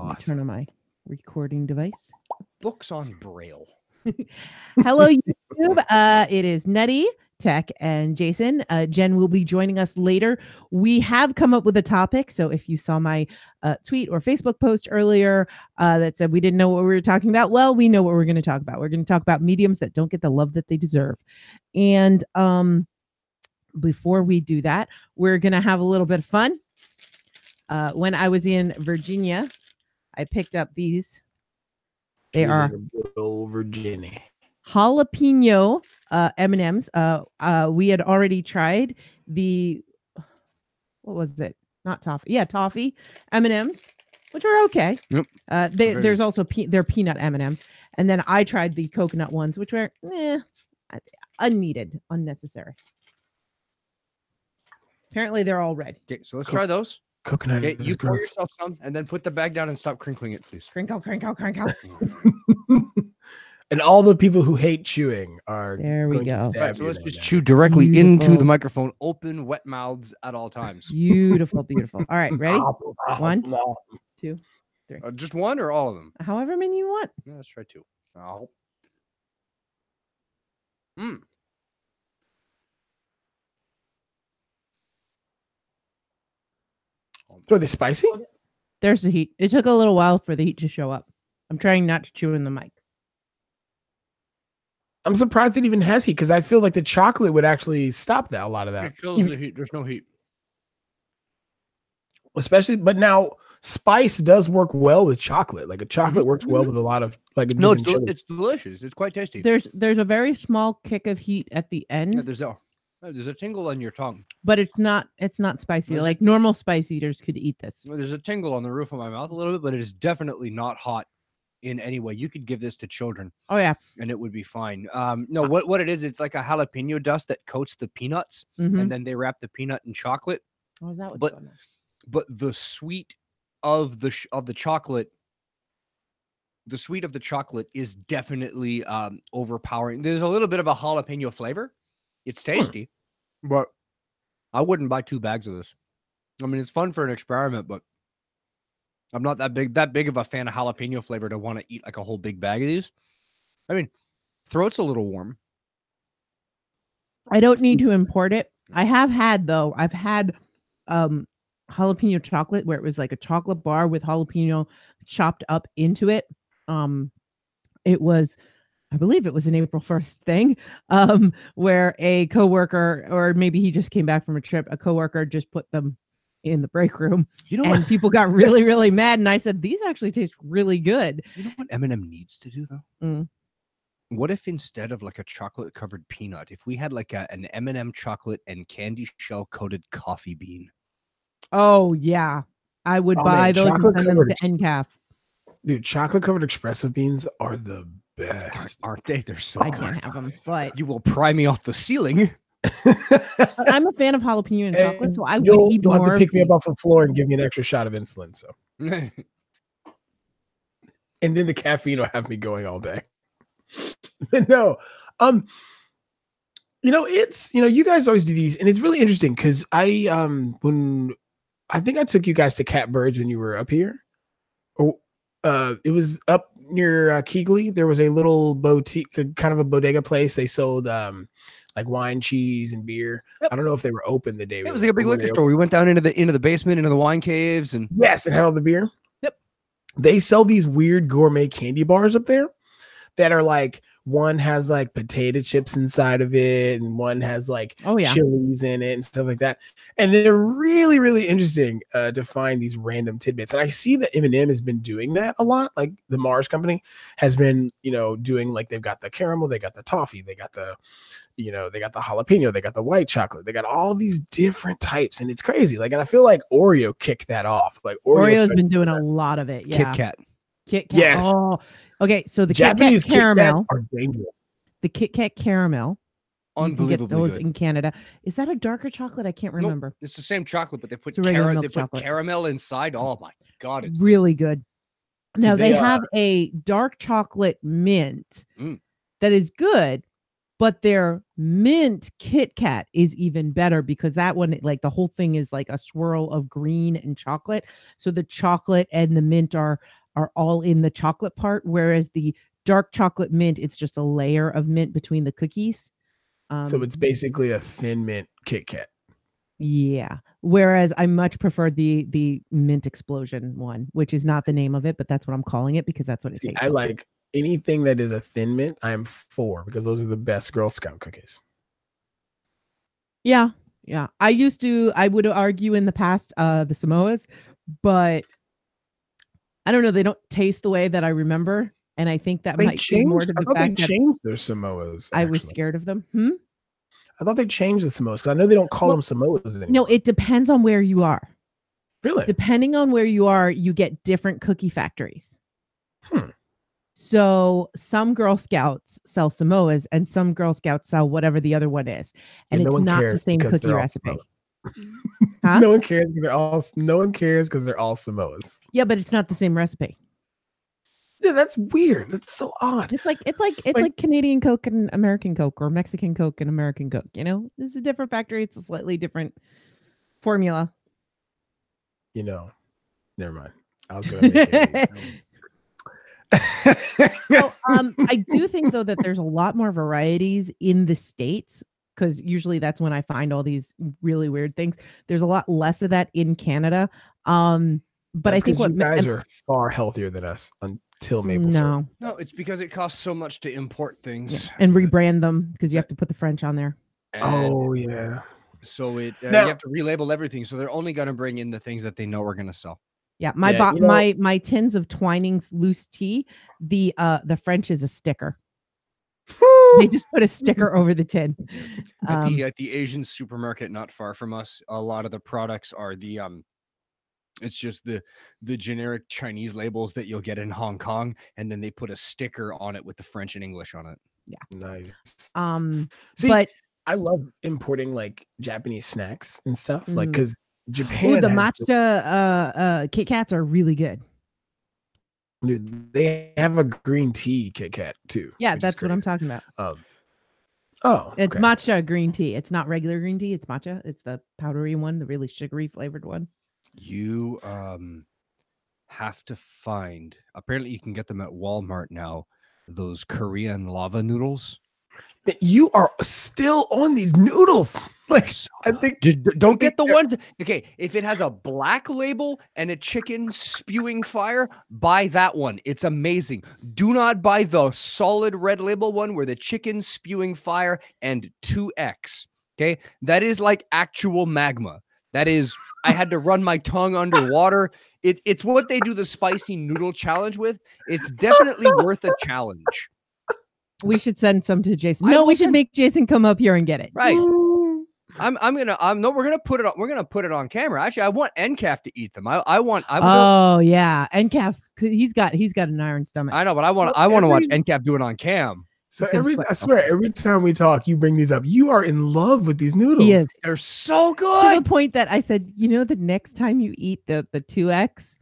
Awesome. Turn on my recording device. Books on Braille. Hello, YouTube. It is Nutty, Tech, and Jason. Jen will be joining us later. We have come up with a topic. So if you saw my tweet or Facebook post earlier that said we didn't know what we were talking about, well, we know what we're going to talk about. We're going to talk about mediums that don't get the love that they deserve. And before we do that, we're going to have a little bit of fun. When I was in Virginia, I picked up these. They are Virginia jalapeno M&Ms. We had already tried the, what was it? Not toffee. Yeah, toffee M&Ms, which are okay. Yep. There's also they're peanut M&Ms, and then I tried the coconut ones, which were unneeded, unnecessary. Apparently, they're all red. Okay, so let's try those. coconut. Okay, you pour yourself some, and then put the bag down and stop crinkling it, please. Crinkle, crinkle, crinkle. And all the people who hate chewing are. There we go. All right, so let's just chew directly into the microphone. Open, wet mouths at all times. Beautiful, beautiful. All right, ready? 1, 2, 3. Just one or all of them? However many you want. Yeah, let's try 2. Oh. So are they spicy? There's the heat. It took a little while for the heat to show up. I'm trying not to chew in the mic. I'm surprised it even has heat because I feel like the chocolate would actually stop that. A lot of that. It kills the heat. There's no heat. Especially, but now spice does work well with chocolate. Like a chocolate works well with a lot of like. No, it's delicious. It's quite tasty. There's a very small kick of heat at the end. Yeah, there's a tingle on your tongue, but it's not spicy. Like normal spice eaters could eat this. There's a tingle on the roof of my mouth a little bit, but it is definitely not hot in any way. You could give this to children. Oh yeah, and it would be fine. No, what it is, it's like a jalapeno dust that coats the peanuts, and then they wrap the peanut in chocolate. Oh, is that what's but going on? But the sweet of the chocolate. The sweet of the chocolate is definitely overpowering. There's a little bit of a jalapeno flavor. It's tasty, but I wouldn't buy 2 bags of this. I mean, it's fun for an experiment, but I'm not that big of a fan of jalapeno flavor to want to eat like a whole big bag of these. I mean, throat's a little warm. I don't need to import it. I've had jalapeno chocolate where it was like a chocolate bar with jalapeno chopped up into it. It was, I believe it was an April 1st thing, where a coworker, or maybe he just came back from a trip, a coworker just put them in the break room, and people got really, really mad. And I said, these actually taste really good. You know what M&M needs to do though? What if instead of like a chocolate covered peanut, if we had like an M&M chocolate and candy shell coated coffee bean? Oh yeah, I would buy those and send them to NCAF. Dude, chocolate covered espresso beans are the best, aren't they? They're so I good. can't have them, but you will pry me off the ceiling. I'm a fan of jalapeno and chocolate, so I would eat more. You'll have to pick me up off the floor and give me an extra shot of insulin. So, and then the caffeine will have me going all day. No, it's you guys always do these, and it's really interesting because I think I took you guys to Catbirds when you were up here. It was up near Keighley. There was a little boutique, kind of a bodega place. They sold like wine, cheese, and beer. Yep. I don't know if they were open the day. It was like a big liquor store. We went down into the basement, into the wine caves, and yes, and had all the beer. Yep. They sell these weird gourmet candy bars up there that are like, one has like potato chips inside of it, and one has like chilies in it and stuff like that. And they're really, really interesting to find these random tidbits. And I see that M&M has been doing that a lot. Like the Mars company has been, doing like, they've got the caramel, they got the toffee, they got the, they got the jalapeno, they got the white chocolate, they got all these different types, and it's crazy. Like, and I feel like Oreo kicked that off. Like Oreo's been doing a lot of it. Yeah. Kit Kat. Yes. Oh. Okay, so the Japanese Kit Kat caramel Kit Kats are dangerous. The Kit Kat caramel, unbelievably you can get those good in Canada. Is that a darker chocolate? I can't remember. Nope, it's the same chocolate, but they put caramel inside. Oh my god, it's really good. Now they have a dark chocolate mint that is good, But their mint Kit Kat is even better because that one, like the whole thing is like a swirl of green and chocolate. So the chocolate and the mint are all in the chocolate part, whereas the dark chocolate mint, it's just a layer of mint between the cookies. So it's basically a thin mint Kit Kat. Yeah. Whereas I much prefer the mint explosion one, which is not the name of it, but that's what I'm calling it because that's what it tastes I like anything that is a thin mint. I am for, because those are the best Girl Scout cookies. Yeah. Yeah. I would argue in the past the Samoas, but I don't know. They don't taste the way that I remember. And I think that might be more to the fact they changed their Samoas. I was scared of them. I thought they changed the Samoas because I know they don't call them Samoas anymore. No, it depends on where you are. Really? Depending on where you are, you get different cookie factories. So some Girl Scouts sell Samoas and some Girl Scouts sell whatever the other one is. And it's not the same cookie recipe. Huh? No one cares because they're all Samoas. Yeah, but it's not the same recipe. Yeah, that's weird. That's so odd. It's like Canadian Coke and American Coke, or Mexican Coke and American Coke. You know, this is a different factory. It's a slightly different formula. You know, never mind. I was gonna make it. So, I do think though that there's a lot more varieties in the States, because usually that's when I find all these really weird things. There's a lot less of that in Canada. But that's, I think what you guys are far healthier than us until maple syrup. No, it's because it costs so much to import things and rebrand them because you have to put the French on there. Oh yeah. So you have to relabel everything. So they're only going to bring in the things that they know are going to sell. Yeah, my tins of Twinings loose tea, the French is a sticker. They just put a sticker over the tin. At the Asian supermarket not far from us, a lot of the products are the it's just the generic Chinese labels that you'll get in Hong Kong, and then they put a sticker on it with the French and English on it. Yeah, nice. See, but I love importing like Japanese snacks and stuff, like because Japan. The matcha Kit Kats are really good. Dude, they have a green tea Kit Kat too. Yeah, that's what I'm talking about. It's matcha green tea. It's not regular green tea. It's matcha. It's the powdery one, the really sugary flavored one. You have to find. Apparently, you can get them at Walmart now. Those Korean lava noodles. You are still on these noodles. Like, I think don't get the ones. Okay, if it has a black label and a chicken spewing fire, buy that one. It's amazing. Do not buy the solid red label one where the chicken spewing fire and 2X. Okay, that is like actual magma. That is, I had to run my tongue underwater. It's what they do the spicy noodle challenge with. It's definitely worth a challenge. We should send some to Jason. No, we should make Jason come up here and get it. Right. We're gonna put it on camera. Actually, I want NCAF to eat them. Yeah. NCAF, he's got an iron stomach. I know, but I want to watch NCAF do it on cam. So I swear, every time we talk, you bring these up. You are in love with these noodles. He is. They're so good. To the point that I said, the next time you eat the 2X,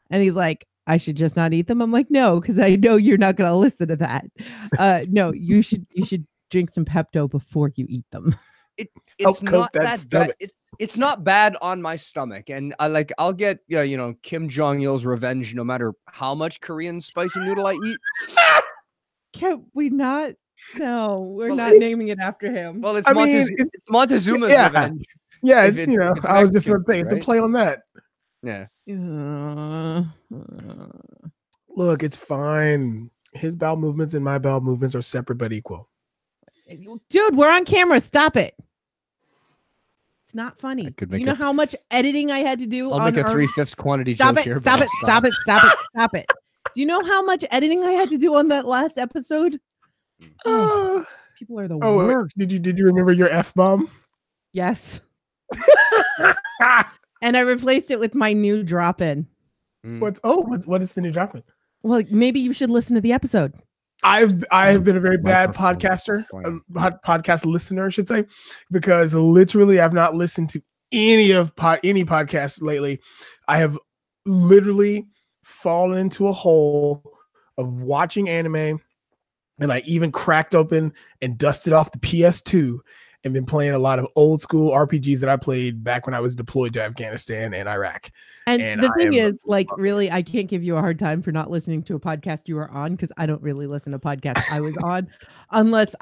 and he's like, I should just not eat them. I'm like, no, because I know you're not going to listen to that. No, you should drink some Pepto before you eat them. It's not that bad. It's not bad on my stomach, and I'll get Kim Jong Il's revenge no matter how much Korean spicy noodle I eat. Can we not? No, we're not naming it after him. Well, it's Montezuma's revenge. Yeah, it's I was just going to say it's a play on that. Yeah. Look, it's fine. His bowel movements and my bowel movements are separate but equal. Dude, we're on camera. Stop it. It's not funny. Do you know how much editing I had to do? I'll make a 3/5 quantity joke here. Stop it. Do you know how much editing I had to do on that last episode? People are the worst. Did you remember your F-bomb? Yes. And I replaced it with my new drop-in. What is the new drop-in? Well, maybe you should listen to the episode. I have been a very bad podcaster, podcast listener, I should say, because literally I've not listened to any podcasts lately. I have literally fallen into a hole of watching anime And I even cracked open and dusted off the PS2 and been playing a lot of old school RPGs that I played back when I was deployed to Afghanistan and Iraq. And the thing is, like, really, I can't give you a hard time for not listening to a podcast you were on, because I don't really listen to podcasts I was on unless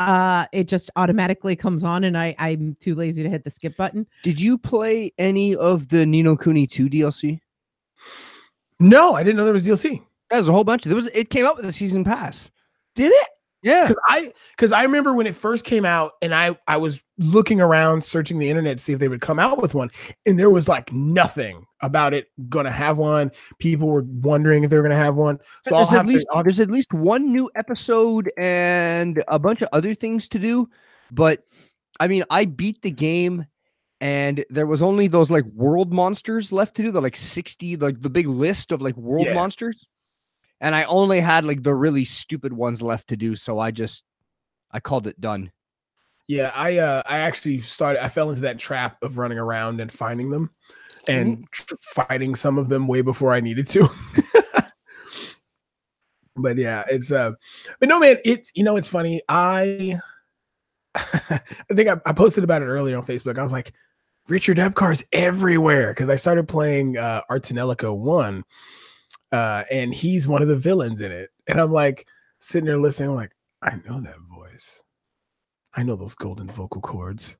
it just automatically comes on and I'm too lazy to hit the skip button. Did you play any of the Ni no Kuni 2 DLC? No, I didn't know there was DLC. There's a whole bunch of it came out with a season pass. Did it? Yeah, because I remember when it first came out, and I was looking around, searching the internet to see if they would come out with one, and there was like nothing about it gonna have one. People were wondering if they were gonna have one. So there's at least one new episode and a bunch of other things to do. But I mean, I beat the game, and there was only those like world monsters left to do. The like 60, like the big list of like world monsters. And I only had like the really stupid ones left to do, so I called it done. Yeah, I actually I fell into that trap of running around and finding them and fighting some of them way before I needed to. But yeah, it's but no, man, it's, you know, it's funny. I think I posted about it earlier on Facebook. I was like, Richard Epcar's everywhere, because I started playing Ars Technica 1. And he's one of the villains in it. And I'm like sitting there listening, I'm like, I know that voice. I know those golden vocal cords.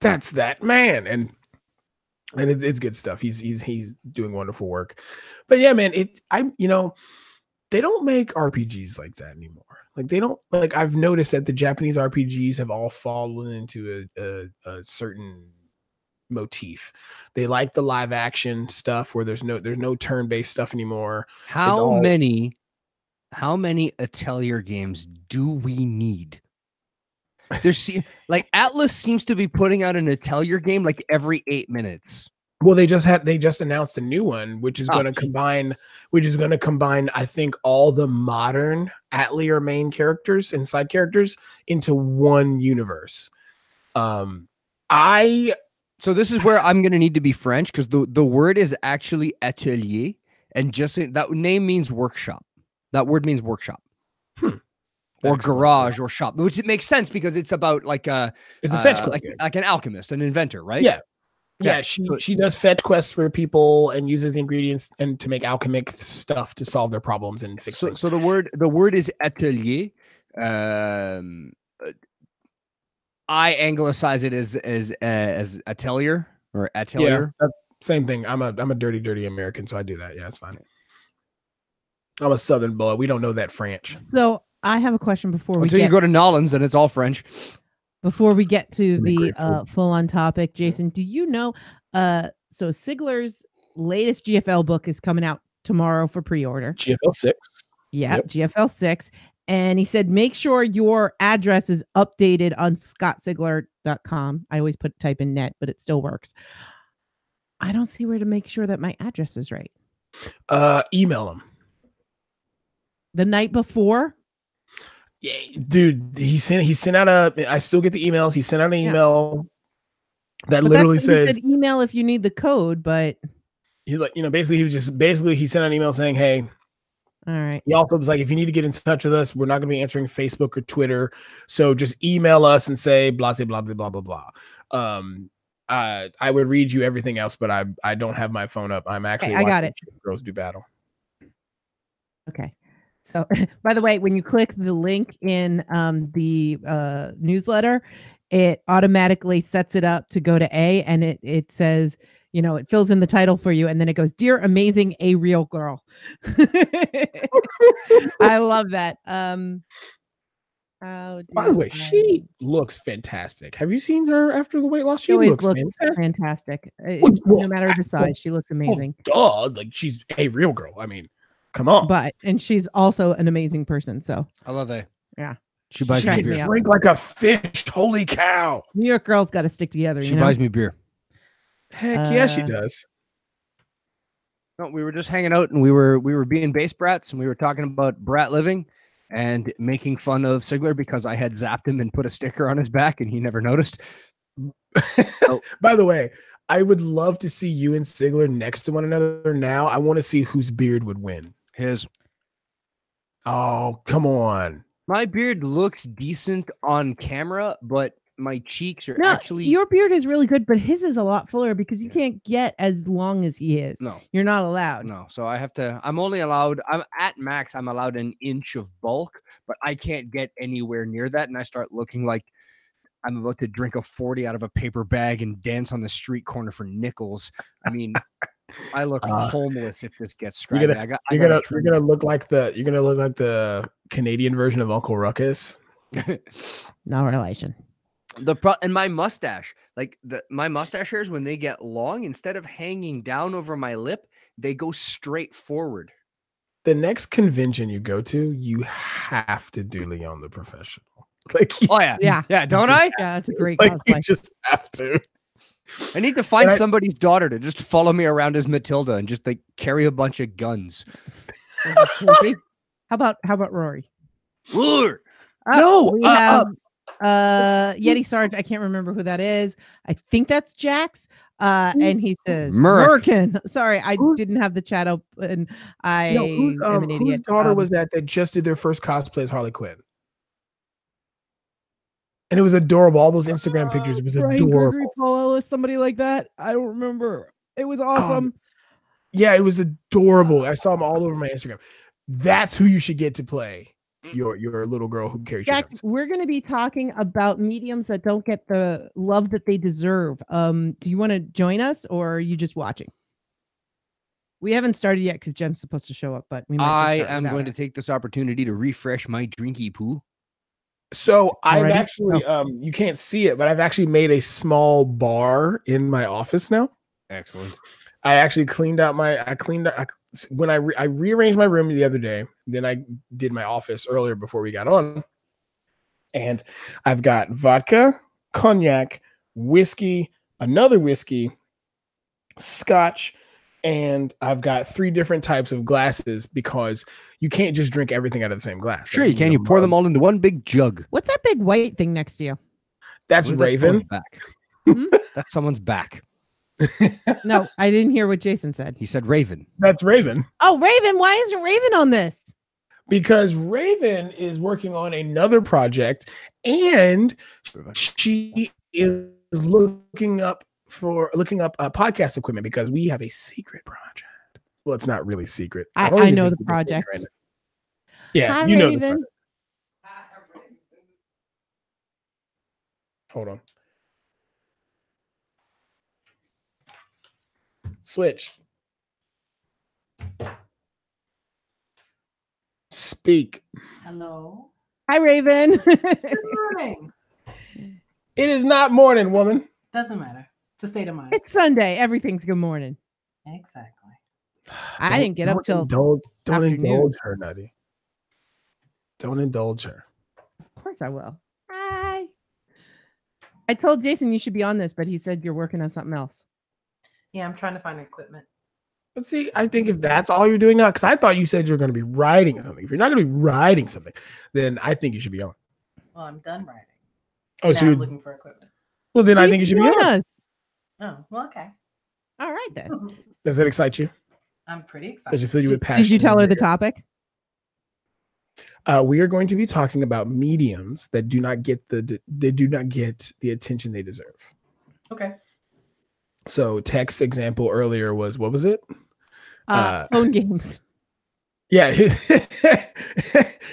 That's that man. And it's good stuff. He's doing wonderful work. But yeah, man, they don't make RPGs like that anymore. Like they don't, like, I've noticed that the Japanese RPGs have all fallen into a certain motif. They like the live action stuff where there's no turn-based stuff anymore. How many Atelier games do we need? There's like Atlas seems to be putting out an Atelier game like every 8 minutes. Well, they just announced a new one, which is going to combine, I think, all the modern Atelier main characters and side characters into one universe. So this is where I'm going to need to be French, because the word is actually atelier, and just that name means workshop. That word means workshop. Or garage or shop, which it makes sense because it's about like it's a fetch quest, like an alchemist, an inventor, right? Yeah. She does fetch quests for people and uses the ingredients and to make alchemic stuff to solve their problems and fix things. So the word is atelier. I anglicize it as atelier or atelier. Yeah, same thing. I'm a dirty American, so I do that. Yeah, it's fine. I'm a Southern boy. We don't know that French. So I have a question before you go to Nolans, and it's all French. Before we get to the full-on topic, Jason, do you know? So Sigler's latest GFL book is coming out tomorrow for pre-order. GFL 6. Yeah, yep. GFL 6. And he said, make sure your address is updated on scottsigler.com. I always type in net, but it still works. I don't see where to make sure that my address is right. Email him. The night before? Yeah, dude, he sent out I still get the emails. He sent out an email that literally says, he said email if you need the code, but he, like, you know, basically he sent an email saying, hey, all right. He also was like, if you need to get in touch with us, we're not going to be answering Facebook or Twitter. So just email us and say blah, blah, blah, blah, blah, blah. I would read you everything else, but I don't have my phone up. I'm actually I got it. Girls Do Battle. Okay. So by the way, when you click the link in the newsletter, it automatically sets it up to go to A, and it says, you know, it fills in the title for you, and then it goes, "Dear amazing A real girl." I love that. By the way, she looks fantastic. Have you seen her after the weight loss? She looks fantastic. No matter the size, she looks amazing. Like she's a real girl. I mean, come on. And she's also an amazing person. So I love it. Yeah. She buys me beer. Drink like a fish. Holy cow. New York girls got to stick together. She buys me beer. Heck yeah, she does. No, we were just hanging out, and we were being base brats, and we were talking about brat living and making fun of Sigler because I had zapped him and put a sticker on his back, and he never noticed. By the way, I would love to see you and Sigler next to one another now. I want to see whose beard would win. His. Oh, come on. My beard looks decent on camera, but my cheeks are actually. Your beard is really good, but his is a lot fuller because you can't get as long as he is. No, you're not allowed. No, so I have to. I'm only allowed. I'm at max. I'm allowed an inch of bulk, but I can't get anywhere near that, and I start looking like I'm about to drink a 40 out of a paper bag and dance on the street corner for nickels. I mean, I look homeless if this gets scrappy. You're gonna look like the Canadian version of Uncle Ruckus. No relation. And my mustache, my mustache hairs, when they get long, instead of hanging down over my lip, they go straight forward. The next convention you go to, you have to do Leon the Professional. Yeah, don't I? Yeah, that's a great cosplay. You cosplay. just have to. I need to find somebody's daughter to just follow me around as Matilda and just carry a bunch of guns. How about Rory? No, we have Yeti Sarge. I can't remember who that is. I think that's Jax. And he says Merkin. Sorry, I didn't have the chat open. Am an idiot. Whose daughter was that just did their first cosplay as Harley Quinn? And it was adorable. All those Instagram pictures. It was adorable. Gregory, Paul Ellis, somebody like that. I don't remember. It was awesome. Yeah, it was adorable. I saw them all over my Instagram. That's who you should get to play your little girl who carries Jack, we're going to be talking about mediums that don't get the love that they deserve. Do you want to join us, or are you just watching? We haven't started yet because Jen's supposed to show up, but we might. I am going to take this opportunity to refresh my drinky poo. So I've actually, you can't see it, but I've actually made a small bar in my office now. Excellent. I actually cleaned out when I rearranged my room the other day. Then I did my office earlier before we got on, and I've got vodka, cognac, whiskey, another whiskey, scotch, and I've got 3 different types of glasses because you can't just drink everything out of the same glass. Sure, you can. You pour them all into one big jug. What's that big white thing next to you? That's Raven. Back. That's someone's back. No, I didn't hear what Jason said. He said Raven. That's Raven. Oh, Raven. Why isn't Raven on this? Because Raven is working on another project and she is looking up podcast equipment because we have a secret project. Well, it's not really secret. I know the project. Right, yeah, Hi, you know Raven. the project. Hold on. Switch. Speak. Hello. Hi, Raven. Good morning. It is not morning, woman. Doesn't matter. It's a state of mind. It's Sunday. Everything's good morning. Exactly. I didn't get up till don't indulge her, Nutty. Don't indulge her. Of course I will. Hi. I told Jason you should be on this, but he said you're working on something else. Yeah, I'm trying to find equipment. But see, I think if that's all you're doing now, because I thought you said you're going to be writing something. If you're not going to be writing something, then I think you should be on. Well, I'm done writing. Oh, now so I'm looking for equipment. Well, then I think you should be on. Us. Oh, well, okay. All right then. Does that excite you? I'm pretty excited. Does it fill you with passion? Did you tell her the topic? We are going to be talking about mediums that do not get the attention they deserve. Okay. So Tech's example earlier was, what was it? Phone games. Yeah.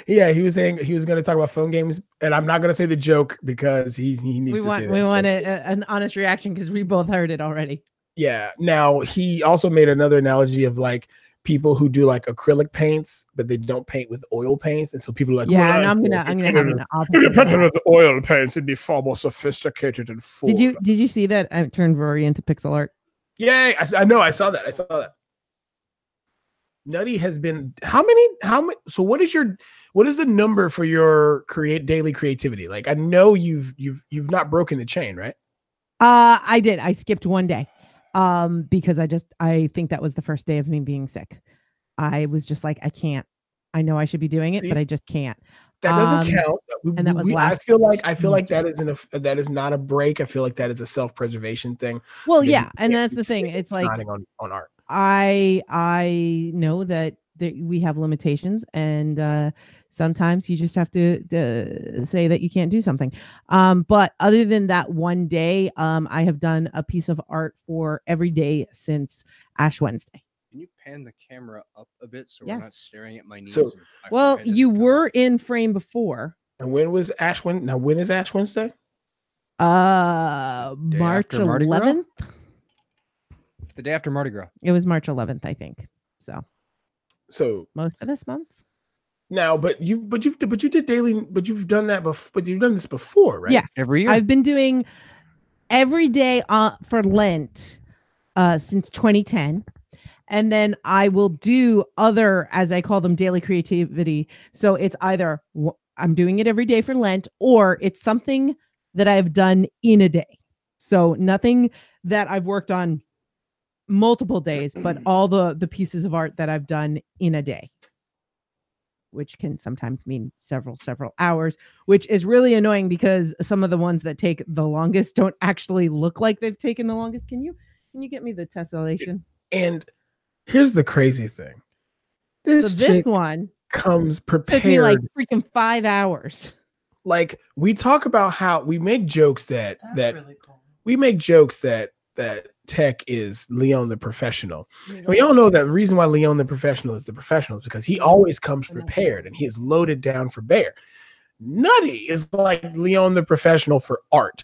Yeah, he was saying he was going to talk about phone games, and I'm not going to say the joke because he needs to say that. We want an honest reaction because we both heard it already. Yeah. Now, he also made another analogy of like people who do like acrylic paints, but they don't paint with oil paints, and so people are like, yeah, well, and I'm gonna have an opposite. If you painted with oil paints, it'd be far more sophisticated and full. Did you see that I turned Rory into pixel art? Yeah, I know. I saw that. Nutty has been how many? So what is the number for your daily creativity? Like, I know you've not broken the chain, right? I did. I skipped one day. Because I think that was the first day of me being sick. I was just like, I can't. I know I should be doing it, but I just can't. That doesn't count. And that was I feel like that is not a break. I feel like that is a self-preservation thing. Well, yeah, and that's the thing. It's like on art. I know that we have limitations, and sometimes you just have to say that you can't do something. But other than that one day, I have done a piece of art for every day since Ash Wednesday. Can you pan the camera up a bit so Yes. we're not staring at my knees? So- Well, you were in frame before. And when was Ash Wednesday? Now, when is Ash Wednesday? March after Mardi Gras? 11th. The day after Mardi Gras. It was March 11th, I think. So Most of this month. now, but you did daily, but you've done that before. But you've done this before, right? Yes, Every year. I've been doing every day for Lent since 2010. And then I will do other, as I call them, daily creativity. So it's either I'm doing it every day for Lent, or it's something that I've done in a day. So nothing that I've worked on multiple days, but all the pieces of art that I've done in a day, which can sometimes mean several hours, which is really annoying because some of the ones that take the longest don't actually look like they've taken the longest. Can you get me the tessellation? And here's the crazy thing. This one comes prepared. took me like freaking 5 hours. Like, we talk about how we make jokes that Really cool. we make jokes that Tech is Leon the Professional. And we all know that the reason why Leon the Professional is the professional is because he always comes prepared and he is loaded down for bear. Nutty is like Leon the Professional for art.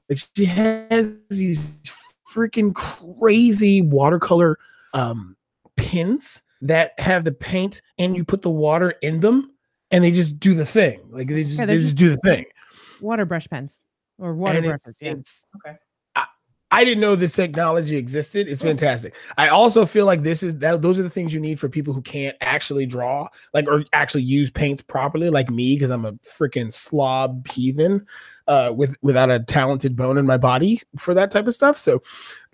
Like, she has these freaking crazy watercolor pins that have the paint and you put the water in them and they just do the thing. Like, they just do the thing. Water brush pens or water brushes. Yeah. Okay. I didn't know this technology existed. It's fantastic. I also feel like those are the things you need for people who can't actually draw, like, or actually use paints properly, like me, because I'm a freaking slob heathen without a talented bone in my body for that type of stuff. So,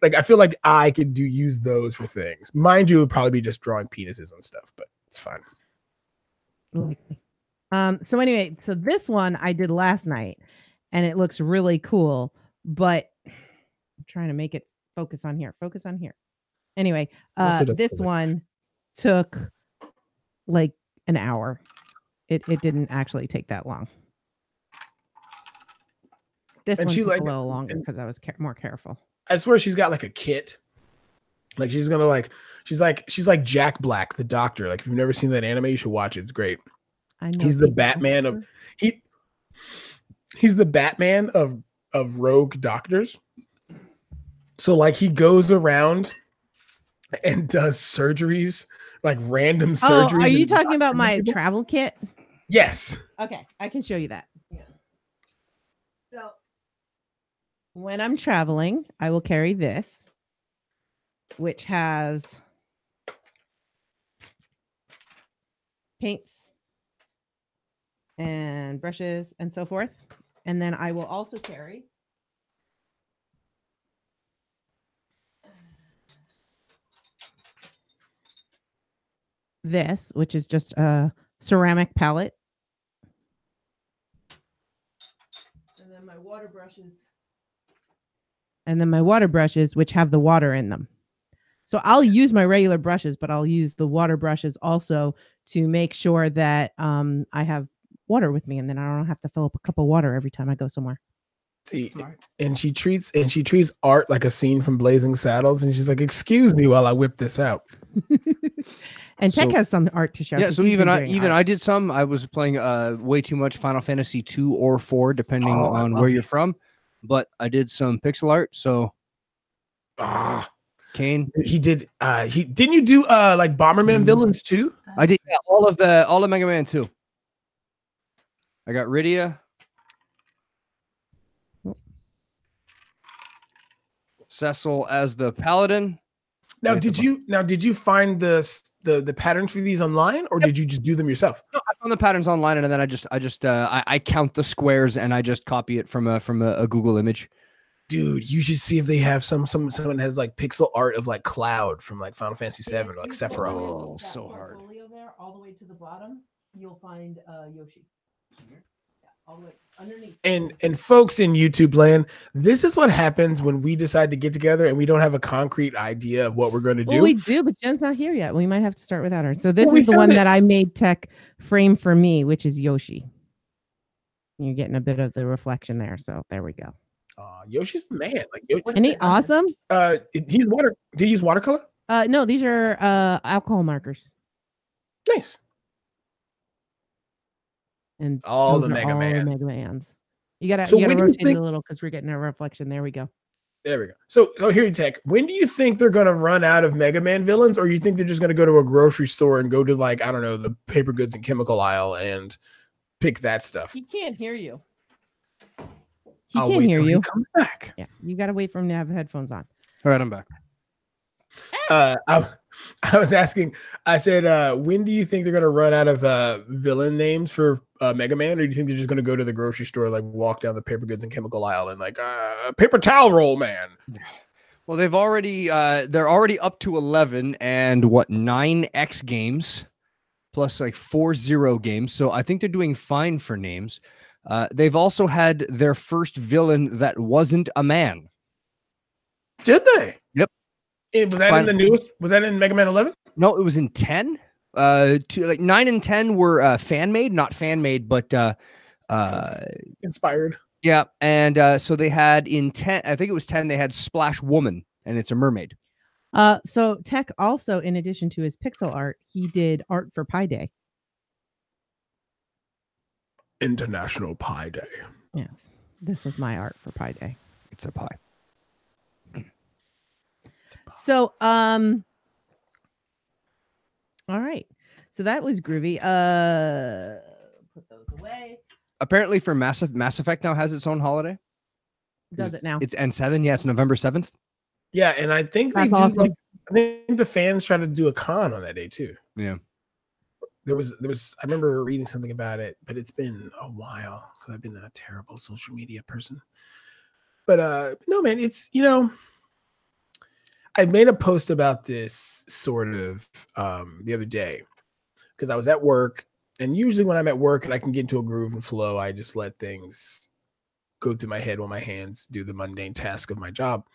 like, I feel like I could use those for things. Mind you, it would probably be just drawing penises and stuff, but it's fine. So anyway, so this one I did last night, and it looks really cool, but I'm trying to make it focus on here. Anyway, this one took like an hour. It didn't actually take that long. This one took a little longer because I was more careful. I swear she's got like a kit. Like, she's like Jack Black, the Doctor. Like, if you've never seen that anime, you should watch it. It's great. I know he's the Batman of he's the Batman of rogue doctors. So, like, he goes around and does surgeries, like random surgeries. Are you talking about my travel kit? Yes. Okay, I can show you that. Yeah. So when I'm traveling, I will carry this, which has paints and brushes and so forth. And then I will also carry this, which is just a ceramic palette. And then my water brushes, which have the water in them. So I'll use my regular brushes, but I'll use the water brushes also to make sure that I have water with me, and then I don't have to fill up a cup of water every time I go somewhere. See, and she treats art like a scene from Blazing Saddles, and she's like, "Excuse me while I whip this out." And Tech has some art to show. Yeah, so I did some. I was playing way too much Final Fantasy 2 or 4, depending on where you're from. But I did some pixel art. So, Kane, he did. Didn't you do like Bomberman villains too? I did all of Mega Man 2. I got Rydia, Cecil as the Paladin. Now, did you find the patterns for these online, or did you just do them yourself? No, I found the patterns online, and then I count the squares and I just copy it from a Google image. Dude, you should see if they have someone has like pixel art of like Cloud from like Final Fantasy VII, or like Sephiroth. Oh, so hard. There, all the way to the bottom, you'll find Yoshi. underneath. And folks in YouTube land, this is what happens when we decide to get together and we don't have a concrete idea of what we're going to do. Well, we do, but Jen's not here yet. We might have to start without her. So this is the one that I made Tech frame for me, which is Yoshi. You're getting a bit of the reflection there. So there we go. Yoshi's the man. Like, isn't he awesome? Did you use watercolor? No, these are alcohol markers. Nice. And all the Mega Mans. You gotta rotate it a little because we're getting a reflection. There we go. There we go. So here, Tech. When do you think they're gonna run out of Mega Man villains, or you think they're just gonna go to a grocery store and go to, like, I don't know, the paper goods and chemical aisle and pick that stuff? He can't hear you. I'll wait till he comes back. Yeah, you gotta wait for him to have headphones on. All right, I'm back. I was asking, I said, when do you think they're going to run out of villain names for Mega Man? Or do you think they're just going to go to the grocery store, like walk down the paper goods and chemical aisle and like, paper towel roll, man? Well, they've already, they're already up to 11 and 9 X games plus like 4 0 games. So I think they're doing fine for names. They've also had their first villain that wasn't a man. Did they? Yep. Was that in the newest? Was that in Mega Man 11? No, it was in 10. 9 and 10 were fan made, not fan made, but inspired. Yeah, and so they had in 10. I think it was 10. They had Splash Woman, and it's a mermaid. So Tech also, in addition to his pixel art, he did art for Pi Day. International Pi Day. Yes, this was my art for Pi Day. It's a pie. So, all right. So that was groovy. Put those away. Apparently, for Mass Effect now has its own holiday. Does it now? It's N7. Yeah, it's November 7th. Yeah, and I think they do. Awesome. Like, I think the fans try to do a con on that day too. Yeah. There was. I remember reading something about it, but it's been a while because I've been a terrible social media person. But no, man, it's, you know. I made a post about this sort of the other day because I was at work, and usually when I'm at work and I can get into a groove and flow, I just let things go through my head while my hands do the mundane task of my job.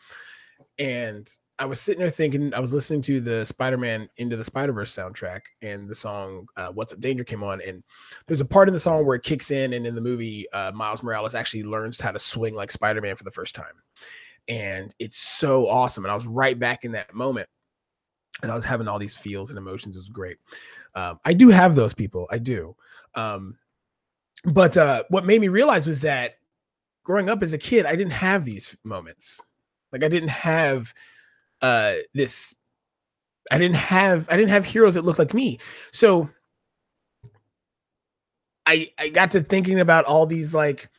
And I was sitting there thinking, I was listening to the Spider-Man Into the Spider-Verse soundtrack, and the song What's Up Danger came on, and there's a part in the song where it kicks in, and in the movie Miles Morales actually learns how to swing like Spider-Man for the first time. And it's so awesome. And I was right back in that moment. And I was having all these feels and emotions. It was great. I do have those people. I do. But what made me realize was that growing up as a kid, I didn't have these moments. Like I didn't have this. I didn't have heroes that looked like me. So I got to thinking about all these like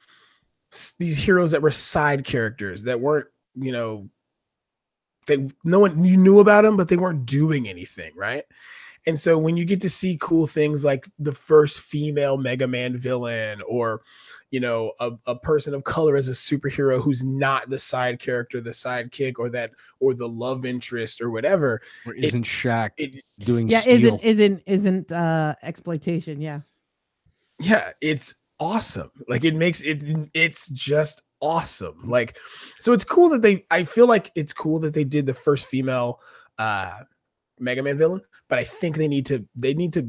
these heroes that were side characters that weren't, you know, no one, you knew about them, but they weren't doing anything, right? And so when you get to see cool things like the first female Mega Man villain, or, you know, a person of color as a superhero who's not the side character, the sidekick, or the love interest or whatever. Or isn't Shaq doing? Yeah, steel? isn't exploitation? Yeah. Yeah, it's awesome. Like it's just awesome. Like, so it's cool that I feel like it's cool that they did the first female Mega Man villain, but I think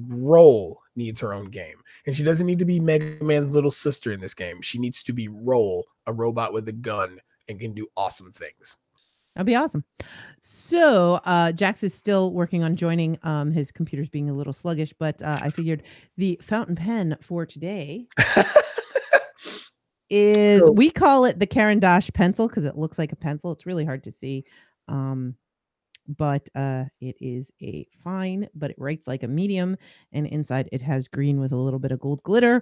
Roll needs her own game, and she doesn't need to be Mega Man's little sister in this game. She needs to be Roll, a robot with a gun and can do awesome things. That'd be awesome. So Jax is still working on joining. His computer's being a little sluggish, but I figured the fountain pen for today is, we call it the Caran d'Ache pencil because it looks like a pencil. It's really hard to see. But it is a fine, but it writes like a medium, and inside it has green with a little bit of gold glitter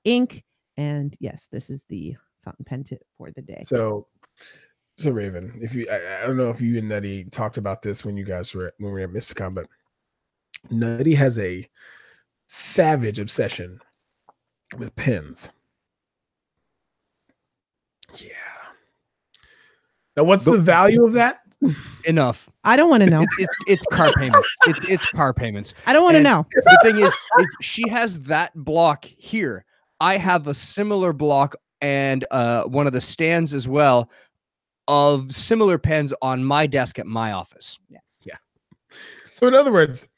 ink. And yes, this is the fountain pen tip for the day. So Raven, I don't know if you and Nutty talked about this when we were at Mysticon, but Nutty has a savage obsession with pens. Yeah. Now, what's the value of that? Enough. I don't want to know. It's car payments. It's car payments. I don't want to know. The thing is she has that block here. I have a similar block and one of the stands as well of similar pens on my desk at my office. Yes. Yeah. So in other words,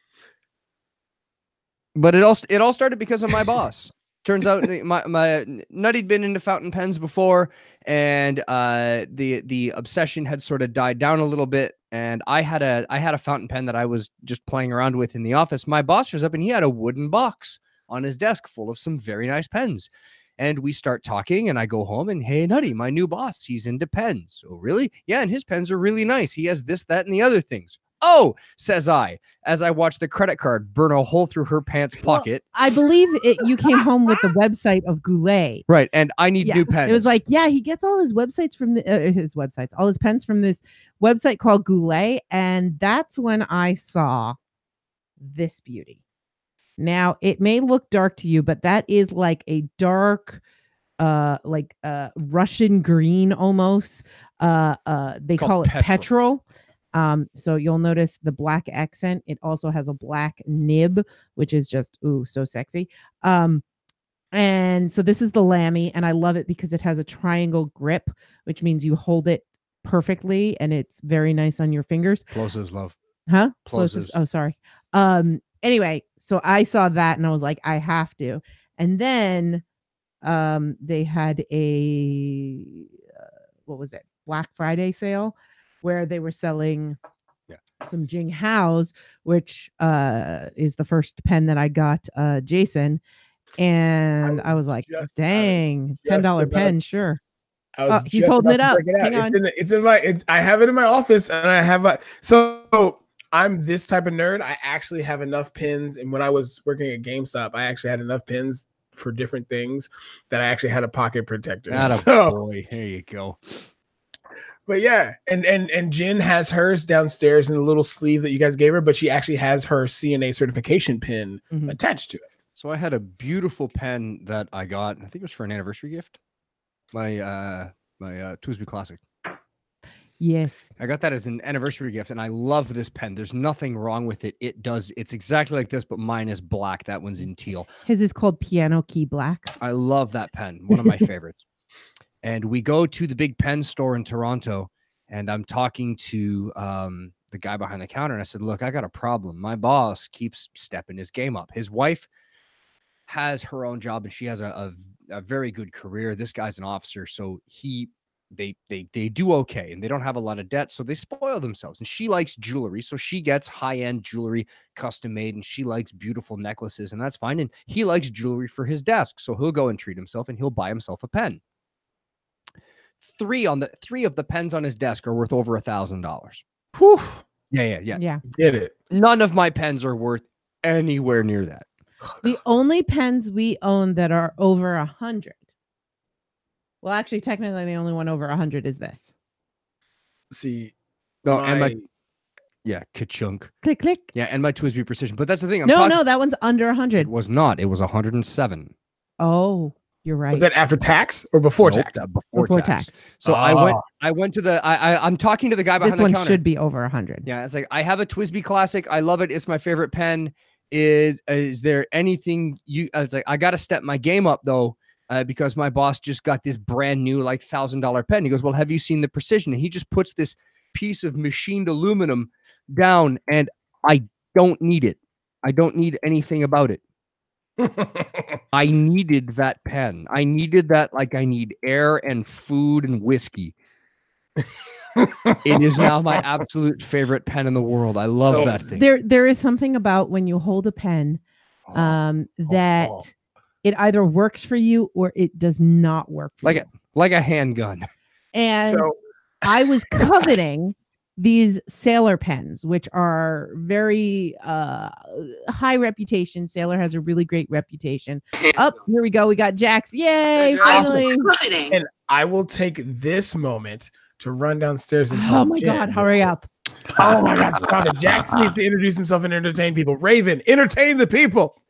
but it all started because of my boss. Turns out my Nutty'd been into fountain pens before, and the obsession had sort of died down a little bit. And I had a fountain pen that I was just playing around with in the office. My boss shows up and he had a wooden box on his desk full of some very nice pens. And we start talking, and I go home and, hey, Nutty, my new boss, he's into pens. Oh, really? Yeah, and his pens are really nice. He has this, that, and the other things. Oh, says I, as I watch the credit card burn a hole through her pants pocket. Well, I believe you came home with the website of Goulet. Right, and I need new pens. It was like, yeah, he gets all his websites from all his pens from this website called Goulet, and that's when I saw this beauty. Now, it may look dark to you, but that is like a dark, Russian green almost. They call it petrol. So you'll notice the black accent. It also has a black nib, which is just so sexy. And so this is the Lamy, and I love it because it has a triangle grip, which means you hold it perfectly and it's very nice on your fingers. Plosives, love. Huh? Plosives. Oh, sorry. Anyway, so I saw that and I was like, I have to. And then they had a Black Friday sale where they were selling some Jing Haos, which is the first pen that I got, Jason. And I was like, dang, $10 pen, sure. He's holding it up. Hang on. I have it in my office, and I have so I'm this type of nerd. I actually have enough pins, and when I was working at GameStop, I actually had enough pins for different things that I actually had a pocket protector. Boy, there you go. But yeah, and Jen has hers downstairs in the little sleeve that you guys gave her, but she actually has her CNA certification pin attached to it. So I had a beautiful pen that I got. I think it was for an anniversary gift. My TWSBI Classic. Yes. I got that as an anniversary gift, and I love this pen. There's nothing wrong with it. It's exactly like this, but mine is black. That one's in teal. His is called Piano Key Black. I love that pen. One of my favorites. And we go to the big pen store in Toronto, and I'm talking to the guy behind the counter, and I said, look, I got a problem. My boss keeps stepping his game up. His wife has her own job, and she has a very good career. This guy's an officer, so they do okay, and they don't have a lot of debt, so they spoil themselves. And she likes jewelry, so she gets high-end jewelry custom made, and she likes beautiful necklaces, and that's fine. And he likes jewelry for his desk, so he'll go and treat himself, and he'll buy himself a pen. Three of the pens on his desk are worth over $1,000. Whew. Yeah. Get it. None of my pens are worth anywhere near that. The only pens we own that are over 100. Well, actually, technically, the only one over 100 is this. See, ka-chunk. Click, click. Yeah, and my TWSBI Precision. But that's the thing. No, that one's under 100. It was not. It was 107. Oh, you're right. Was that after tax or before tax? Before tax. So I went to the. I'm talking to the guy behind the counter. This one should be over 100. Yeah, it's like, I have a TWSBI Classic. I love it. It's my favorite pen. Is there anything you? I was like, I got to step my game up though. Because my boss just got this brand new like $1,000 pen. He goes, well, have you seen the Precision? And he just puts this piece of machined aluminum down, and I don't need it. I don't need anything about it. I needed that pen. I needed that like I need air and food and whiskey. It is now my absolute favorite pen in the world. I love that thing. There is something about when you hold a pen that it either works for you or it does not work for you. Like a handgun. And I was coveting these Sailor pens, which are very high reputation. Sailor has a really great reputation. Here we go. We got Jax. Yay! Finally. And I will take this moment to run downstairs and help. Oh my God! Hurry up! Oh my God! Stop it! Jax needs to introduce himself and entertain people. Raven, entertain the people.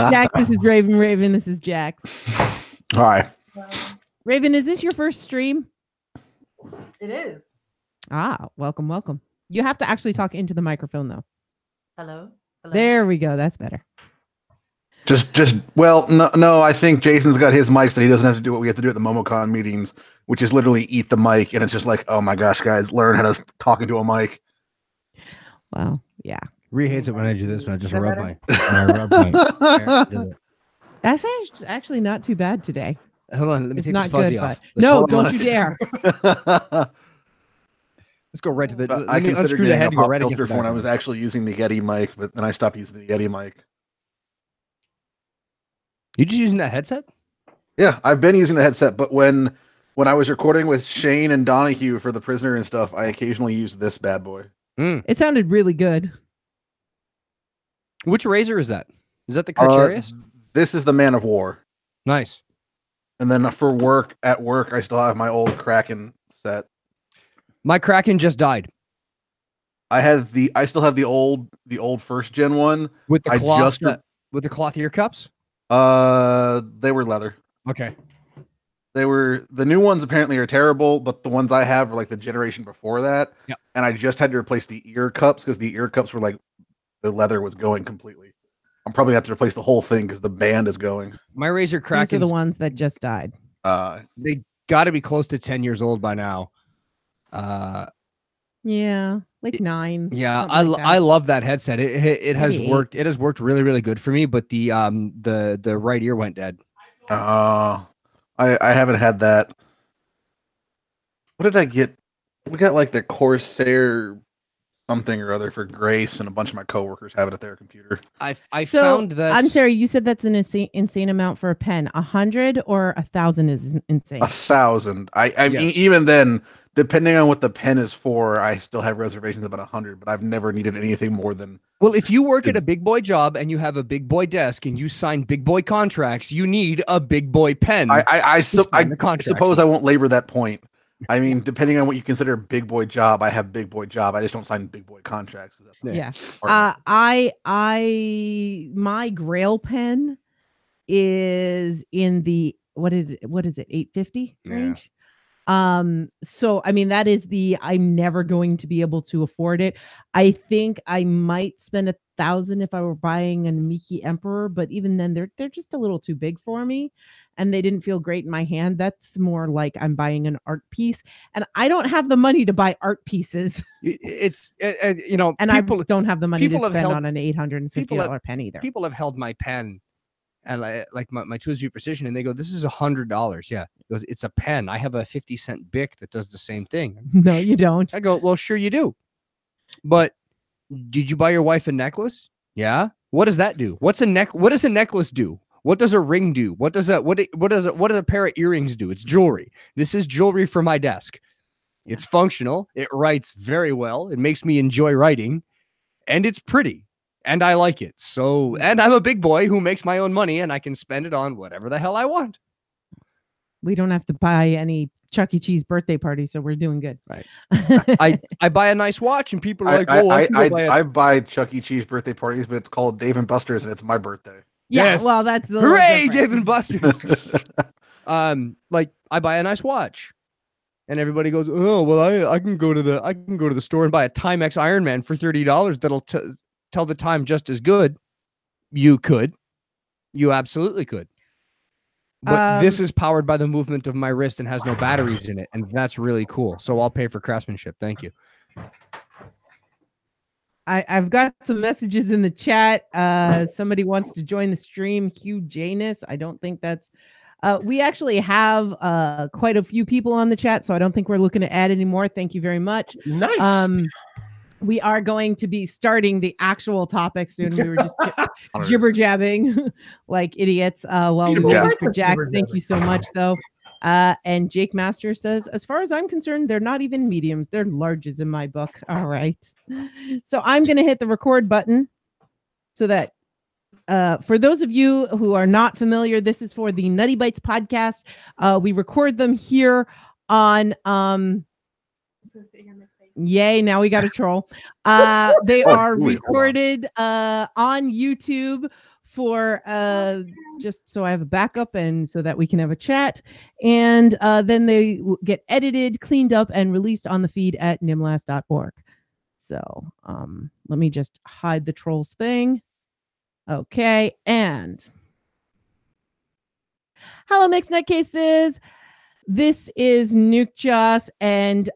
Jax, this is Raven. Raven, this is Jax. Hi. Raven, is this your first stream? It is. Welcome. You have to actually talk into the microphone though. Hello. There we go. That's better. No, I think Jason's got his mics that he doesn't have to do what we have to do at the MomoCon meetings, which is literally eat the mic, and it's just like, oh my gosh, guys, learn how to talk into a mic. Well, yeah. Rhea hates it when I do this, when I just rub my. That's actually not too bad today. Hold on, let me It's take not this fuzzy good, off. No, don't you dare. Let's go right to the. I Let me considered unscrew the getting head a and go pop right filter against for when I was actually using the Yeti mic, but then I stopped using the Yeti mic. You just using that headset? Yeah, I've been using the headset, but when I was recording with Shane and Donahue for The Prisoner and stuff, I occasionally used this bad boy. It sounded really good. Which razor is that? Is that the Carcharius? This is the Man of War. Nice. And then for work, I still have my old Kraken set. My Kraken just died. I still have the old first gen one with the cloth with the cloth ear cups. They were leather. Okay. The new ones apparently are terrible, but the ones I have are like the generation before that. Yeah. And I just had to replace the ear cups because the ear cups were like the leather was going completely. I'm probably gonna have to replace the whole thing because the band is going. My Razor Krakens. These are the ones that just died. They got to be close to 10 years old by now. Yeah, like 9. Yeah, I love that headset. It has worked. It has worked really, really good for me. But the right ear went dead. I haven't had that. What did I get? We got like the Corsair something or other for Grace, and a bunch of my coworkers have it at their computer. I found that. I'm sorry, you said that's an insane amount for a pen. 100 or 1,000 is insane. 1,000. I mean, even then, depending on what the pen is for, I still have reservations about 100. But I've never needed anything more than. Well, if you work at a big boy job and you have a big boy desk and you sign big boy contracts, you need a big boy pen. I suppose I won't labor that point. I mean, depending on what you consider a big boy job, I have big boy job. I just don't sign big boy contracts. Yeah. My Grail pen is in the what is it 850 range. So I mean that is I'm never going to be able to afford it. I think I might spend 1,000 if I were buying an Miki Emperor, but even then they're just a little too big for me. And they didn't feel great in my hand. That's more like I'm buying an art piece, and I don't have the money to buy art pieces. It's and I don't have the money to spend on an $850 pen either. People have held my pen, and like my TWSBI Precision, and they go, "This is $100." Yeah, it goes, "It's a pen. I have a 50-cent Bic that does the same thing." No, you don't. I go, "Well, sure you do, but did you buy your wife a necklace? Yeah. What does that do? What does a necklace do? What does a ring do? What does a pair of earrings do? It's jewelry. This is jewelry for my desk. It's functional. It writes very well. It makes me enjoy writing, and it's pretty, and I like it. So, and I'm a big boy who makes my own money, and I can spend it on whatever the hell I want. We don't have to buy any Chuck E. Cheese birthday party, so we're doing good. Right. I buy a nice watch, and people are like, "Oh, I buy Chuck E. Cheese birthday parties, but it's called Dave and Buster's, and it's my birthday." Yeah, yes. Well, that's the hooray, Dave and Buster's. Like I buy a nice watch, and everybody goes, "Oh, well, I can go to the store and buy a Timex Ironman for $30 that'll tell the time just as good." You could, you absolutely could, but this is powered by the movement of my wrist and has no batteries in it, and that's really cool. So I'll pay for craftsmanship. Thank you. I've got some messages in the chat. Somebody wants to join the stream. Hugh Janus. I don't think that's. We actually have quite a few people on the chat, so I don't think we're looking to add any more. Thank you very much. Nice. We are going to be starting the actual topic soon. We were just jibber jabbing like idiots while we wait for Jack. Thank you so much, though. And Jake Master says, as far as I'm concerned, they're not even mediums. They're larges in my book. All right. So I'm going to hit the record button so that for those of you who are not familiar, this is for the Nutty Bites podcast. We record them here on yay, now we got a troll. They are recorded on YouTube for just so I have a backup and so that we can have a chat, and then they get edited, cleaned up, and released on the feed at nimlast.org. So let me just hide the trolls thing. Okay, and hello, Mixed Nutcases. This is Nuke Joss, and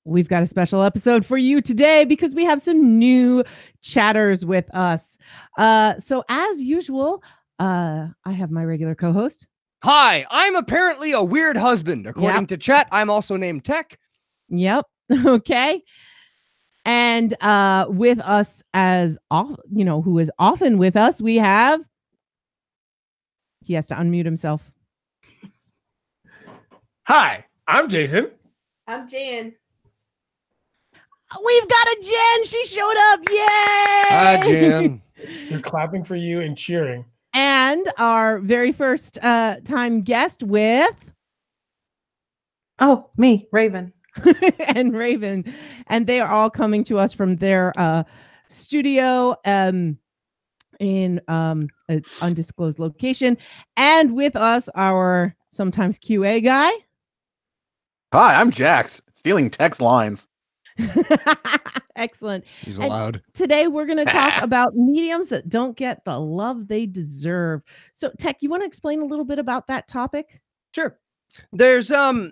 we've got a special episode for you today because we have some new chatters with us. So as usual, I have my regular co-host. Hi, I'm apparently a weird husband. According to chat, I'm also named Tech. Yep. Okay. And with us who is often with us, we have, he has to unmute himself. Hi, I'm Jason. I'm Jan. We've got a Jen. She showed up. Yay! Hi, Jan. They're clapping for you and cheering. And our very first time guest with me, Raven. and Raven, and they are all coming to us from their studio in an undisclosed location. And with us, our sometimes QA guy. Hi, I'm Jax, stealing text lines. Excellent. He's allowed. Today we're going to talk about mediums that don't get the love they deserve. So, Tech, you want to explain a little bit about that topic? Sure. There's a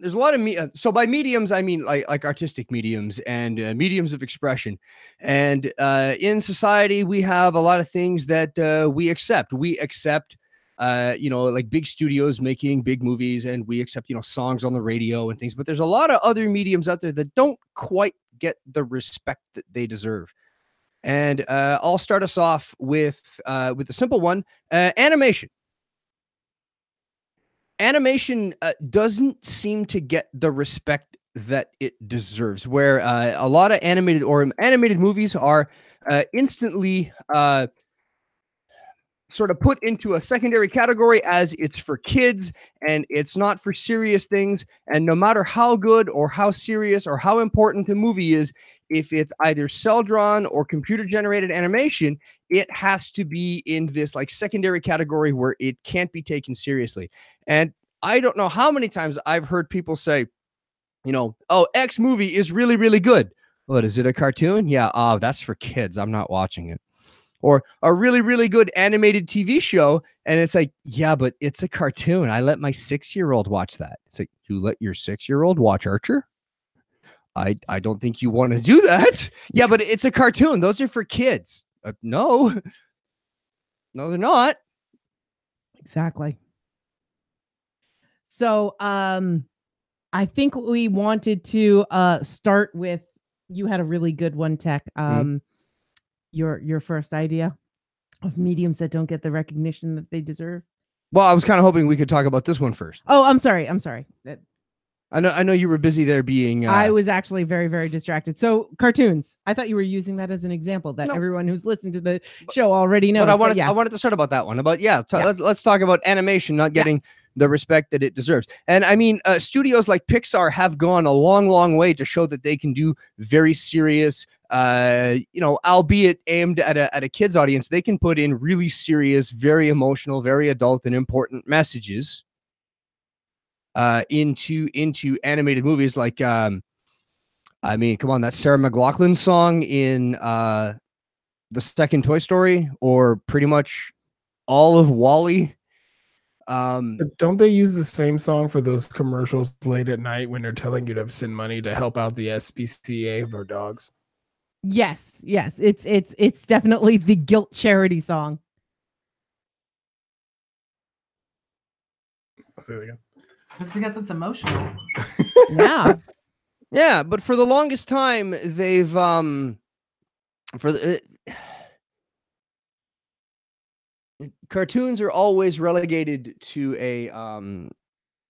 lot of so by mediums I mean like artistic mediums and mediums of expression. And in society we have a lot of things that we accept. We accept like big studios making big movies, and we accept, songs on the radio and things, but there's a lot of other mediums out there that don't quite get the respect that they deserve. And I'll start us off with the simple one, animation. Animation doesn't seem to get the respect that it deserves, where a lot of animated movies are instantly sort of put into a secondary category as it's for kids and it's not for serious things. And no matter how good or how serious or how important a movie is, if it's either cell drawn or computer generated animation, it has to be in this like secondary category where it can't be taken seriously. And I don't know how many times I've heard people say, X movie is really, really good. What is it, a cartoon? Yeah. Oh, that's for kids. I'm not watching it. Or a really, really good animated TV show. And it's like, yeah, but it's a cartoon. I let my 6-year-old watch that. It's like, you let your 6-year-old watch Archer? I don't think you want to do that. Yeah, but it's a cartoon. Those are for kids. No, they're not. Exactly. So I think we wanted to start with, you had a really good one, Tech. Your first idea of mediums that don't get the recognition that they deserve. Well, I was kind of hoping we could talk about this one first. Oh, I'm sorry. I know you were busy there being. I was actually very, very distracted. So cartoons. I thought you were using that as an example that everyone who's listened to the show already knows. But I wanted to start about that one. Let's talk about animation not getting the respect that it deserves. And I mean, studios like Pixar have gone a long, long way to show that they can do very serious, albeit aimed at a kid's audience. They can put in really serious, very emotional, very adult and important messages into animated movies. Like, come on, that Sarah McLachlan song in the second Toy Story, or pretty much all of WALL-E. But don't they use the same song for those commercials late at night when they're telling you to send money to help out the SPCA for dogs? Yes. It's definitely the guilt charity song. I'll say it again. It's because it's emotional. Yeah, but for the longest time, they've cartoons are always relegated to a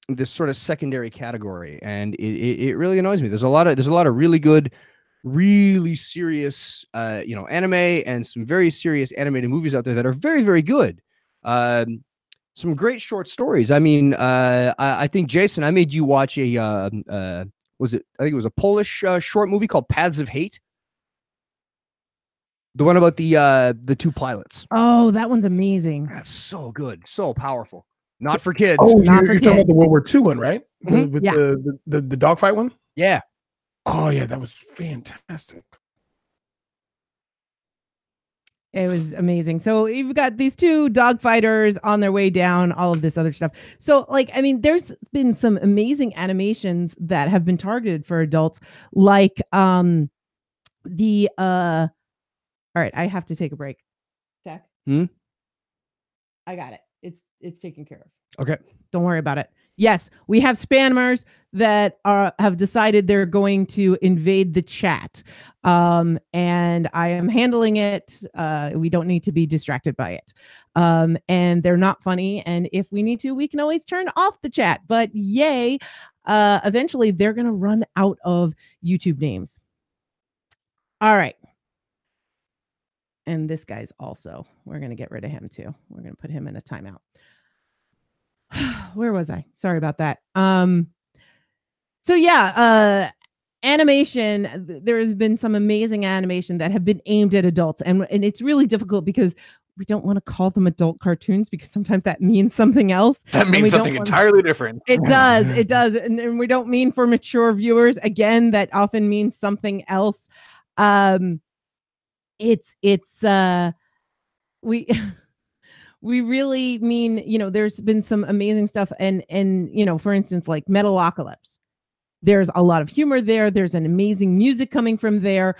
this sort of secondary category, and it really annoys me. There's a lot of really good, really serious anime and some very serious animated movies out there that are very, very good. Some great short stories. I mean, I think, Jason, I made you watch I think it was a Polish short movie called Paths of Hate. The one about the two pilots. Oh, that one's amazing. That's so good, so powerful. Not for kids. Oh, you're talking about the World War II one, right? Mm-hmm. The dogfight one? Yeah. Oh yeah, that was fantastic. It was amazing. So you've got these two dogfighters on their way down, all of this other stuff. So, like, I mean, there's been some amazing animations that have been targeted for adults, like the all right, I have to take a break. Zach? I got it. It's taken care of. Okay. Don't worry about it. Yes, we have spammers that have decided they're going to invade the chat. And I am handling it. We don't need to be distracted by it. And they're not funny. And if we need to, we can always turn off the chat. But yay, eventually they're going to run out of YouTube names. All right. And this guy's also, we're going to get rid of him too. We're going to put him in a timeout. Where was I? Sorry about that. So yeah, animation, there has been some amazing animation that have been aimed at adults. And it's really difficult because we don't want to call them adult cartoons because sometimes that means something else. That means something entirely different. It does. It does. And we don't mean for mature viewers. Again, that often means something else. We really mean, you know, there's been some amazing stuff and, you know, for instance, like Metalocalypse. There's a lot of humor there. There's an amazing music coming from there.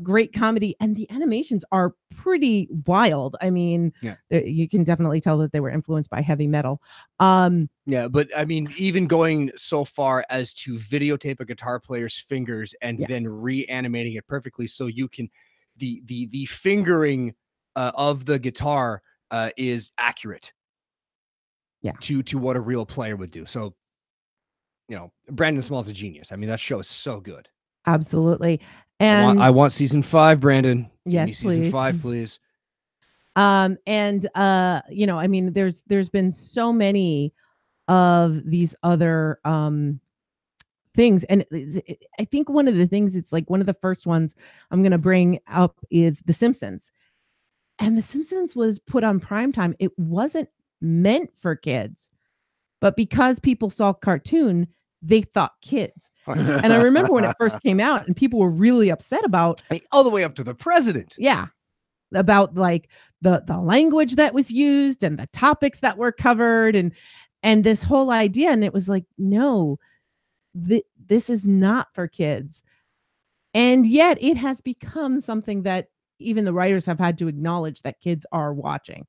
Great comedy. And the animations are pretty wild. I mean, you can definitely tell that they were influenced by heavy metal. Yeah, but I mean, even going so far as to videotape a guitar player's fingers and then reanimating it perfectly so you can, the fingering of the guitar is accurate to what a real player would do. So, you know, Brandon Small's a genius. I mean, that show is so good. Absolutely. And I want season 5, Brandon. Yes, Give me season 5, please. You know, I mean, there's been so many of these other things. And I think one of the things, it's like one of the first ones I'm going to bring up is The Simpsons. And The Simpsons was put on primetime. It wasn't meant for kids, but because people saw cartoon, they thought kids. And I remember when it first came out and people were really upset about, all the way up to the president. Yeah. About like the language that was used and the topics that were covered and this whole idea. And it was like, no, this is not for kids. And yet it has become something that even the writers have had to acknowledge that kids are watching.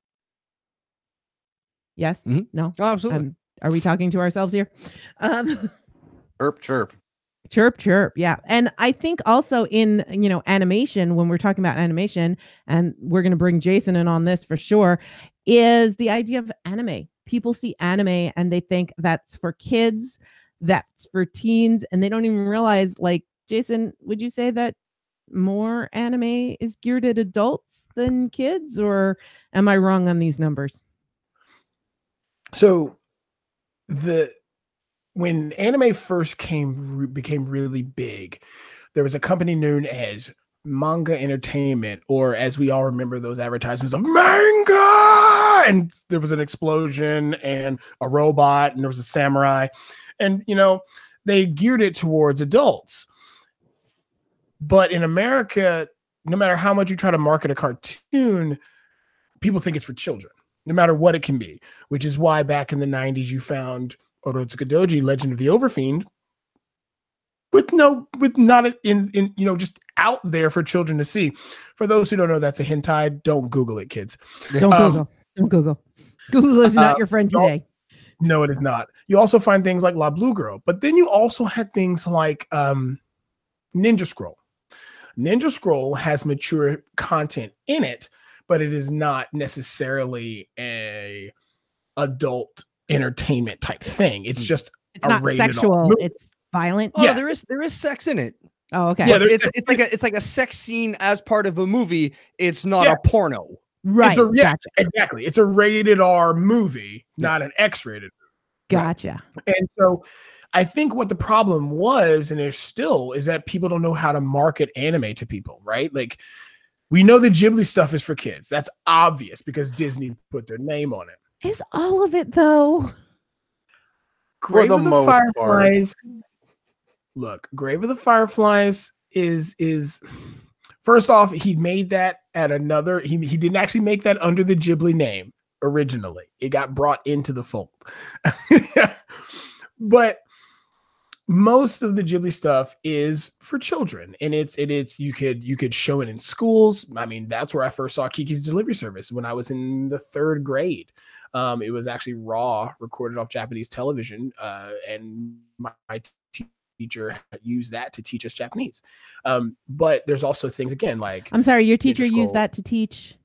Yes? Mm-hmm. No? Oh, absolutely. Are we talking to ourselves here? Chirp, chirp. Chirp, chirp. Yeah. And I think also in, you know, animation, when we're talking about animation, and we're going to bring Jason in on this for sure, is the idea of anime. People see anime and they think that's for kids, that's for teens, and they don't even realize, like, Jason, would you say that more anime is geared at adults than kids, or am I wrong on these numbers? So when anime first became really big, there was a company known as Manga Entertainment, or as we all remember those advertisements of manga, and there was an explosion and a robot and there was a samurai, and you know, they geared it towards adults. But in America, no matter how much you try to market a cartoon, people think it's for children, no matter what it can be, which is why back in the 90s you found Orotsuka Doji, Legend of the Overfiend, with not in you know, just out there for children to see. For those who don't know, that's a hentai. Don't Google it, kids. Don't Google. Don't Google. Google is not your friend today. No, it is not. You also find things like La Blue Girl, but then you also had things like Ninja Scroll. Ninja Scroll has mature content in it, but it is not necessarily a adult entertainment type thing. It's just it's not sexual. It's violent. Oh, yeah, there is sex in it. Oh, okay. Yeah, it's like a sex scene as part of a movie. It's not a porno. Right. Gotcha. Exactly. It's a rated R movie, not an X-rated movie. Gotcha. Right? And so I think what the problem was, and there still is, that people don't know how to market anime to people, right? Like, we know the Ghibli stuff is for kids. That's obvious because Disney put their name on it. Is all of it though? Grave of the Fireflies. look, Grave of the Fireflies is first off, he made that at another. He didn't actually make that under the Ghibli name originally. It got brought into the fold, but most of the Ghibli stuff is for children, and it's you could show it in schools. I mean, that's where I first saw Kiki's Delivery Service when I was in the 3rd grade. It was actually raw, recorded off Japanese television, and my teacher used that to teach us Japanese. But there's also things, again, like, I'm sorry, your teacher used that to teach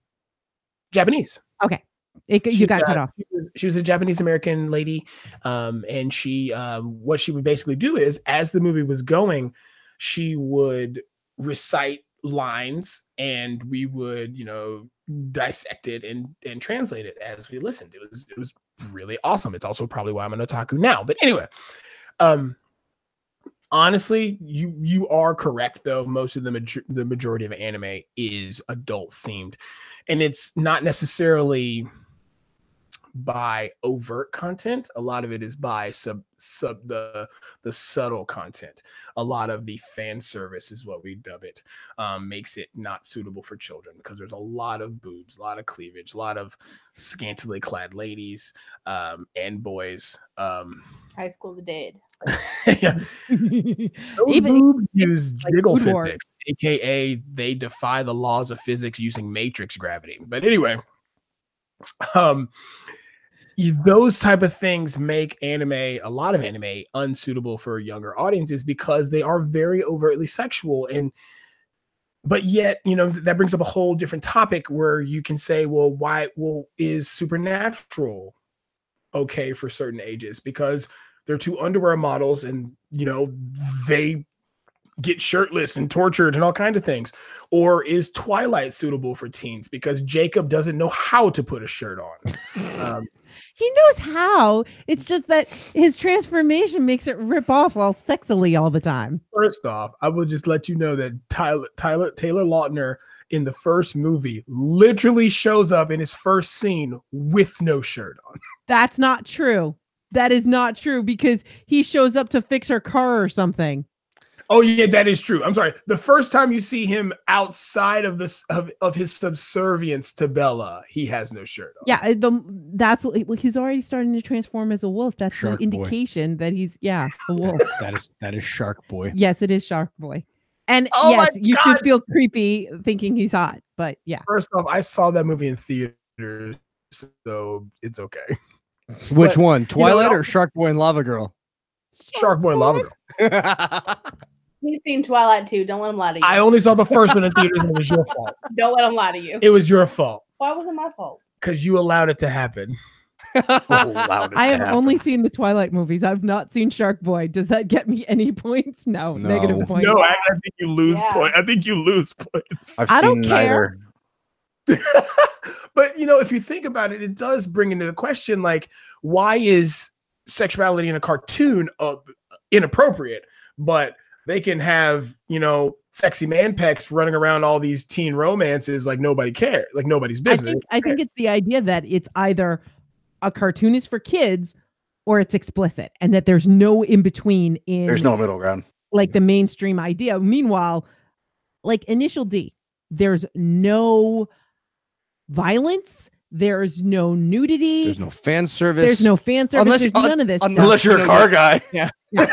Japanese. Okay. You got cut off. She was a Japanese American lady, and she what she would basically do is, as the movie was going, she would recite lines, and we would, dissect it and translate it as we listened. It was really awesome. It's also probably why I'm an otaku now. But anyway, honestly, you are correct though. Most of the majority of anime is adult themed, and it's not necessarily by overt content. A lot of it is by the subtle content. A lot of the fan service is what we dub it, makes it not suitable for children, because there's a lot of boobs, a lot of cleavage, a lot of scantily clad ladies and boys. High School of the Dead. Yeah. Even boobs use jiggle physics, aka they defy the laws of physics using matrix gravity. But anyway, those type of things make a lot of anime unsuitable for younger audiences, because they are very overtly sexual. But yet, that brings up a whole different topic where you can say, well, is Supernatural okay for certain ages? Because they're 2 underwear models, and they get shirtless and tortured and all kinds of things. Or is Twilight suitable for teens because Jacob doesn't know how to put a shirt on? He knows how. It's just that his transformation makes it rip off all sexily all the time. First off, I will just let you know that Taylor Lautner in the first movie literally shows up in his first scene with no shirt on. That's not true. That is not true, because he shows up to fix her car or something. Oh yeah, that is true. I'm sorry. The first time you see him outside of this of his subservience to Bella, he has no shirt on. Yeah, that's what he's already starting to transform as a wolf. That's Shark the indication Boy. That he's a wolf. that is Shark Boy. Yes, it is Shark Boy. And yes, you should feel creepy thinking he's hot. But yeah. First off, I saw that movie in theaters, so it's okay. Which one? Twilight or Shark Boy and Lava Girl? Shark Boy and Lava Girl. He's seen Twilight too. Don't let him lie to you. I only saw the first one in theaters, and it was your fault. Don't let him lie to you. It was your fault. Why was it my fault? Because you allowed it to happen. I have only seen the Twilight movies. I've not seen Shark Boy. Does that get me any points? No. Negative points. No, I think you lose points. I think you lose points. I don't care. But if you think about it, it does bring into the question, like, why is sexuality in a cartoon inappropriate, but they can have, sexy man pecs running around all these teen romances like nobody cares, like nobody's business. I think it's the idea that it's either a cartoon is for kids or it's explicit, and that there's no in between. There's no middle ground. Like the mainstream idea. Meanwhile, like Initial D, there's no violence. There's no nudity. There's no fan service. There's no fan service. There's none of this. Unless you're a car guy. Yeah.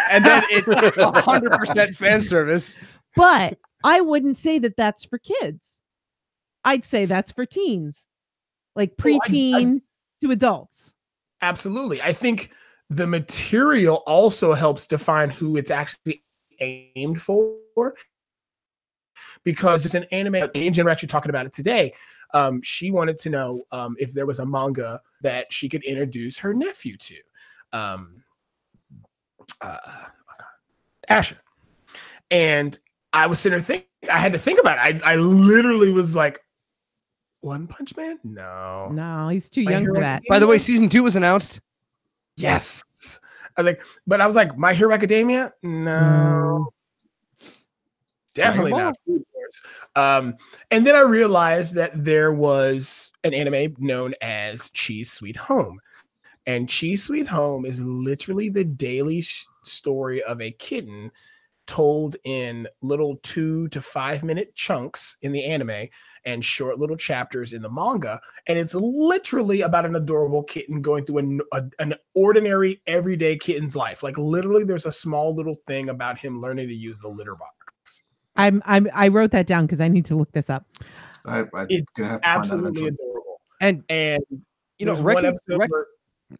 And then it's 100% fan service. But I wouldn't say that that's for kids. I'd say that's for teens, like preteen to adults. Absolutely. I think the material also helps define who it's actually aimed for. Because there's an anime, Angel actually talking about it today. She wanted to know if there was a manga that she could introduce her nephew to. Asher. And I was sitting there thinking, I had to think about it. I literally was like, One Punch Man? No, he's too young for that. By the way, season 2 was announced. Yes. I was like, My Hero Academia? No. Definitely not Food Wars. And then I realized that there was an anime known as Cheese Sweet Home. And Cheese Sweet Home is literally the daily story of a kitten told in little 2 to 5 minute chunks in the anime and short little chapters in the manga. And it's literally about an adorable kitten going through an ordinary everyday kitten's life. Like literally there's a small little thing about him learning to use the litter box. I wrote that down because I need to look this up. It's absolutely adorable. And you know,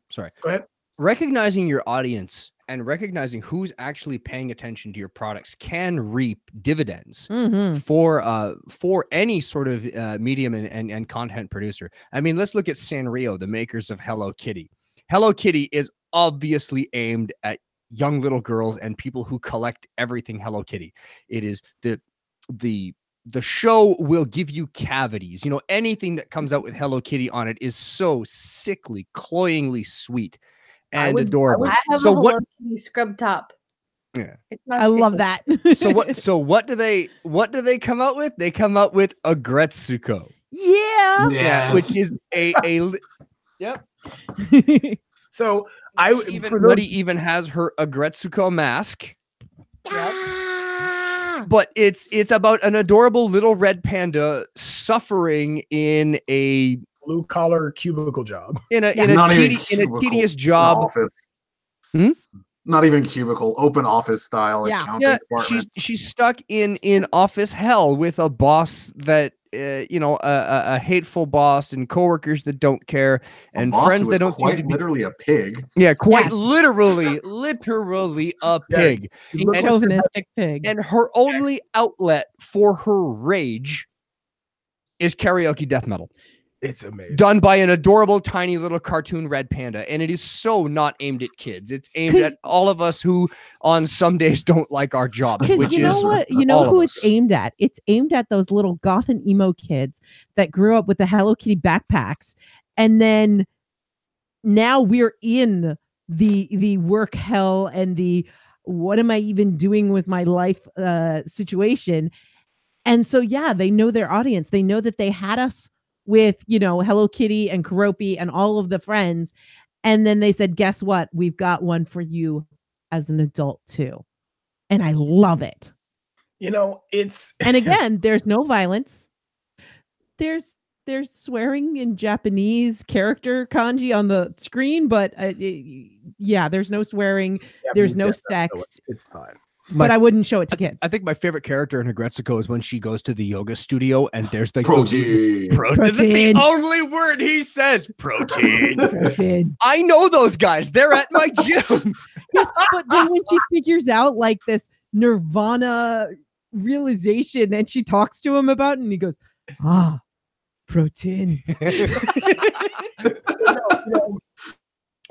sorry. Go ahead. Recognizing your audience and recognizing who's actually paying attention to your products can reap dividends for any sort of medium and content producer. I mean, let's look at Sanrio, the makers of Hello Kitty. Hello Kitty is obviously aimed at young little girls and people who collect everything Hello Kitty. It is the show will give you cavities. You know, anything that comes out with Hello Kitty on it is so sickly, cloyingly sweet and adorable. I have a Hello Kitty scrub top. Yeah, I love that. So what do they come out with? They come out with a Gretsuko. Yeah. Yes. Which is a yep. So Nutty even has her Agretsuko mask. Yeah. But it's about an adorable little red panda suffering in a blue collar cubicle job. In a tedious job. Not even cubicle, open office style accounting department. She's stuck in office hell with a boss that a hateful boss and coworkers that don't care and friends that don't quite literally a pig. Yeah, quite literally a pig. A chauvinistic pig. And her only outlet for her rage is karaoke death metal. It's amazing. Done by an adorable, tiny little cartoon red panda. And it is so not aimed at kids. It's aimed at all of us who on some days don't like our jobs. Which you know what? You know who it's aimed at? It's aimed at those little goth and emo kids that grew up with the Hello Kitty backpacks. And then now we're in the work hell and the what am I even doing with my life situation. And so, yeah, they know their audience. They know that they had us with, Hello Kitty and Keroppi and all of the friends. And then they said, guess what? We've got one for you as an adult too. And I love it. It's and again, there's no violence. There's swearing in Japanese character kanji on the screen, but there's no swearing. There's no sex. It's fine. But I wouldn't show it to kids. I think my favorite character in Agretsuko is when she goes to the yoga studio and there's the protein. That's the only word he says. Protein. I know those guys. They're at my gym. Yes, but then when she figures out like this nirvana realization and she talks to him about it and he goes, protein.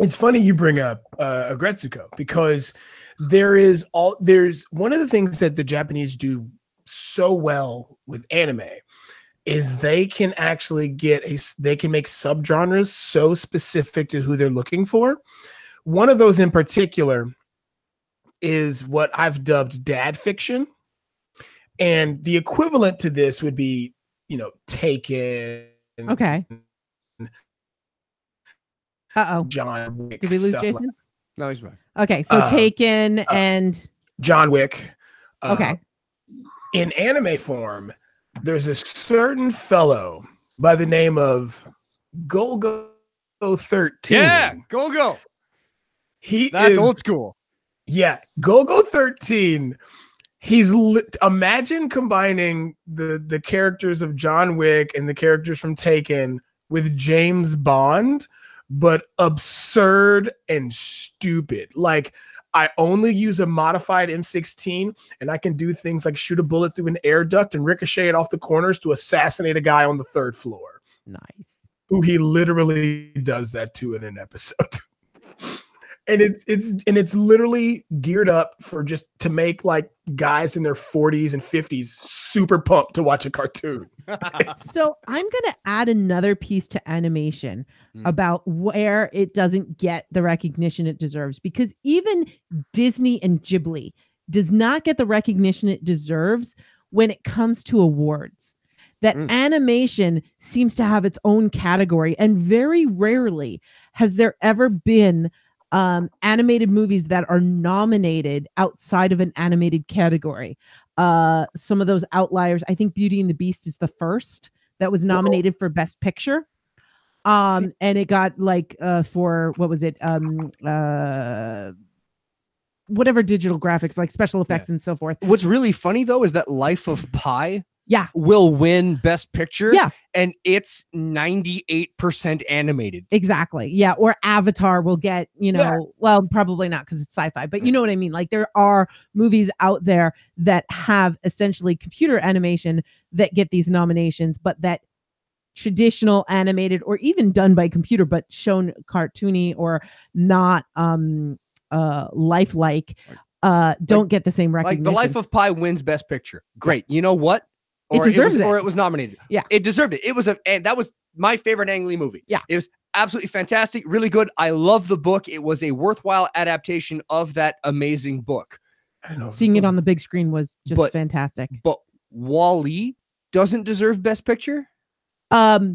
It's funny you bring up Agretsuko because there's one of the things that the Japanese do so well with anime is they can actually they can make subgenres so specific to who they're looking for. One of those in particular is what I've dubbed dad fiction. And the equivalent to this would be, Taken. Okay. John Wick. Did we lose Jason? No, he's back. Okay, so Taken and John Wick. Okay. In anime form, there's a certain fellow by the name of Golgo 13. Yeah, Golgo. That's old school. Yeah, Golgo 13. He's imagine combining the characters of John Wick and the characters from Taken with James Bond, but absurd and stupid. Like, I only use a modified M16 and I can do things like shoot a bullet through an air duct and ricochet it off the corners to assassinate a guy on the 3rd floor. Nice. Who he literally does that to in an episode. And it's literally geared up for just to make like guys in their 40s and 50s super pumped to watch a cartoon. So I'm going to add another piece to animation about where it doesn't get the recognition it deserves, because even Disney and Ghibli does not get the recognition it deserves when it comes to awards. That animation seems to have its own category, and very rarely has there ever been animated movies that are nominated outside of an animated category. Some of those outliers, I think Beauty and the Beast is the first that was nominated for Best Picture. And it got like for what was it? Whatever digital graphics, like special effects and so forth. What's really funny though is that Life of Pi will win Best Picture. Yeah. And it's 98% animated. Exactly. Yeah. Or Avatar will get, well, probably not because it's sci-fi, but you know what I mean? Like there are movies out there that have essentially computer animation that get these nominations, but that traditional animated or even done by computer, but shown cartoony or not lifelike, don't get the same recognition. Like The Life of Pi wins Best Picture. Great. You know what? It deserves it. Or it was nominated. Yeah. It deserved it. It was and that was my favorite Ang Lee movie. Yeah. It was absolutely fantastic. Really good. I love the book. It was a worthwhile adaptation of that amazing book. Seeing it on the big screen was just fantastic. But WALL-E doesn't deserve Best Picture? There's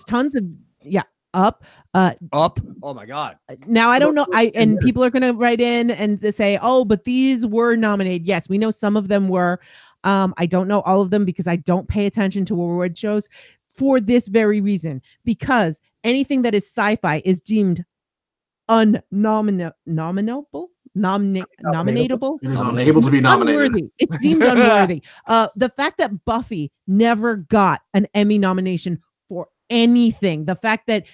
tons of Up. Oh my God. Now I don't know. And people are gonna write in and say, oh, but these were nominated. Yes, we know some of them were. I don't know all of them because I don't pay attention to award shows for this very reason. Because anything that is sci-fi is deemed nominatable. It is unable to be nominated. Unworthy. It's deemed unworthy. The fact that Buffy never got an Emmy nomination for anything, the fact that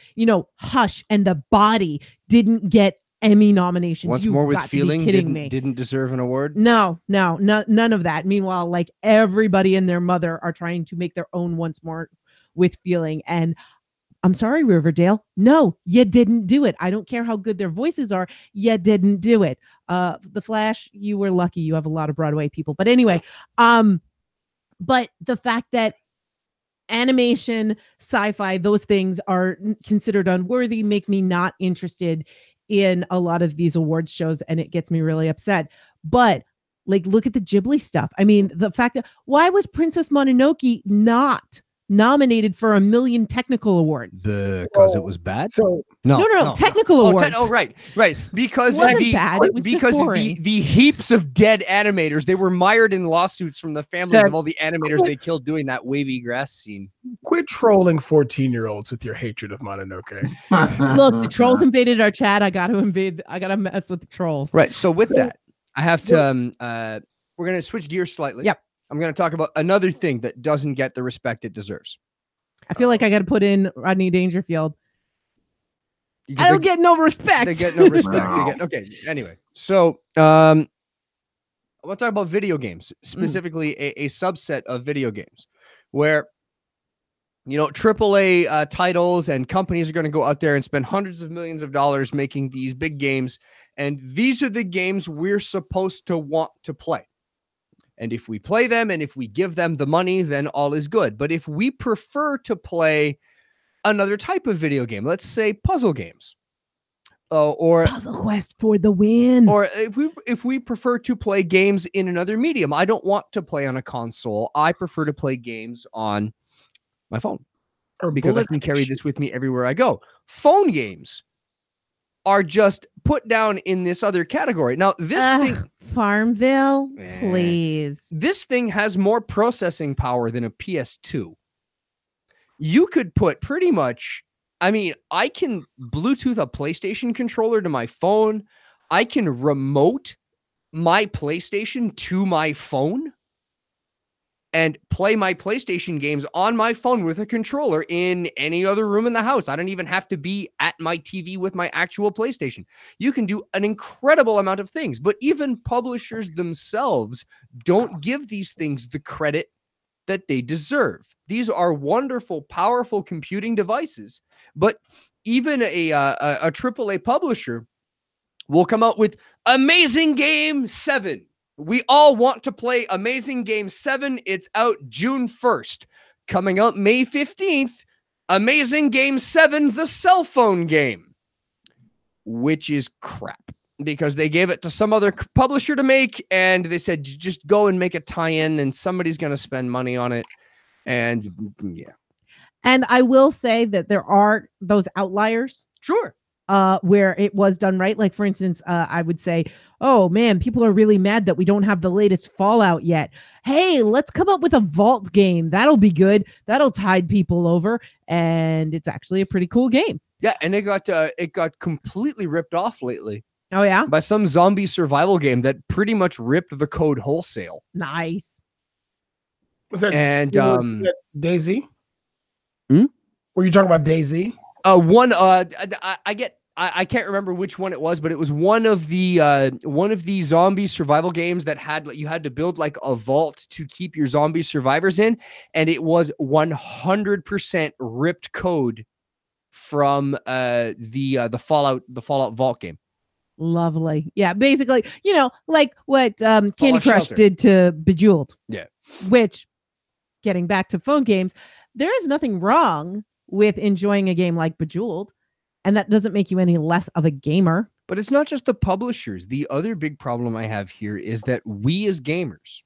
Hush and The Body didn't get Emmy nominations. Once More with Feeling didn't deserve an award. No, none of that. Meanwhile, like everybody and their mother are trying to make their own Once More with Feeling, and I'm sorry, Riverdale. No, you didn't do it. I don't care how good their voices are. You didn't do it. The Flash, you were lucky. You have a lot of Broadway people. But anyway, but the fact that animation, sci-fi, those things are considered unworthy make me not interested in a lot of these awards shows, and it gets me really upset. But like, look at the Ghibli stuff. I mean, the fact that why was Princess Mononoke not nominated for 1 million technical awards? Because it was bad. So no, technical awards. Right. Because the heaps of dead animators, they were mired in lawsuits from the families of all the animators they killed doing that wavy grass scene. Quit trolling 14-year-olds with your hatred of Mononoke. Look, the trolls invaded our chat. I got to mess with the trolls. Right. So with that, I have to we're gonna switch gears slightly. Yep. I'm going to talk about another thing that doesn't get the respect it deserves. I feel like I got to put in Rodney Dangerfield. I don't get no respect. They get no respect. Okay. Anyway, so I want to talk about video games, specifically a subset of video games where, AAA titles and companies are going to go out there and spend hundreds of millions of dollars making these big games. And these are the games we're supposed to want to play. And if we play them and if we give them the money, then all is good. But if we prefer to play another type of video game, let's say puzzle games, or Puzzle Quest for the win, or if we prefer to play games in another medium, I don't want to play on a console. I prefer to play games on my phone, because I can carry this with me everywhere I go. Phone games are just put down in this other category. Now, this thing, Farmville, please. This thing has more processing power than a PS2. You could put pretty much, I can Bluetooth a PlayStation controller to my phone. I can remote my PlayStation to my phone and play my PlayStation games on my phone with a controller in any other room in the house. I don't even have to be at my TV with my actual PlayStation. You can do an incredible amount of things, but even publishers themselves don't give these things the credit that they deserve. These are wonderful, powerful computing devices, but even a AAA publisher will come out with Amazing Game 7. We all want to play Amazing Game 7. It's out June 1st. Coming out May 15th, Amazing Game 7, the cell phone game, which is crap because they gave it to some other publisher to make, and they said, just go and make a tie-in, and somebody's going to spend money on it. And yeah. And I will say that there are those outliers. Sure. where it was done right. Like, for instance, I would say, oh man, people are really mad that we don't have the latest Fallout yet. Hey, let's come up with a Vault game. That'll be good. That'll tide people over. And it's actually a pretty cool game. Yeah, and it got completely ripped off lately. Oh, yeah? By some zombie survival game that pretty much ripped the code wholesale. Nice. Was that, and DayZ? Hmm? Were you talking about DayZ? I can't remember which one it was, but it was one of the zombie survival games that you had to build like a vault to keep your zombie survivors in, and it was 100% ripped code from the Fallout Vault game. Lovely. Yeah, basically, like what Candy Crush Shelter did to Bejeweled. Yeah. Which, getting back to phone games, there is nothing wrong with enjoying a game like Bejeweled, and that doesn't make you any less of a gamer. But it's not just the publishers. The other big problem I have here is that we as gamers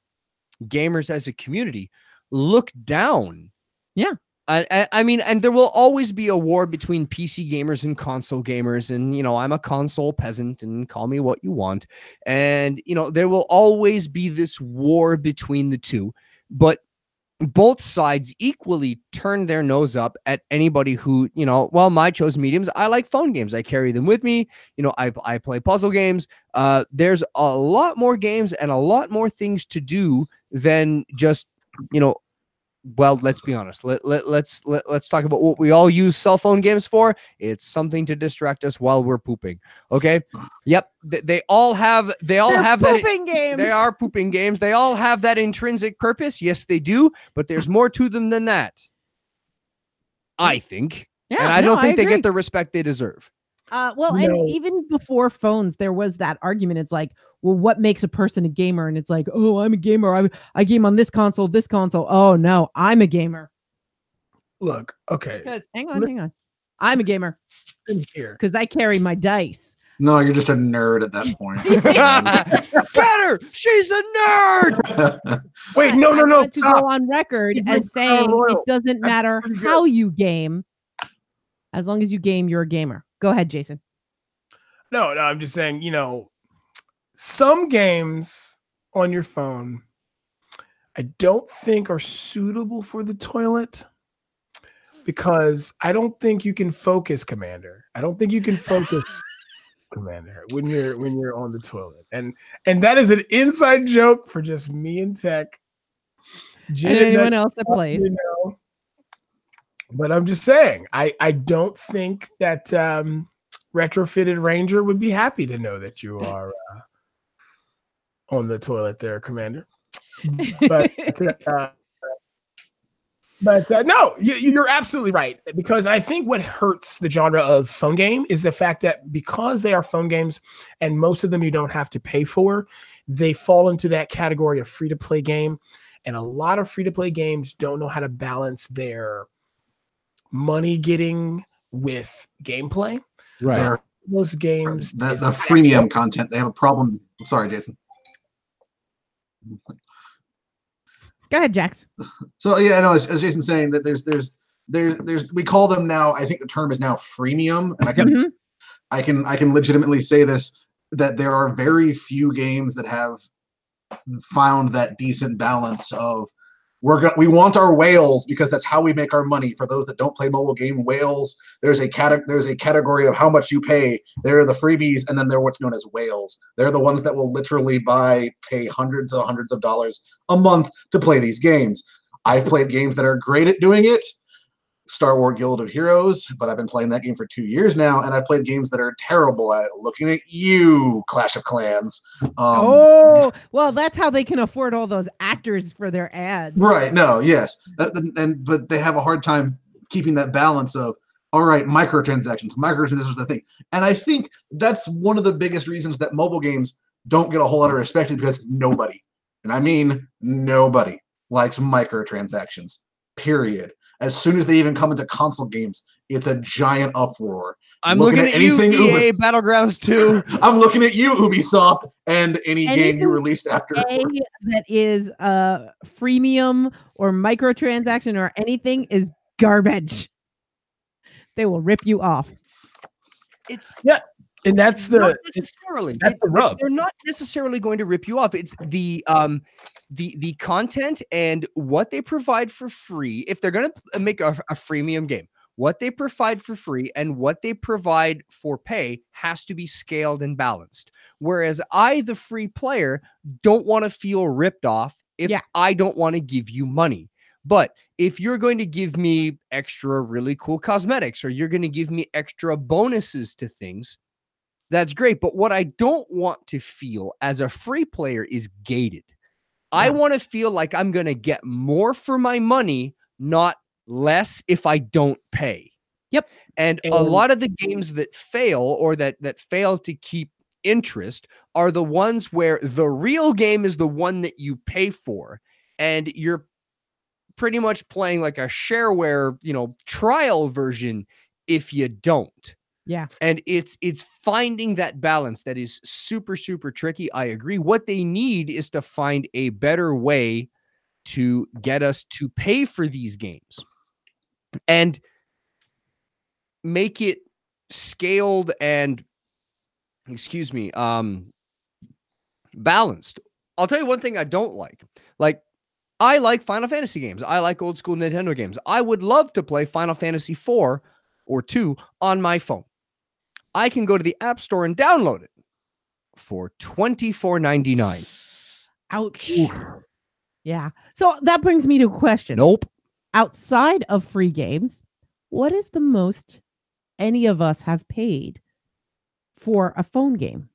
as a community, look down. Yeah. I mean, and there will always be a war between PC gamers and console gamers. And, I'm a console peasant, and call me what you want. And, there will always be this war between the two. But both sides equally turn their nose up at anybody who, my chosen mediums, I like phone games. I carry them with me. I play puzzle games. There's a lot more games and a lot more things to do than just, well, let's be honest. Let's talk about what we all use cell phone games for. It's something to distract us while we're pooping. Okay. Yep. They all have pooping games. They are pooping games. They all have that intrinsic purpose. Yes, they do. But there's more to them than that, I think. Yeah, and I don't think they get the respect they deserve. And even before phones, there was that argument. It's like, well, what makes a person a gamer? And it's like, oh, I'm a gamer. I game on this console. Oh no, I'm a gamer. Look, okay. Because hang on. I'm a gamer because I carry my dice. No, you're just a nerd at that point. Better. She's a nerd. Wait, no. I want to go on record as saying it doesn't matter how you game. As long as you game, you're a gamer. Go ahead, Jason. No, I'm just saying, some games on your phone I don't think are suitable for the toilet because I don't think you can focus, Commander. I don't think you can focus, Commander, when you're on the toilet. And that is an inside joke for just me and Tech. And anyone else that plays. But I'm just saying, I don't think that retrofitted Ranger would be happy to know that you are on the toilet there, Commander. But no, you're absolutely right. Because I think what hurts the genre of phone game is the fact that because they are phone games and most of them you don't have to pay for, they fall into that category of free-to-play game. And a lot of free-to-play games don't know how to balance their money getting with gameplay. Right. Those games, the freemium content, they have a problem. I'm sorry, Jason. Go ahead, Jax. So yeah, no, as Jason's saying that there's we call them now. I think the term is now freemium, and I can legitimately say this, that there are very few games that have found that decent balance of we want our whales because that's how we make our money. For those that don't play mobile game, whales, there's a category of how much you pay. There are the freebies, and then there are what's known as whales. They're the ones that will literally pay hundreds of dollars a month to play these games. I've played games that are great at doing it. Star Wars Guild of Heroes, but I've been playing that game for 2 years now, and I've played games that are terrible at it. Looking at you, Clash of Clans. Well, that's how they can afford all those actors for their ads. Right, no, yes. But they have a hard time keeping that balance of, all right, microtransactions is the thing. And I think that's one of the biggest reasons that mobile games don't get a whole lot of respect, because nobody, and I mean nobody, likes microtransactions, period. As soon as they even come into console games, it's a giant uproar. I'm looking at you, EA Battlegrounds 2. I'm looking at you, Ubisoft, and any game you released after. That is freemium or microtransaction or anything is garbage. They will rip you off. it's and that's the not necessarily that's the rub. They're not necessarily going to rip you off. It's the content and what they provide for free. If they're going to make a freemium game, what they provide for free and what they provide for pay has to be scaled and balanced. Whereas I, the free player, don't want to feel ripped off if I don't want to give you money. But if you're going to give me extra really cool cosmetics, or you're going to give me extra bonuses to things, that's great. But what I don't want to feel as a free player is gated. I want to feel like I'm going to get more for my money, not less if I don't pay. Yep. And a lot of the games that fail, or that fail to keep interest, are the ones where the real game is the one that you pay for, and you're pretty much playing like a shareware, trial version if you don't. Yeah. And it's finding that balance that is super, super tricky. I agree. What they need is to find a better way to get us to pay for these games and make it scaled and, balanced. I'll tell you one thing I don't like. Like, I like Final Fantasy games. I like old school Nintendo games. I would love to play Final Fantasy 4 or 2 on my phone. I can go to the App Store and download it for $24.99. Ouch. Ooh. Yeah. So that brings me to a question. Nope. Outside of free games, what is the most any of us have paid for a phone game?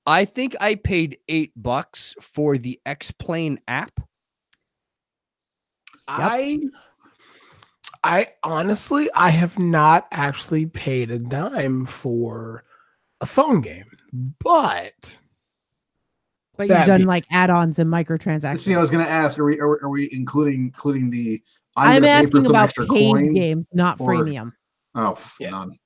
I think I paid $8 for the X-Plane app. I honestly, I have not actually paid a dime for a phone game, but you've done like add-ons and microtransactions. See, I was going to ask, are we including the? I'm asking about paid games, not freemium. Oh, none.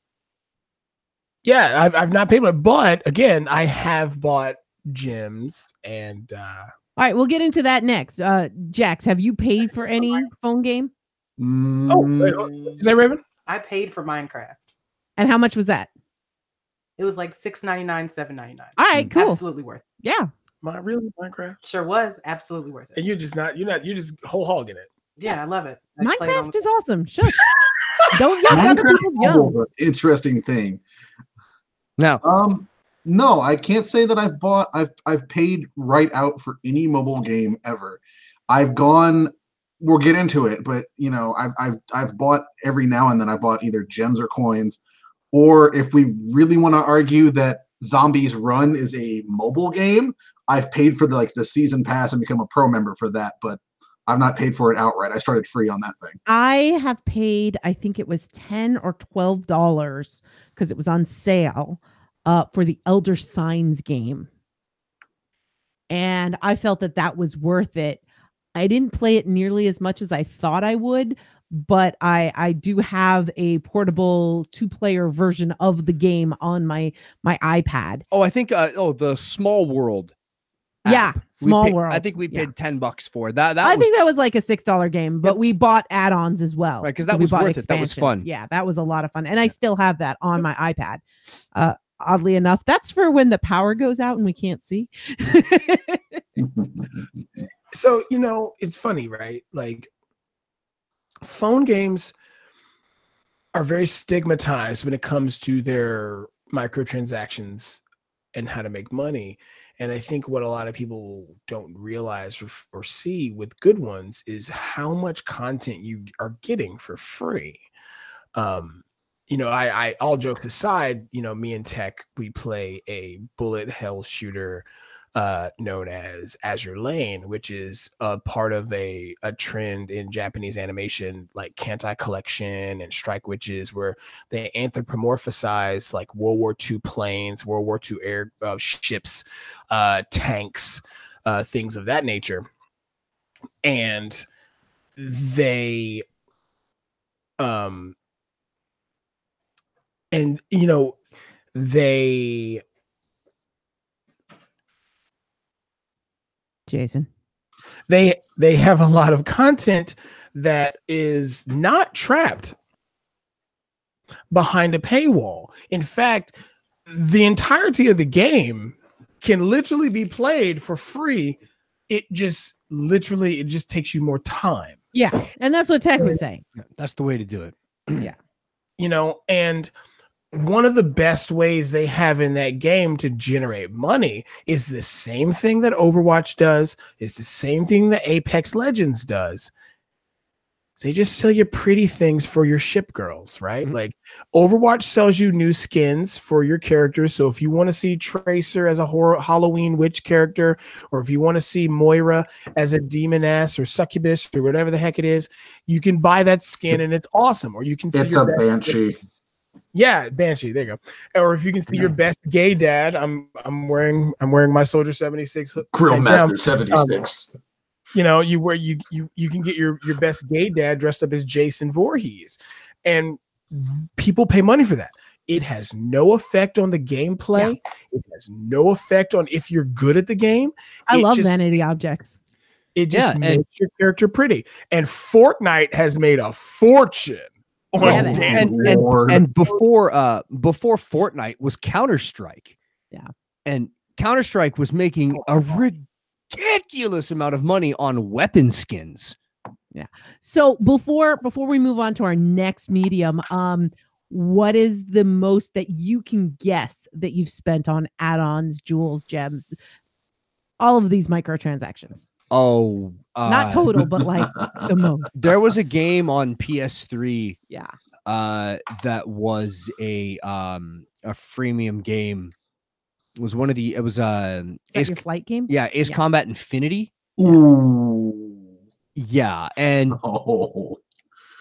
Yeah, I've not paid one, but again, I have bought gyms and. All right, we'll get into that next. Jax, have you paid for any phone game? Oh, wait, is that Raven? I paid for Minecraft. And how much was that? It was like $6.99, $7.99. All right, cool. Absolutely worth it. Yeah. Really, Minecraft? Sure was. Absolutely worth it. And you're just whole hogging it. Yeah, I love it. Minecraft is awesome. Shush. Don't yell other people's yells. Interesting thing. Now, no, I can't say that I've paid right out for any mobile game ever. I've gone. We'll get into it, but I've bought every now and then. I bought either gems or coins, or if we really want to argue that Zombies Run is a mobile game, I've paid for the season pass and become a pro member for that. But I've not paid for it outright. I started free on that thing. I have paid, I think it was $10 or $12 because it was on sale for the Elder Signs game. And I felt that was worth it. I didn't play it nearly as much as I thought I would, but I do have a portable 2-player version of the game on my iPad. Oh, I think the Small World. Yeah, Small World. I think we paid $10 for that. I think that was like a $6 game, but we bought add-ons as well. Right, because that was worth it. That was fun. Yeah, that was a lot of fun, and I still have that on my iPad. Oddly enough, that's for when the power goes out and we can't see. So, it's funny, right? Like, phone games are very stigmatized when it comes to their microtransactions and how to make money. And I think what a lot of people don't realize or see with good ones is how much content you are getting for free. I all jokes aside, me and Tech, we play a bullet hell shooter known as Azure Lane, which is a part of a trend in Japanese animation like Kantai Collection and Strike Witches, where they anthropomorphize like World War II planes, World War II air ships, tanks, things of that nature. And they Jason, they have a lot of content that is not trapped behind a paywall. In fact, the entirety of the game can literally be played for free. It just takes you more time. Yeah. And that's what Tech was saying. That's the way to do it. Yeah. And one of the best ways they have in that game to generate money is the same thing that Overwatch does. It's the same thing that Apex Legends does. They just sell you pretty things for your ship girls, right? Mm-hmm. Like Overwatch sells you new skins for your characters. So if you want to see Tracer as a Halloween witch character, or if you want to see Moira as a demoness or succubus or whatever the heck it is, you can buy that skin and it's awesome. Or you can see it's a Banshee. Yeah, Banshee. There you go. Or if you can see your best gay dad, I'm wearing my Soldier 76 Grillmaster 76. You can get your best gay dad dressed up as Jason Voorhees, and people pay money for that. It has no effect on the gameplay. Yeah. It has no effect on if you're good at the game. I love vanity objects. It just makes your character pretty. And Fortnite has made a fortune. And before Fortnite was Counter-Strike. Yeah. And Counter-Strike was making a ridiculous amount of money on weapon skins. Yeah. So before we move on to our next medium, what is the most that you can guess that you've spent on add-ons, jewels, gems, all of these microtransactions? Oh, not total, but like the most. There was a game on PS3. Yeah. That was a freemium game. It was one of the. It was Ace Flight game. Yeah, Ace Combat Infinity. Ooh. Yeah, and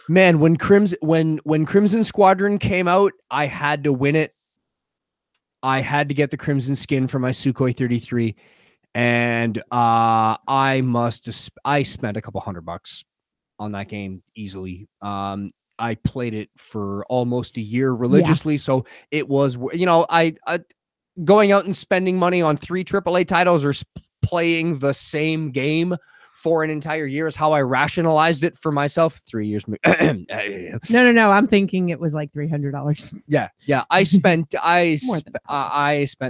man, when Crimson Squadron came out, I had to win it. I had to get the Crimson skin for my Sukhoi 33. And I spent a couple $100 on that game easily. I played it for almost a year religiously. Yeah. So it was, I going out and spending money on 3 AAA titles or playing the same game for an entire year is how I rationalized it for myself. 3 years. No. I'm thinking it was like $300. Yeah. I spent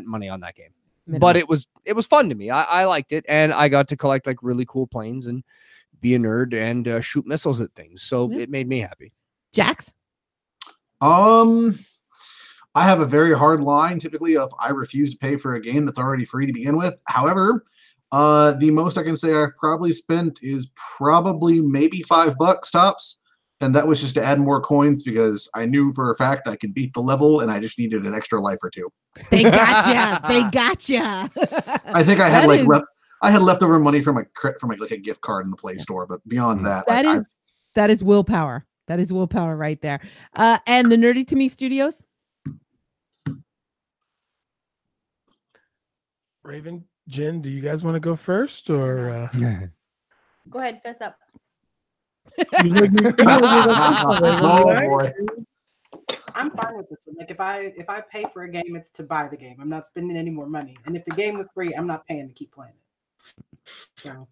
money on that game. Minimum. But it was fun to me. I liked it, and I got to collect like really cool planes and be a nerd and shoot missiles at things. So it made me happy. Jax? I have a very hard line typically of I refuse to pay for a game that's already free to begin with. However, the most I can say I've probably spent is probably maybe $5 tops. And that was just to add more coins because I knew for a fact I could beat the level and I just needed an extra life or two. They gotcha. I think I had I had leftover money from like a gift card in the Play Store, but beyond that, that is willpower. That is willpower right there. And the Nerdy to Me Studios. Raven, Jen, do you guys want to go first or? Go ahead, fess up. Oh boy. I'm fine with this one. Like if I pay for a game, it's to buy the game. I'm not spending any more money. And if the game was free, I'm not paying to keep playing it. So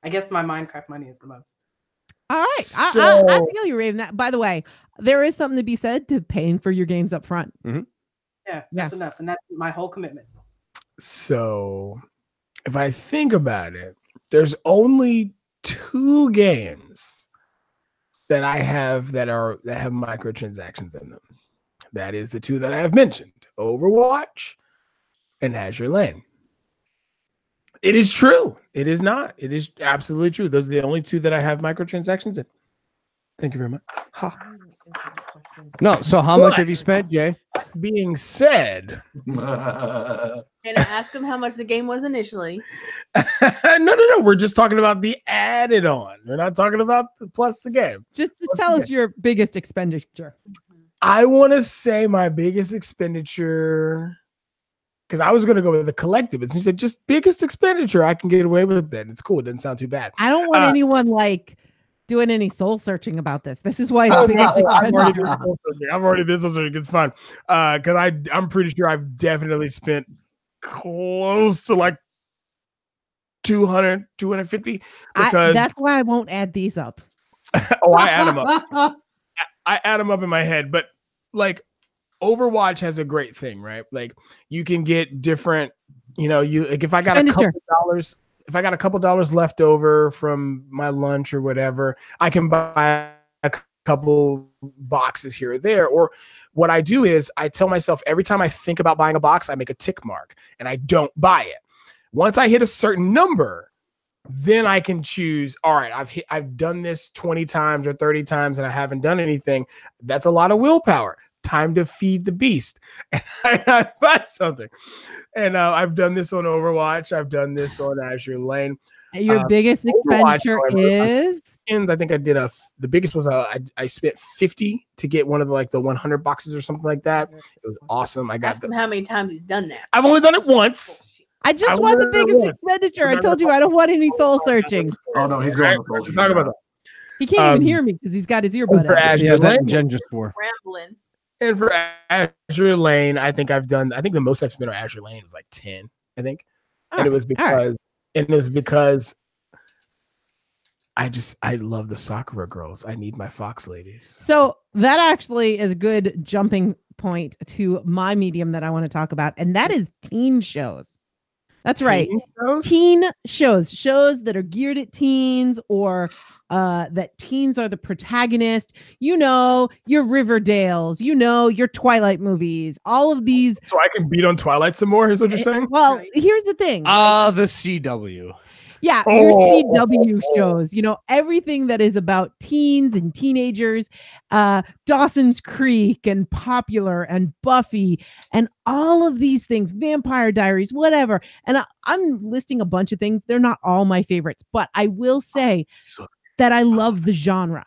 I guess my Minecraft money is the most. All right. I feel you, Raven. By the way, there is something to be said to paying for your games up front. Mm-hmm. Yeah, that's enough. And that's my whole commitment. So if I think about it, there's only 2 games that I have that have microtransactions in them. That is the 2 that I have mentioned: Overwatch and Azure Lane. It is true. It is not. It is absolutely true. Those are the only 2 that I have microtransactions in. Thank you very much. No. So how much have you spent, Jay? Being said, and I asked him how much the game was initially. No. We're just talking about the added on. We're not talking about plus the game. Just tell us your biggest expenditure. I want to say my biggest expenditure, because I was going to go with the collective. And you said just biggest expenditure. I can get away with that. It's cool. It doesn't sound too bad. I don't want anyone like doing any soul searching about this. This is why it's biggest expenditure. I've already been soul searching. It's fun. Because I'm pretty sure I've definitely spent close to like 200, 250. Because that's why I won't add these up. I add them up. I add them up in my head, but like Overwatch has a great thing, right? Like you can get different, you like if I got a couple dollars left over from my lunch or whatever, I can buy a couple boxes here or there. Or what I do is I tell myself every time I think about buying a box, I make a tick mark and I don't buy it. Once I hit a certain number, then I can choose, all right, I've done this 20 times or 30 times and I haven't done anything. That's a lot of willpower. Time to feed the beast. And I buy something. And I've done this on Overwatch. I've done this on Azure Lane. Your biggest expenditure is? I think I did the biggest was I spent $50 to get one of the 100 boxes or something like that. It was awesome. Ask him how many times he's done that. I've only done it once. I just want the biggest expenditure. I told you I don't want any soul searching. Oh no, he's going. Talk about that. He can't even hear me because he's got his earbud out. Yeah, that Jen just wore. Rambling. And for Azure Lane, I think the most I've spent on Azure Lane was like 10, I think. And it was because I love the Sakura girls. I need my Fox ladies. So that actually is a good jumping point to my medium that I want to talk about, and that is teen shows. That's right. Teen shows that are geared at teens, or that teens are the protagonist. Your Riverdales, your Twilight movies, all of these. So I can beat on Twilight some more, is what you're saying? Well, here's the thing. The CW. Yeah, your CW shows, everything that is about teens and teenagers, Dawson's Creek and Popular and Buffy and all of these things, Vampire Diaries, whatever. And I'm listing a bunch of things. They're not all my favorites, but I will say that I love the genre.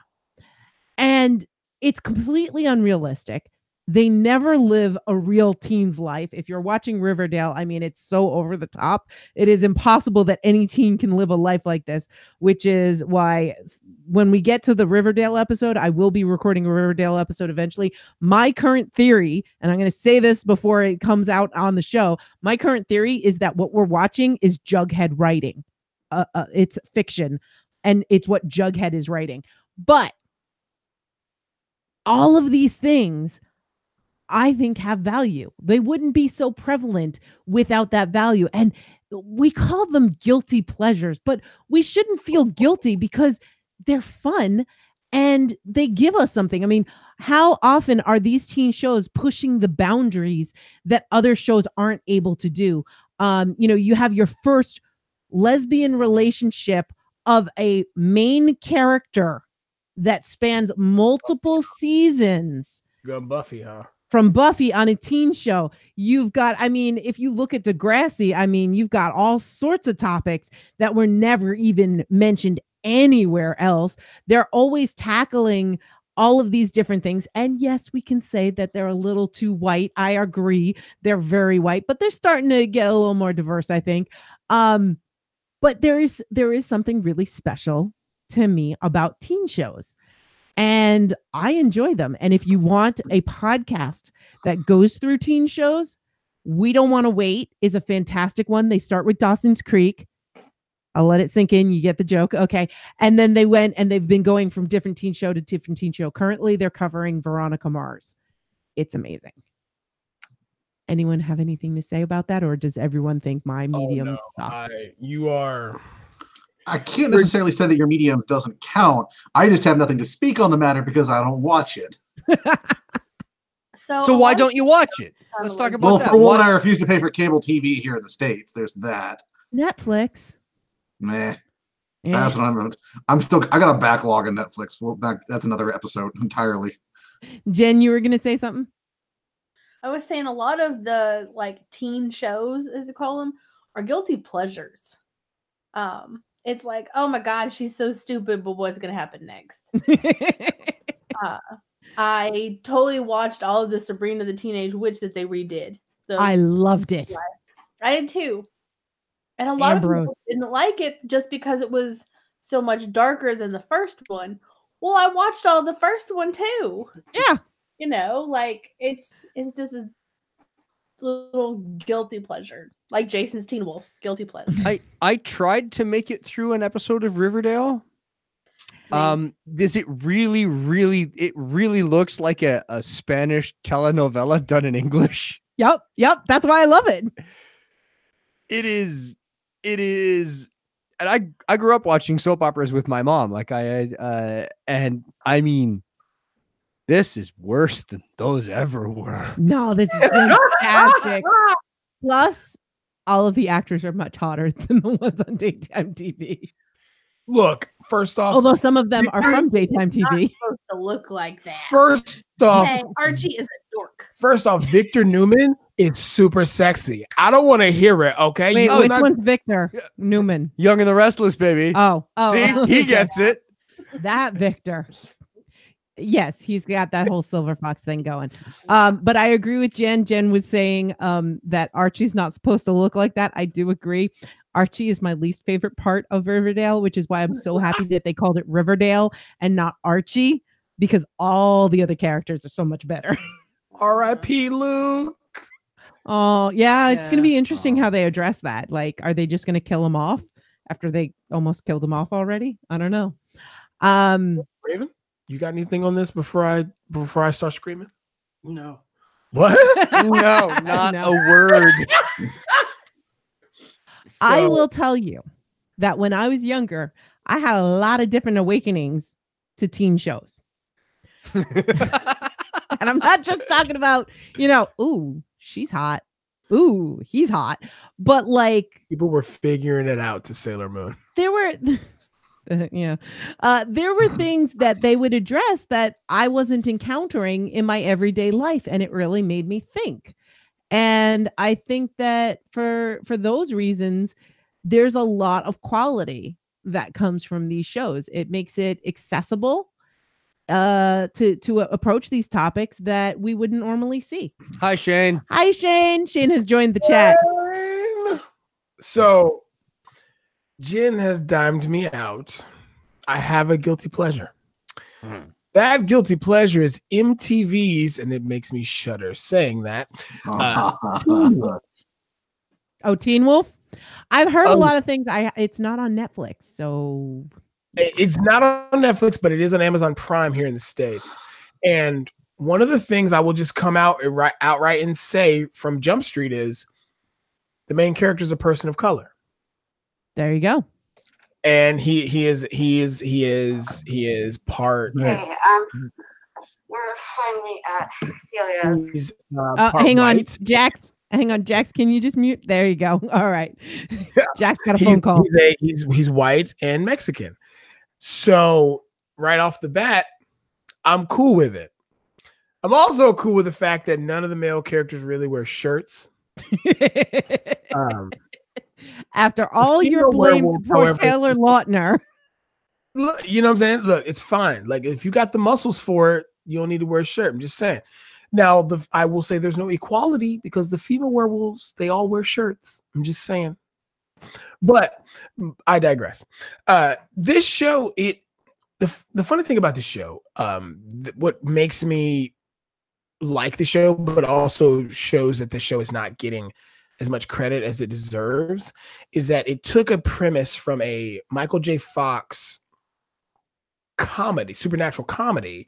And it's completely unrealistic. They never live a real teen's life. If you're watching Riverdale, I mean, it's so over the top. It is impossible that any teen can live a life like this, which is why when we get to the Riverdale episode, I will be recording a Riverdale episode eventually. My current theory, and I'm going to say this before it comes out on the show, my current theory is that what we're watching is Jughead writing. It's fiction, and it's what Jughead is writing. But all of these things, I think, have value. They wouldn't be so prevalent without that value. And we call them guilty pleasures, but we shouldn't feel guilty because they're fun and they give us something. I mean, how often are these teen shows pushing the boundaries that other shows aren't able to do? You have your first lesbian relationship of a main character that spans multiple seasons. You're on Buffy, huh? From Buffy on a teen show. You've got, if you look at Degrassi, you've got all sorts of topics that were never even mentioned anywhere else. They're always tackling all of these different things. And yes, we can say that they're a little too white. I agree. They're very white, but they're starting to get a little more diverse, I think. But there is something really special to me about teen shows. And I enjoy them. And if you want a podcast that goes through teen shows, We Don't Want to Wait is a fantastic one. They start with Dawson's Creek. I'll let it sink in. You get the joke. Okay. And then they went and they've been going from different teen show to different teen show. Currently, they're covering Veronica Mars. It's amazing. Anyone have anything to say about that? Or does everyone think my medium sucks? I can't necessarily say that your medium doesn't count. I just have nothing to speak on the matter because I don't watch it. So why don't you watch it? Let's talk about that. For one, I refuse to pay for cable TV here in the States. There's that. Netflix. Meh. Yeah. That's what I got a backlog on Netflix. Well, that's another episode entirely. Jen, you were going to say something? I was saying a lot of the teen shows, as you call them, are guilty pleasures. It's like, oh my God, she's so stupid, but what's going to happen next? I totally watched all of the Sabrina the Teenage Witch that they redid. I loved it. I did too. And a lot of people didn't like it just because it was so much darker than the first one. Well, I watched all the first one too. Yeah. It's just a little guilty pleasure. Like Jason's Teen Wolf, guilty pleasure. I tried to make it through an episode of Riverdale. Does it really looks like a Spanish telenovela done in English? Yep. That's why I love it. It is, and I grew up watching soap operas with my mom. Like and I mean, this is worse than those ever were. No, this is fantastic. Plus, all of the actors are much hotter than the ones on daytime TV. Look, first off, although some of them are from daytime TV, not supposed to look like that. First off, hey, Archie is a dork. First off, Victor Newman is super sexy. I don't want to hear it. Okay, wait, which one's Victor Newman? Young and the Restless, baby. Oh, see, he gets it. That Victor. Yes, he's got that whole silver fox thing going. But I agree with Jen. Jen was saying that Archie's not supposed to look like that. I do agree. Archie is my least favorite part of Riverdale, which is why I'm so happy that they called it Riverdale and not Archie, because all the other characters are so much better. R.I.P. Luke. Oh, yeah, it's going to be interesting how they address that. Like, are they just going to kill him off after they almost killed him off already? I don't know. Raven, you got anything on this before I start screaming? No. What? No, not a word. I will tell you that when I was younger, I had a lot of different awakenings to teen shows. And I'm not just talking about, ooh, she's hot. Ooh, he's hot. But like, people were figuring it out to Sailor Moon. There were, there were things that they would address that I wasn't encountering in my everyday life. And it really made me think. And I think that for those reasons, there's a lot of quality that comes from these shows. It makes it accessible to approach these topics that we wouldn't normally see. Hi, Shane. Hi, Shane. Shane has joined the chat. So Jen has dimed me out. I have a guilty pleasure. That guilty pleasure is MTV's, and it makes me shudder saying that. Teen Wolf. Oh, Teen Wolf? I've heard a lot of things. It's not on Netflix, so it's not on Netflix, but it is on Amazon Prime here in the States. And one of the things I will just come out outright and say from Jump Street is the main character is a person of color. There you go. And he is part. Hey, we're finally at Celia's. Hang on, Jax. Hang on, Jax. Can you just mute? There you go. All right. Jax got a phone call. He's white and Mexican. So right off the bat, I'm cool with it. I'm also cool with the fact that none of the male characters really wear shirts. After all your blame for Taylor Lautner. Look, you know what I'm saying? Look, it's fine. Like, if you got the muscles for it, you don't need to wear a shirt. I'm just saying. Now, I will say there's no equality because the female werewolves, they all wear shirts. I'm just saying. But I digress. This show, the funny thing about this show, what makes me like the show, but also shows that the show is not getting as much credit as it deserves, is that it took a premise from a Michael J. Fox comedy, supernatural comedy,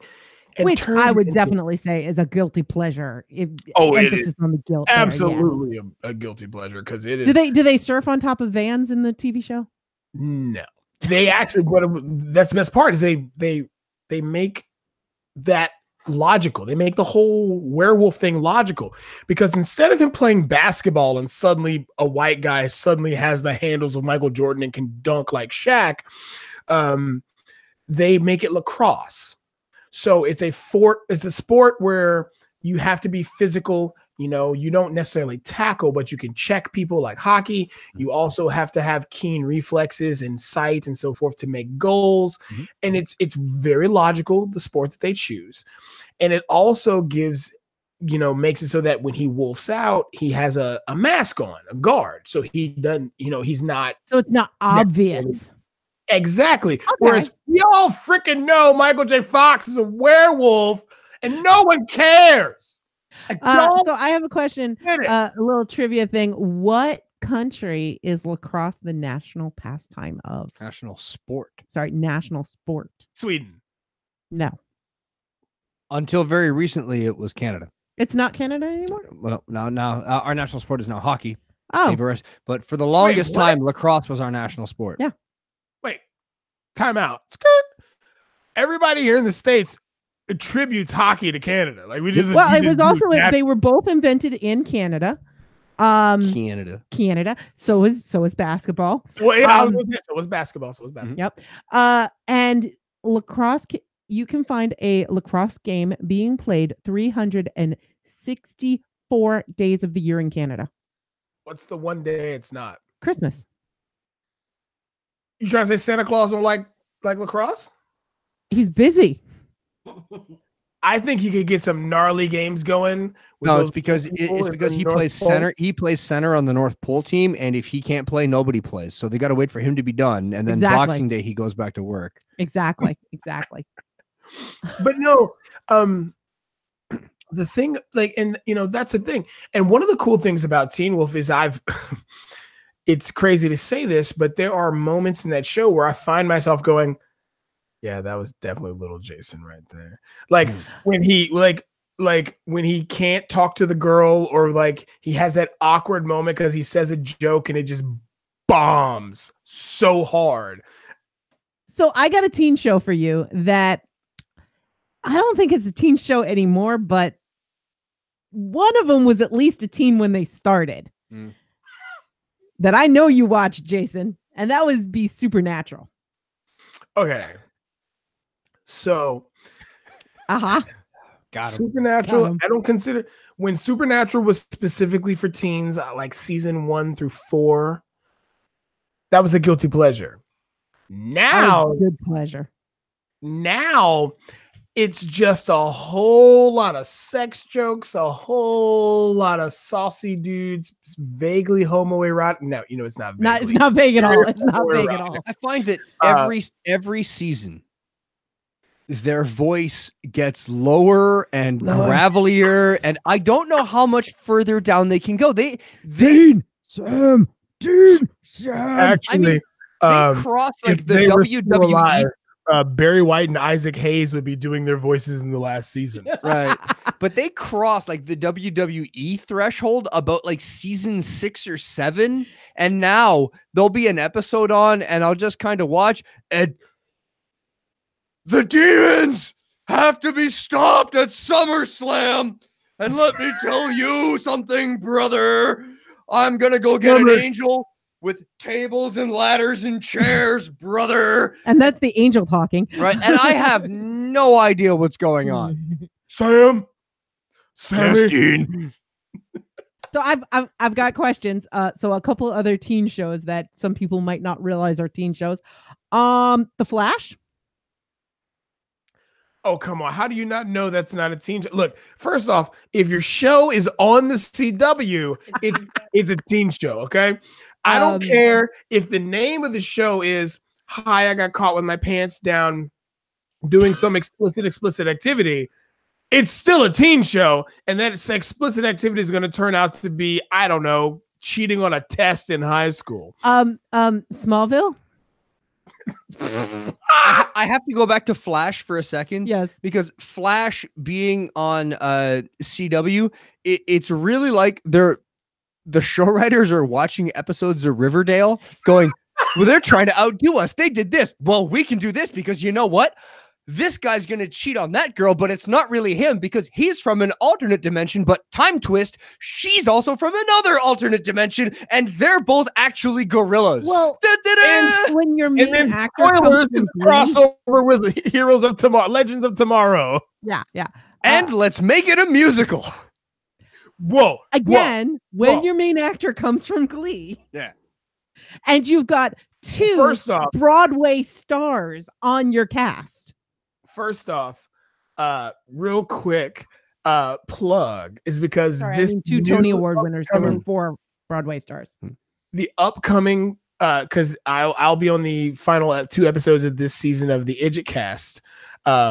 and which I would definitely say is a guilty pleasure. Emphasis on the guilt. Absolutely there, yeah. a guilty pleasure, because it is. Do they surf on top of vans in the TV show? No, they actually. That's the best part is they make that logical. They make the whole werewolf thing logical, because instead of him playing basketball and suddenly a white guy suddenly has the handles of Michael Jordan and can dunk like Shaq, they make it lacrosse. So it's a sport where you have to be physical. You don't necessarily tackle, but you can check people like hockey. You also have to have keen reflexes and sight and so forth to make goals. Mm-hmm. And it's very logical, the sport that they choose. And it also gives, makes it so that when he wolfs out, he has a mask on, a guard. So he doesn't, he's not. So it's not obvious. Exactly. Okay. Whereas we all freaking know Michael J. Fox is a werewolf and no one cares. So I have a question, a little trivia thing. What country is lacrosse the national pastime of? National sport. Sorry, national sport. Sweden. No. Until very recently, it was Canada. It's not Canada anymore? Well, now our national sport is now hockey. Oh. But for the longest time, lacrosse was our national sport. Yeah. Wait. Time out. Skirt. Everybody here in the States attributes hockey to Canada. Like we just Well, it was also they were both invented in Canada. Canada. So is basketball. Well, yeah, so was basketball. Yep. And lacrosse, you can find a lacrosse game being played 364 days of the year in Canada. What's the one day it's not? Christmas. You trying to say Santa Claus don't like lacrosse? He's busy. I think he could get some gnarly games going. No, it's because he plays center. He plays center on the North Pole team, and if he can't play, nobody plays. So they got to wait for him to be done, and then Boxing Day he goes back to work. Exactly. But no, the thing, like, and that's the thing. And one of the cool things about Teen Wolf is it's crazy to say this, but there are moments in that show where I find myself going, yeah, that was definitely little Jason right there. Like when he when he can't talk to the girl, or like he has that awkward moment because he says a joke and it just bombs so hard. So I got a teen show for you that I don't think it's a teen show anymore, but one of them was at least a teen when they started. That I know you watched, Jason, and that was Be Supernatural. Okay. So, got him. Supernatural. I don't consider when Supernatural was specifically for teens, like season 1 through 4. That was a guilty pleasure. Now, good pleasure. Now, it's just a whole lot of sex jokes, a whole lot of saucy dudes, vaguely homoerotic. No, it's not vaguely. It's not vague at all. It's not vague at all. I find that every season, their voice gets lower and gravelier, and I don't know how much further down they can go. Dean Sam. Actually, they cross like the WWE. Barry White and Isaac Hayes would be doing their voices in the last season. Right. But they crossed like the WWE threshold about like season 6 or 7. And now there'll be an episode on and I'll just kind of watch, and the demons have to be stopped at SummerSlam. And let me tell you something, brother. I'm going to go get an angel with tables and ladders and chairs, brother. And that's the angel talking. Right. And I have no idea what's going on. Sammy. So I've got questions. So a couple of other teen shows that some people might not realize are teen shows. The Flash. Oh, come on. How do you not know that's not a teen show? Look, first off, if your show is on the CW, it's a teen show, okay? I don't care if the name of the show is, hi, I got caught with my pants down doing some explicit activity. It's still a teen show, and that explicit activity is going to turn out to be, I don't know, cheating on a test in high school. Smallville? I have to go back to Flash for a second. Yes. Because Flash being on CW, it's really like the show writers are watching episodes of Riverdale going, well, they're trying to outdo us. They did this. Well, we can do this because you know what? This guy's going to cheat on that girl, but it's not really him because he's from an alternate dimension, but time twist, she's also from another alternate dimension, and they're both actually gorillas. Well, and when your main actor comes from crossover with Heroes of Tomorrow, Legends of Tomorrow. Yeah. And let's make it a musical. Whoa. Again, when your main actor comes from Glee. Yeah. And you've got two Broadway stars on your cast. First off, real quick plug is because two Tony Award winners, there were 4 Broadway stars. The upcoming, because I'll be on the final 2 episodes of this season of the Idget Cast,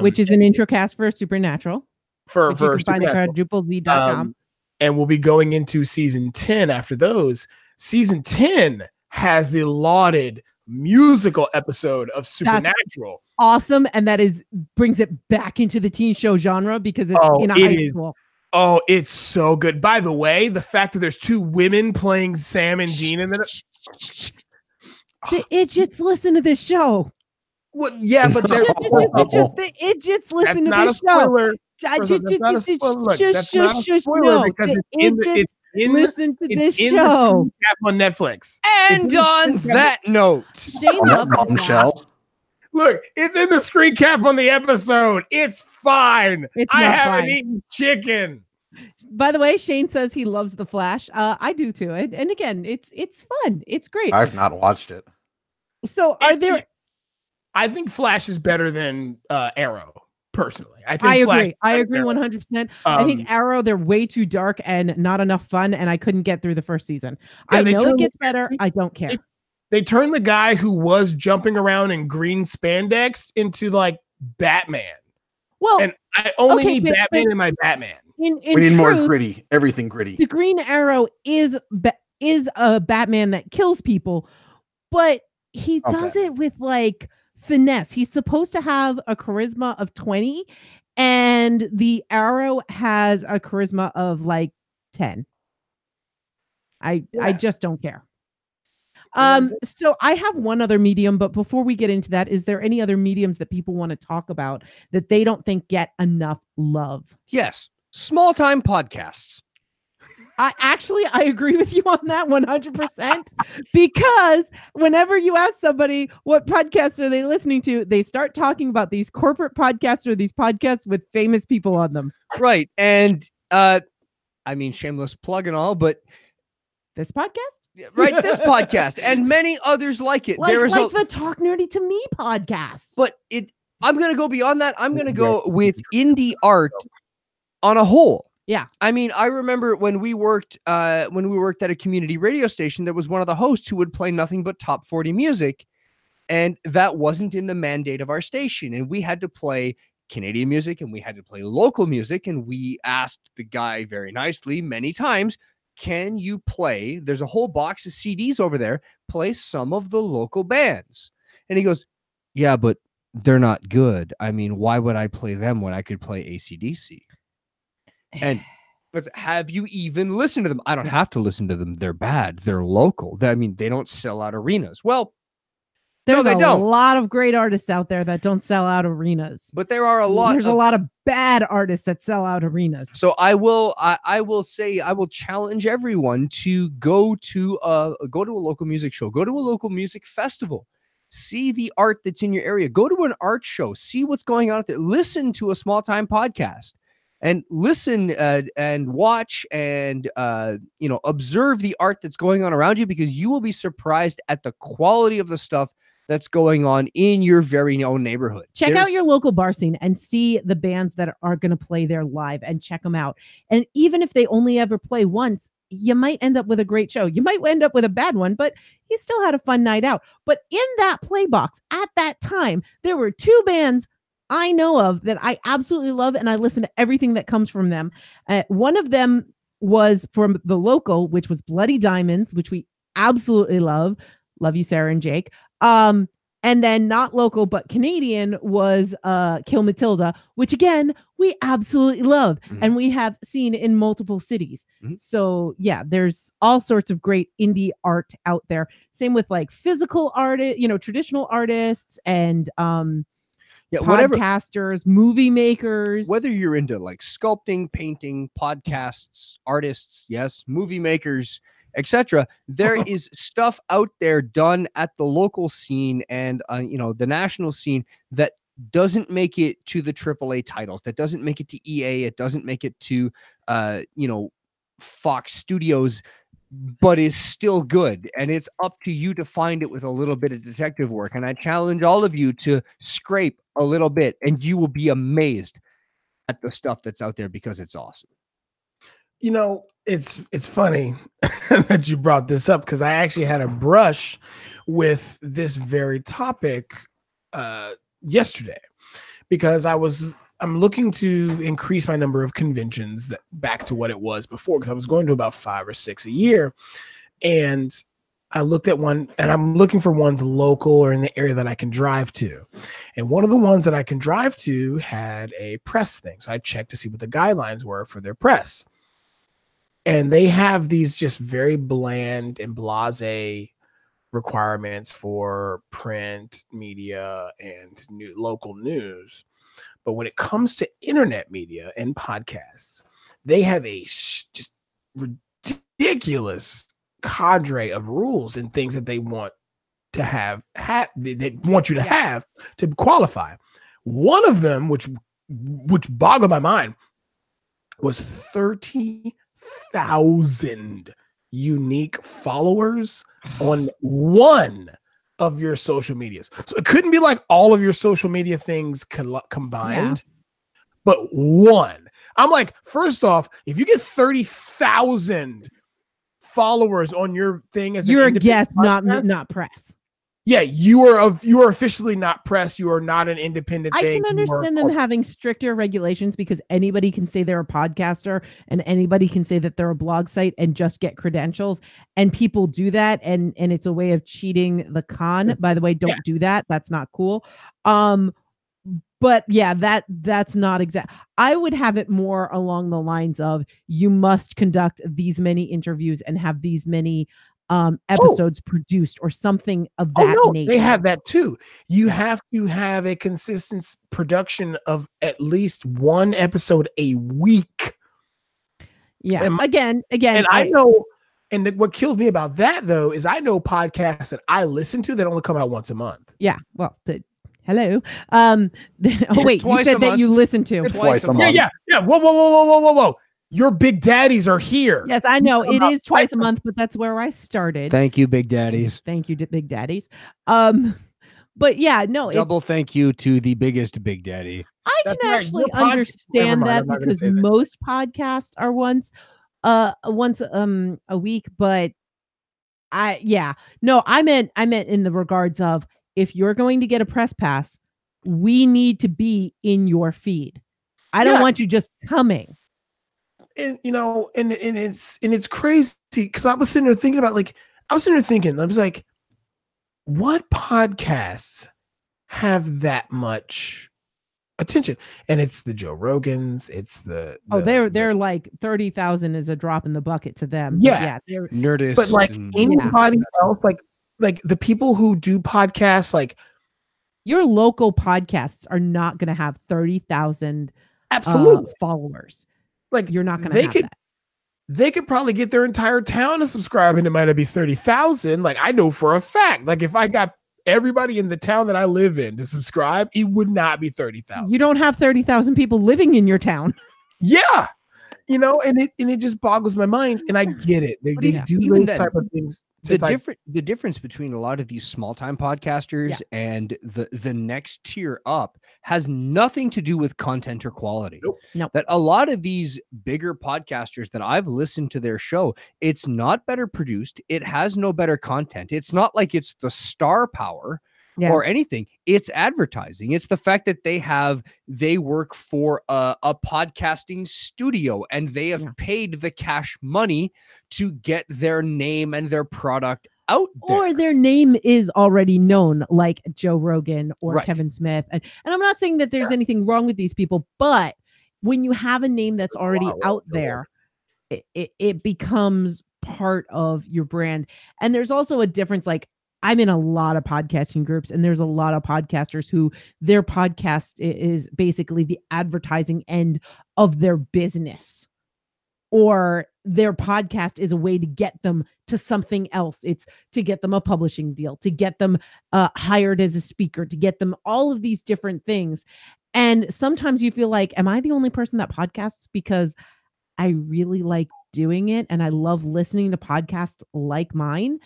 which is an intro cast for Supernatural. For you can find it at quadruplez.com. And we'll be going into season 10 after those. season 10 has the lauded musical episode of Supernatural. That's awesome, and that brings it back into the teen show genre because it's in a high school. Oh, it's so good. By the way, the fact that there's 2 women playing Sam and Dean in it. The idiots listen to this show. Well, yeah, but the idiots listen to this show. That's not a spoiler because it's listen to this show on Netflix. And on that note, Michelle. Look, it's in the screen cap on the episode. It's fine. I haven't eaten chicken. By the way, Shane says he loves The Flash. I do too. And again, it's fun. It's great. I've not watched it. So I think Flash is better than Arrow, personally. I agree. I agree 100%. I think Arrow, they're way too dark and not enough fun, and I couldn't get through the first season. I know it gets better. I don't care. They turned the guy who was jumping around in green spandex into like Batman. Well, and I only need Batman in my Batman. We need more gritty. Everything gritty. The Green Arrow is a Batman that kills people, but he does it with like finesse. He's supposed to have a charisma of 20, and the Arrow has a charisma of like 10. I just don't care. So I have one other medium, but before we get into that, is there any other mediums that people want to talk about that they don't think get enough love? Yes. Small time podcasts. I agree with you on that 100%, because whenever you ask somebody what podcasts are they listening to, they start talking about these corporate podcasts or these podcasts with famous people on them. Right. And I mean, shameless plug and all, but this podcast? Right, this podcast and many others like it. There is the Talk Nerdy to Me podcast. But I'm going to go beyond that. I'm going to go with indie art on a whole. Yeah. I mean, I remember when we worked at a community radio station, there was one of the hosts who would play nothing but top 40 music, and that wasn't in the mandate of our station, and we had to play Canadian music and we had to play local music, and we asked the guy very nicely many times, can you play, there's a whole box of CDs over there, play some of the local bands? And he goes, yeah, but they're not good. I mean, why would I play them when I could play AC/DC? And but have you even listened to them? I don't have to listen to them. They're bad. They're local. I mean, they don't sell out arenas. Well, there's a lot of great artists out there that don't sell out arenas. But there are a lot. There's a lot of bad artists that sell out arenas. So I will challenge everyone to go to a local music show, go to a local music festival, see the art that's in your area, go to an art show, see what's going on out there, listen to a small time podcast, and listen and watch and observe the art that's going on around you, because you will be surprised at the quality of the stuff that's going on in your very own neighborhood. Check out your local bar scene and see the bands that are going to play there live, and check them out. And even if they only ever play once, you might end up with a great show. You might end up with a bad one, but you still had a fun night out. But in that play box at that time, there were 2 bands I know of that I absolutely love, and I listen to everything that comes from them. One of them was from the local, which was Bloody Diamonds, which we absolutely love. Love you, Sarah and Jake. And then not local, but Canadian was Kill Matilda, which again, we absolutely love. Mm-hmm. And we have seen in multiple cities. Mm-hmm. So yeah, there's all sorts of great indie art out there. Same with like physical art, traditional artists and podcasters, movie makers. Whether you're into like sculpting, painting, podcasts, artists, yes, movie makers, etc. There is stuff out there done at the local scene and the national scene that doesn't make it to the AAA titles, that doesn't make it to EA, it doesn't make it to Fox Studios, but is still good. And it's up to you to find it with a little bit of detective work. And I challenge all of you to scrape a little bit, and you will be amazed at the stuff that's out there, because it's awesome. It's funny that you brought this up, because I actually had a brush with this very topic yesterday, because I'm looking to increase my number of conventions back to what it was before, because I was going to about 5 or 6 a year. And I looked at one, and I'm looking for ones local or in the area that I can drive to. And one of the ones that I can drive to had a press thing. So I checked to see what the guidelines were for their press. And they have these just very bland and blasé requirements for print media and local news. But when it comes to internet media and podcasts, they have a just ridiculous cadre of rules and things that they want to have they want you to have to qualify. One of them, which boggled my mind, was 30,000 unique followers on one of your social medias. So it couldn't be like all of your social media things combined, but one. I'm like, first off, if you get 30,000 followers on your thing as you're a guest, not press. Yeah, you are officially not press. You are not an independent I thing. can understand them having stricter regulations because anybody can say they're a podcaster and anybody can say that they're a blog site and just get credentials. And people do that, and it's a way of cheating the con. By the way, don't do that. That's not cool. But yeah, that's not exact. I would have it more along the lines of you must conduct these many interviews and have these many episodes produced or something of that nature. They have that too. You have to have a consistent production of at least one episode a week. Yeah. Again, and I know, and what kills me about that though is I know podcasts that I listen to that only come out once a month. Yeah. Well, hello. Oh wait, you said that you listen to twice a month. Yeah. Whoa. Your big daddies are here. Yes, I know it is twice a month, but that's where I started. Thank you, big daddies. Thank you, big daddies. But yeah, no. Double thank you to the biggest big daddy. I can actually understand that because most podcasts are once a week, but I meant in the regards of if you're going to get a press pass, we need to be in your feed. I don't want you just coming. And and it's crazy because I was sitting there thinking about I was like, what podcasts have that much attention? And it's the Joe Rogans, it's they're like 30,000 is a drop in the bucket to them. Yeah, they're Nerdist. But anybody else, like the people who do podcasts, like your local podcasts are not going to have 30,000 followers. Like you're not going to have that. They could probably get their entire town to subscribe and it might not be 30,000. Like I know for a fact, like if I got everybody in the town that I live in to subscribe, it would not be 30,000. You don't have 30,000 people living in your town. Yeah. And it just boggles my mind. And I get it. They do those type of things. The difference between a lot of these small time podcasters and the next tier up has nothing to do with content or quality. Nope. That a lot of these bigger podcasters that I've listened to their show, it's not better produced. It has no better content. It's not like it's the star power or anything. It's advertising. It's the fact that they work for a podcasting studio and they have paid the cash money to get their name and their product out there. Or their name is already known, like Joe Rogan or Kevin Smith. And I'm not saying that there's anything wrong with these people, but when you have a name that's already out there, it becomes part of your brand. And there's also a difference, like I'm in a lot of podcasting groups and there's a lot of podcasters who their podcast is basically the advertising end of their business, or their podcast is a way to get them to something else. It's to get them a publishing deal, to get them hired as a speaker, to get them all of these different things. And sometimes you feel like, am I the only person that podcasts because I really like doing it and I love listening to podcasts like mine?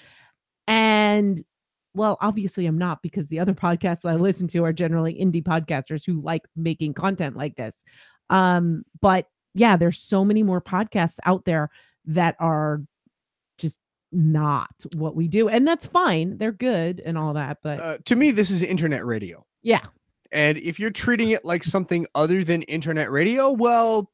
And well, obviously I'm not, because the other podcasts I listen to are generally indie podcasters who like making content like this. But yeah, there's so many more podcasts out there that are just not what we do. And that's fine. They're good and all that. But to me, this is internet radio. Yeah. And if you're treating it like something other than internet radio, well,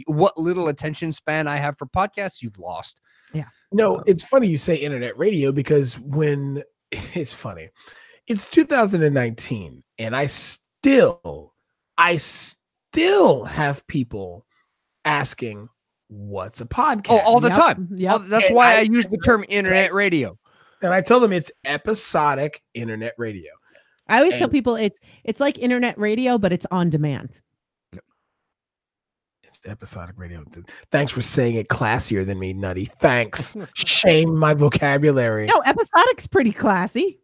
what little attention span I have for podcasts, you've lost. Yeah. No, it's funny you say internet radio because when it's funny, it's 2019 and I still have people asking what's a podcast. Oh, all the Yep, time. yep. That's And why I I use the term internet radio. And I tell them it's episodic internet radio. I always tell people it's like internet radio, but it's on demand. It's episodic radio. Thanks for saying it classier than me, Nutty. Thanks. Shame my vocabulary. No, episodic's pretty classy.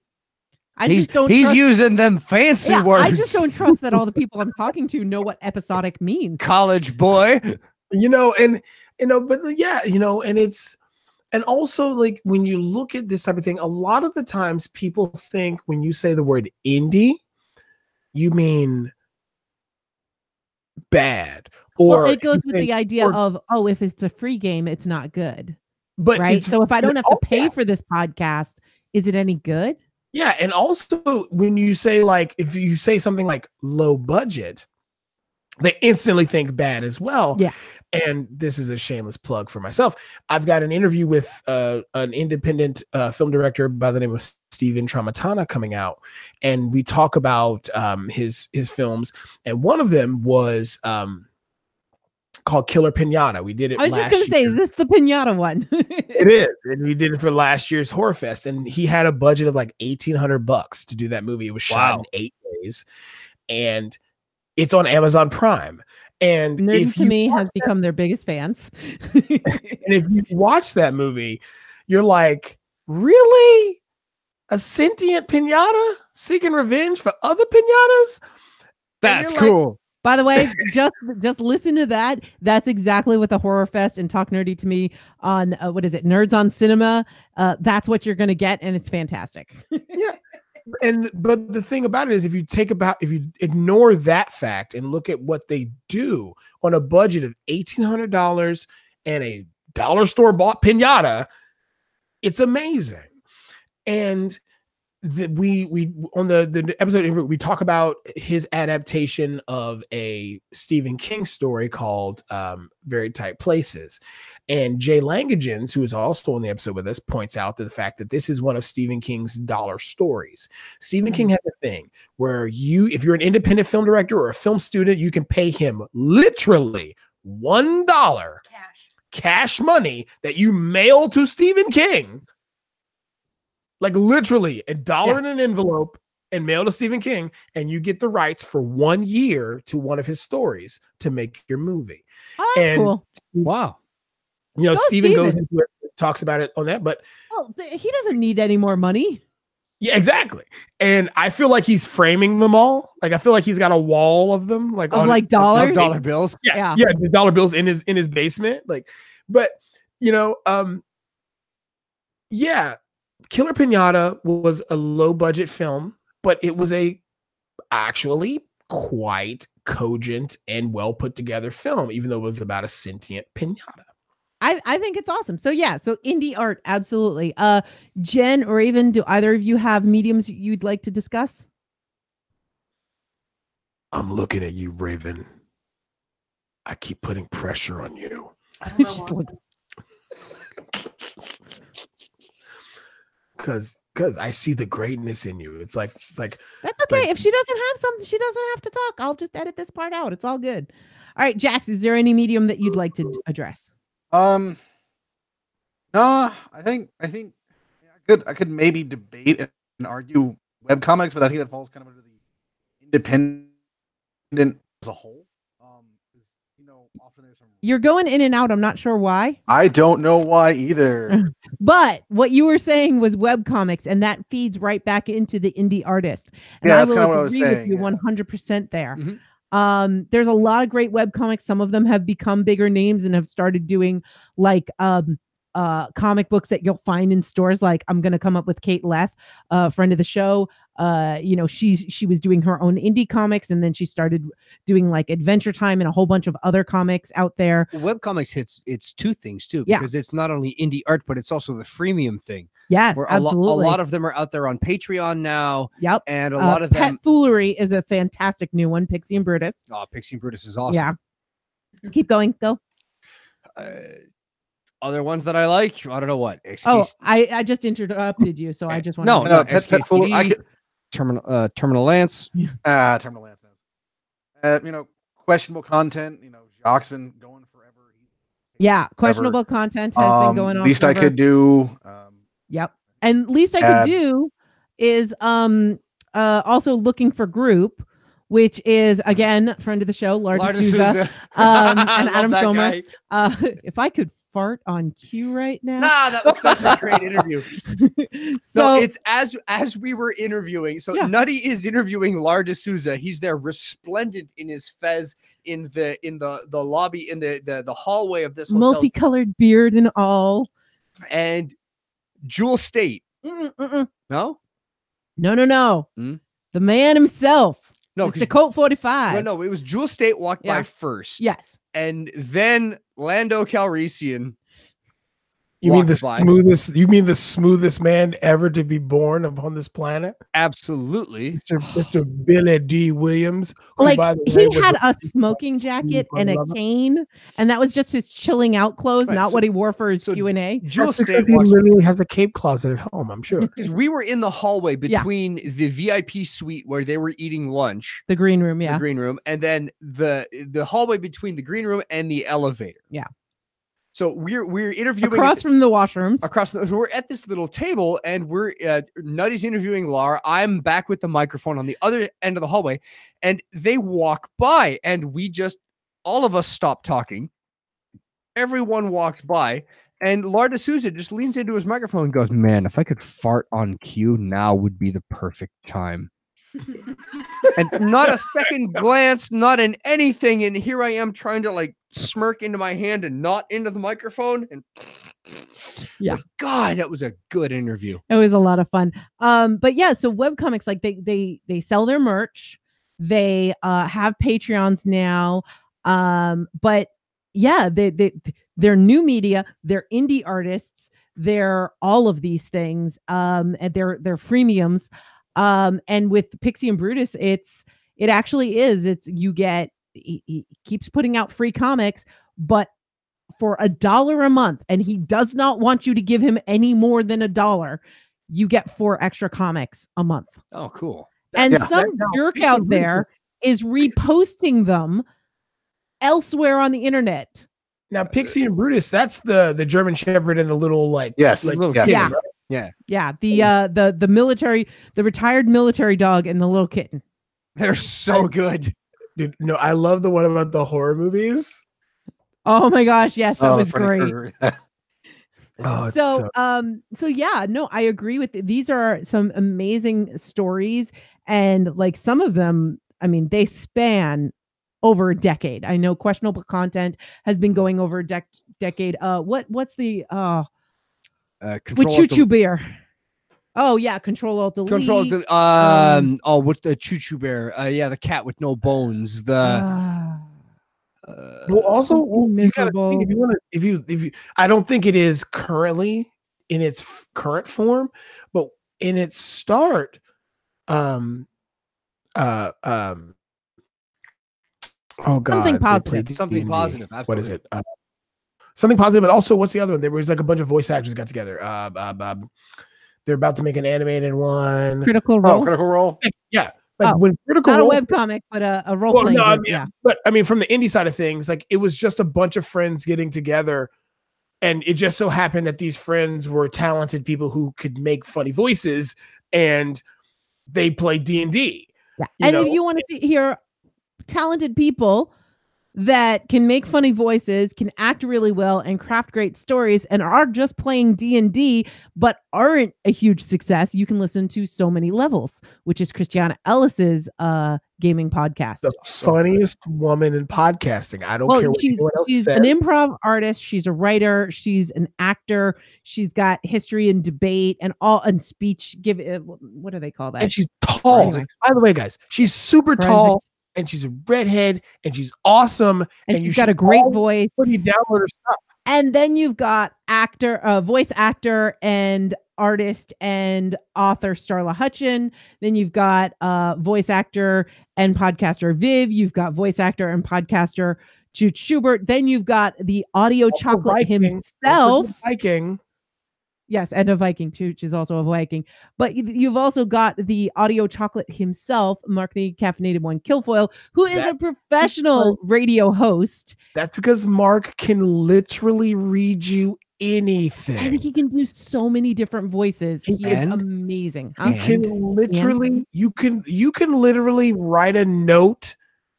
He's using them fancy words. I just don't trust that all the people I'm talking to know what episodic means. College boy. And it's, and also like when you look at this type of thing, a lot of the times people think when you say the word indie, you mean bad. Or it goes with the idea of, if it's a free game, it's not good. But right. So if I don't have to pay for this podcast, is it any good? Yeah. And also when you say if you say something like low budget, they instantly think bad as well. Yeah. And this is a shameless plug for myself. I've got an interview with an independent film director by the name of Steven Tramontana coming out. And we talk about his films. And one of them was called Killer Pinata. We did it last year. I was just going to say, is this the Pinata one? It is. And we did it for last year's Horror Fest. And he had a budget of like $1,800 to do that movie. It was shot in 8 days. And it's on Amazon Prime. And Nerdy to me has become their biggest fans. And if you watch that movie, you're like, really? A sentient pinata seeking revenge for other pinatas? That's cool. By the way, just listen to that. That's exactly what the Horror Fest and Talk Nerdy to Me on Nerds on Cinema. That's what you're going to get, and it's fantastic. Yeah. But the thing about it is, if you ignore that fact and look at what they do on a budget of $1,800 and a dollar store bought pinata, it's amazing. And we on the episode we talk about his adaptation of a Stephen King story called Very Tight Places. And Jay Langagens, who is also on the episode with us, points out the fact that this is one of Stephen King's dollar stories. Stephen King has a thing where if you're an independent film director or a film student, you can pay him literally $1 cash money that you mail to Stephen King. Like literally $1 in an envelope and mail to Stephen King, and you get the rights for 1 year to one of his stories to make your movie. Oh, that's cool. Wow. Stephen goes into it, talks about it on that, but he doesn't need any more money. Yeah, exactly. And I feel like he's framing them all. Like I feel like he's got a wall of them, like dollars, dollar bills. Yeah, the dollar bills in his basement. Killer Pinata was a low budget film, but it was actually quite cogent and well put together film, even though it was about a sentient pinata. I think it's awesome. So indie art, absolutely. Jen or Raven, do either of you have mediums you'd like to discuss? I'm looking at you, Raven. I keep putting pressure on you. Because I see the greatness in you. It's like that's okay. If she doesn't have something, she doesn't have to talk. I'll just edit this part out. It's all good. All right, Jax, is there any medium that you'd like to address? No, I think I could maybe debate and argue webcomics, but I think that falls kind of under the independent as a whole. Often there's some. You're going in and out. I'm not sure why. I don't know why either. But what you were saying was webcomics, and that feeds right back into the indie artist. And yeah, I will agree with you 100% there. Mm-hmm. There's a lot of great webcomics. Some of them have become bigger names and have started doing comic books that you'll find in stores. Like I'm going to come up with Kate Leff, a friend of the show. She was doing her own indie comics, and then she started doing like Adventure Time and a whole bunch of other comics out there. Webcomics it's two things too, because it's not only indie art, but it's also the freemium thing. Yes, absolutely. A lot of them are out there on Patreon now. Yep. And a lot of them. Pet Foolery is a fantastic new one. Pixie and Brutus. Oh, Pixie and Brutus is awesome. Yeah. Keep going. Go. other ones that I like, I don't know what. I just interrupted you, so I just want no, that's cool. Terminal Lance. Terminal Lance. Questionable content. Jacques been going forever. Yeah, questionable content has been going on. Least forever. I could do. Yep, and least I could do is also looking for group, which is again friend of the show, Larda Souza, and Adam Somer. If I could fart on cue right now. Nah, that was such a great interview. So it's as we were interviewing. So Nutty is interviewing Larda Souza. He's there resplendent in his fez in the lobby in the hallway of this hotel. Multicolored beard and all. And Jewel State. No? No. The man himself. No, Mr. Colt 45. No, it was Jewel State walked by first. Yes. And then Lando Calrissian. You mean the smoothest man ever to be born upon this planet? Absolutely. Mr. Billy D. Williams. Like, he had a smoking jacket and a cane, and that was just his chilling out clothes, not what he wore for his Q&A. He literally has a cape closet at home, I'm sure. Because we were in the hallway between the VIP suite where they were eating lunch. The green room, The green room. And then the hallway between the green room and the elevator. Yeah. So we're interviewing across from the washrooms. So we're at this little table, and we're Nutty's interviewing Lar. I'm back with the microphone on the other end of the hallway, and they walk by, and we just all of us stopped talking. Everyone walked by, and Larda Souza just leans into his microphone and goes, "Man, if I could fart on cue, now would be the perfect time." And not a second glance, not in anything. And here I am trying to like smirk into my hand and not into the microphone. And God, that was a good interview. It was a lot of fun. But yeah, so webcomics, like they sell their merch. They have Patreons now. But yeah, they're new media, they're indie artists, they're all of these things. And they're freemiums. And with Pixie and Brutus, it actually is. He keeps putting out free comics, but for $1 a month, and he does not want you to give him any more than $1, you get 4 extra comics a month. Oh, cool. And some jerk out there is reposting them elsewhere on the internet. Now, Pixie and Brutus, that's the German Shepherd and the little little kid, yeah. Right? Yeah. The military, the retired military dog and the little kitten. They're so good. Dude, no, I love the one about the horror movies. Oh my gosh, yes, that was great. So yeah, no, I agree with it. These are some amazing stories, and like some of them, I mean, they span over a decade. I know questionable content has been going over a decade. What's the with Choo Choo Bear? Oh yeah, Control Alt Delete. What's the Choo Choo Bear? Yeah, the cat with no bones. You gotta think, if you I don't think it is currently in its current form, but in its start, oh god, something positive. Something positive. Absolutely. What is it? Something positive, but also what's the other one? There was like a bunch of voice actors got together. They're about to make an animated one. Critical Role. Critical Role. Yeah. Like when Critical not Role, a webcomic, but a role playing. But I mean, from the indie side of things, like it was just a bunch of friends getting together, and it just so happened that these friends were talented people who could make funny voices, and they played D&D. Yeah, and if you want to hear talented people that can make funny voices, can act really well, and craft great stories, and are just playing D&D, but aren't a huge success, you can listen to So Many Levels, which is Christiana Ellis's gaming podcast. The funniest woman in podcasting. I don't care what anyone else she's says. An improv artist. She's a writer. She's an actor. She's got history and debate and speech. What do they call that? And she's tall. Anyway. By the way, guys, she's super tall. And she's a redhead, and she's awesome, and she's got a great voice. You download her stuff. And then you've got voice actor and artist and author Starla Hutchin. Then you've got voice actor and podcaster Viv. You've got voice actor and podcaster Jude Schubert. Then you've got the audio chocolate himself. Viking. Yes, and a Viking too, which is also a Viking. But you've also got the audio chocolate himself, Mark the Caffeinated One Kilfoyle, who is a professional radio host. That's because Mark can literally read you anything. And he can do so many different voices. He is amazing. Huh? You can literally write a note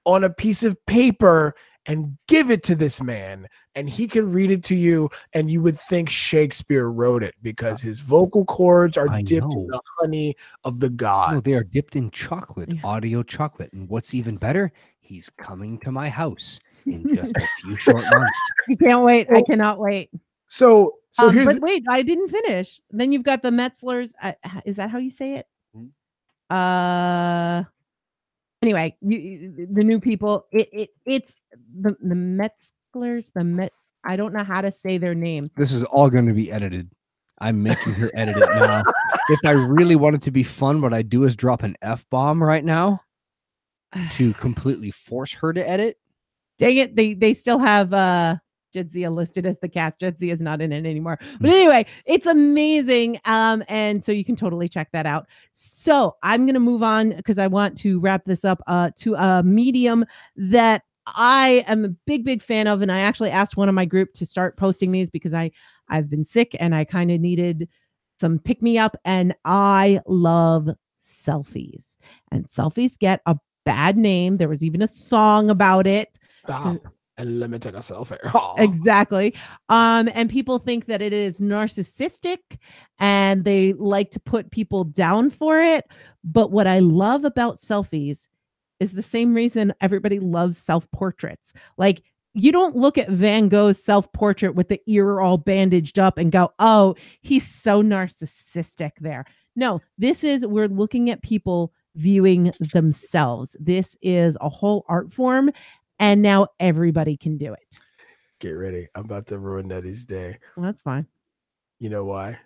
on a piece of paper and give it to this man, and he can read it to you, and you would think Shakespeare wrote it because his vocal cords are dipped in the honey of the gods. No, they are dipped in chocolate, audio chocolate. And what's even better, he's coming to my house in just a few short months. I can't wait. I cannot wait. So here's but wait, I didn't finish. Then you've got the Metzlers. Is that how you say it? Anyway, the new people. It's the Metzlers. I don't know how to say their name. This is all going to be edited. I'm making her edit it now. If I really want it to be fun, what I do is drop an F-bomb right now to completely force her to edit. Dang it! They still have Jadzia listed as the cast. Jadzia is not in it anymore. But anyway, it's amazing. And so you can totally check that out. So I'm going to move on because I want to wrap this up to a medium that I am a big fan of. And I actually asked one of my group to start posting these because I've been sick and I kind of needed some pick me up. And I love selfies. And selfies get a bad name. There was even a song about it. Stop. And let me take a selfie. Exactly. And people think that it is narcissistic and they like to put people down for it. But what I love about selfies is the same reason everybody loves self-portraits. Like, you don't look at Van Gogh's self-portrait with the ear all bandaged up and go, oh, he's so narcissistic there. No, we're looking at people viewing themselves. This is a whole art form. And now everybody can do it. Get ready. I'm about to ruin Nettie's day. Well, that's fine. You know why?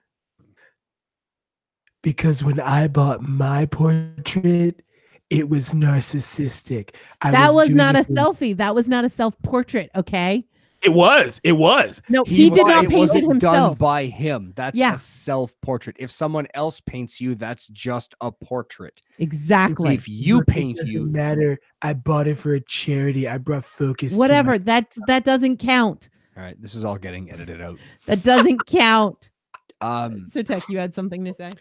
Because when I bought my portrait, it was narcissistic. That was not a selfie. That was not a self-portrait, okay? It was. No, he did not paint it himself. Done by him. That's a self-portrait. If someone else paints you, that's just a portrait. Exactly. If you paint you, doesn't matter. I bought it for a charity. I brought focus. Whatever. That doesn't count. All right, this is all getting edited out. That doesn't count. So Tech, you had something to say?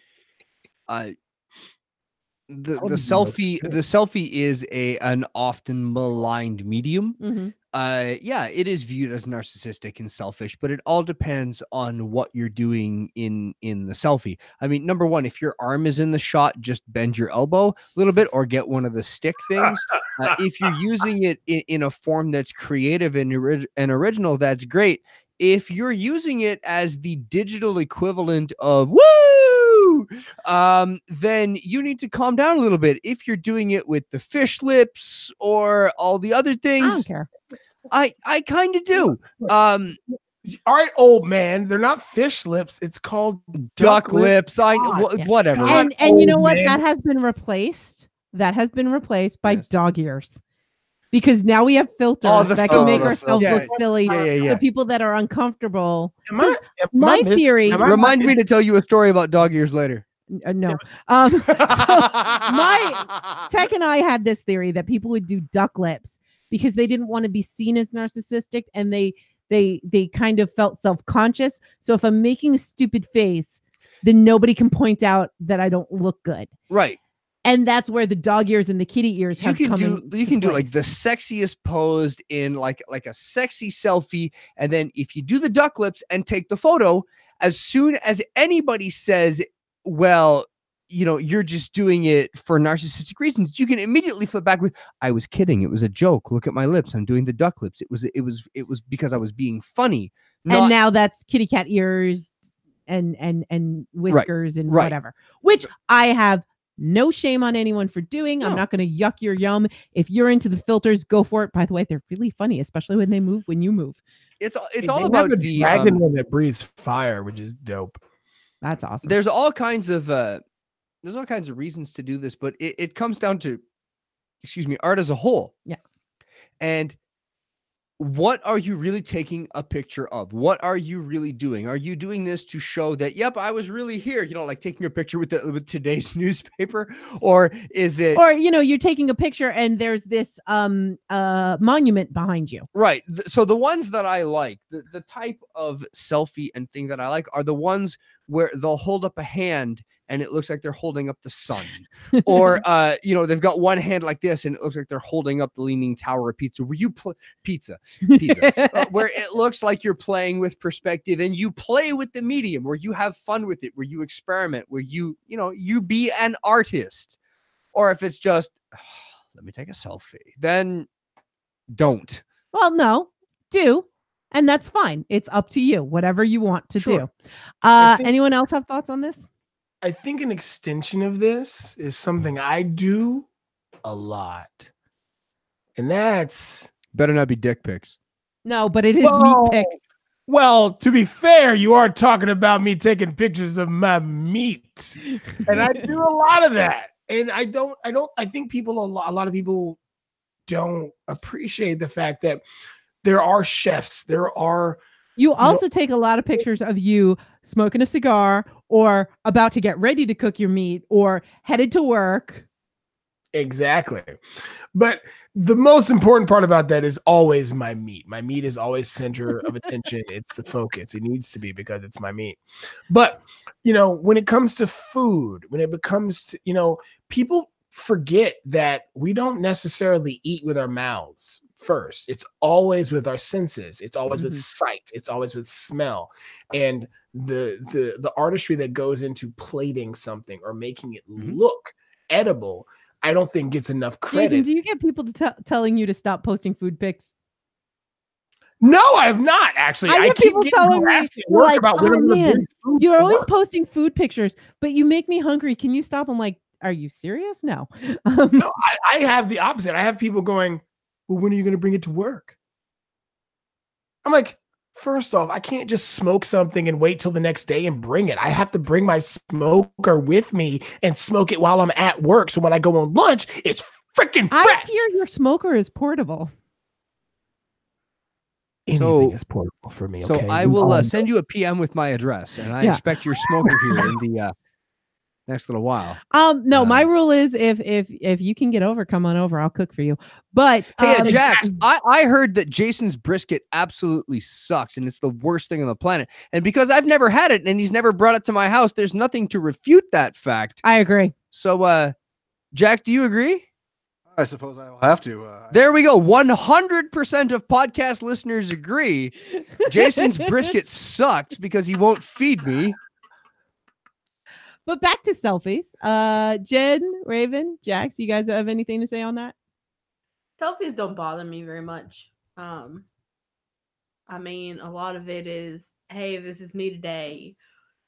The selfie is an often maligned medium. Mm-hmm. It is viewed as narcissistic and selfish, but it all depends on what you're doing in the selfie. I mean, number one, if your arm is in the shot, just bend your elbow a little bit or get one of the stick things. If you're using it in a form that's creative and original, that's great. If you're using it as the digital equivalent of woo, then you need to calm down a little bit. If you're doing it with the fish lips or all the other things, I don't care. I kind of do. All right, old man. They're not fish lips. It's called duck lips. Whatever. And you know what? Man. That has been replaced. By dog ears. Because now we have filters that can make ourselves look silly. So people that are uncomfortable. My theory. Remind me to tell you a story about dog ears later. No. So my Tech and I had this theory that people would do duck lips because they didn't want to be seen as narcissistic, and they kind of felt self-conscious. So if I'm making a stupid face, then nobody can point out that I don't look good. Right. And that's where the dog ears and the kitty ears have come in. You can do like the sexiest posed in like a sexy selfie. And then if you do the duck lips and take the photo, as soon as anybody says, well, you know, you're just doing it for narcissistic reasons, you can immediately flip back with, I was kidding. It was a joke. Look at my lips. I'm doing the duck lips. It was because I was being funny. And now that's kitty cat ears and whiskers and whatever, which I have no shame on anyone for doing. No. I'm not going to yuck your yum. If you're into the filters, go for it. By the way, they're really funny, especially when they move, when you move. It's all about the dragon one that breathes fire, which is dope. That's awesome. There's all kinds of reasons to do this, but it comes down to, art as a whole. Yeah. And what are you really taking a picture of? What are you really doing? Are you doing this to show that, yep, I was really here, like taking a picture with today's newspaper? Or is it, or you're taking a picture and there's this monument behind you? Right. So the ones that I like, the type of selfie and thing that I like are the ones where they'll hold up a hand and it looks like they're holding up the sun. Or they've got one hand like this and it looks like they're holding up the Leaning Tower of Pizza, where you pizza where it looks like you're playing with perspective and you play with the medium, where you have fun with it, where you experiment, where you be an artist. Or if it's just let me take a selfie, then don't. Well, no, do. And that's fine. It's up to you, whatever you want to do. Anyone else have thoughts on this? I think an extension of this is something I do a lot. And that's... better not be dick pics. No, but it is meat pics. Well, to be fair, you are talking about me taking pictures of my meat. And I do a lot of that. And I think a lot of people don't appreciate the fact that there are chefs. You also take a lot of pictures of you smoking a cigar or about to get ready to cook your meat or headed to work. Exactly. But the most important part about that is always my meat. My meat is always center of attention. It's the focus. It needs to be, because it's my meat. But, when it comes to food, when it becomes to, people forget that we don't necessarily eat with our mouths first. It's always with our senses. It's always with sight. It's always with smell. And the artistry that goes into plating something or making it look edible, I don't think gets enough credit. Jason, do you get people telling you to stop posting food pics? No, I have not, actually. I get people telling me about you're always posting food pictures, but you make me hungry. Can you stop? I'm like, are you serious? No. No, I have the opposite. I have people going, well, when are you going to bring it to work? I'm like, first off, I can't just smoke something and wait till the next day and bring it. I have to bring my smoker with me and smoke it while I'm at work. So when I go on lunch, it's freaking fresh. I hear your smoker is portable. Anything is portable for me. So okay? I will send you a PM with my address, and I expect your smoker here in the next little while. No, my rule is if you can get over, come on over. I'll cook for you. But hey, Jax, I heard that Jason's brisket absolutely sucks and it's the worst thing on the planet. And because I've never had it and he's never brought it to my house, there's nothing to refute that fact. I agree. So, Jack, do you agree? I suppose I will have to. There we go. 100% of podcast listeners agree. Jason's brisket sucks because he won't feed me. But back to selfies. Jen, Raven, Jax, you guys have anything to say on that? Selfies don't bother me very much. I mean, a lot of it is, hey, this is me today.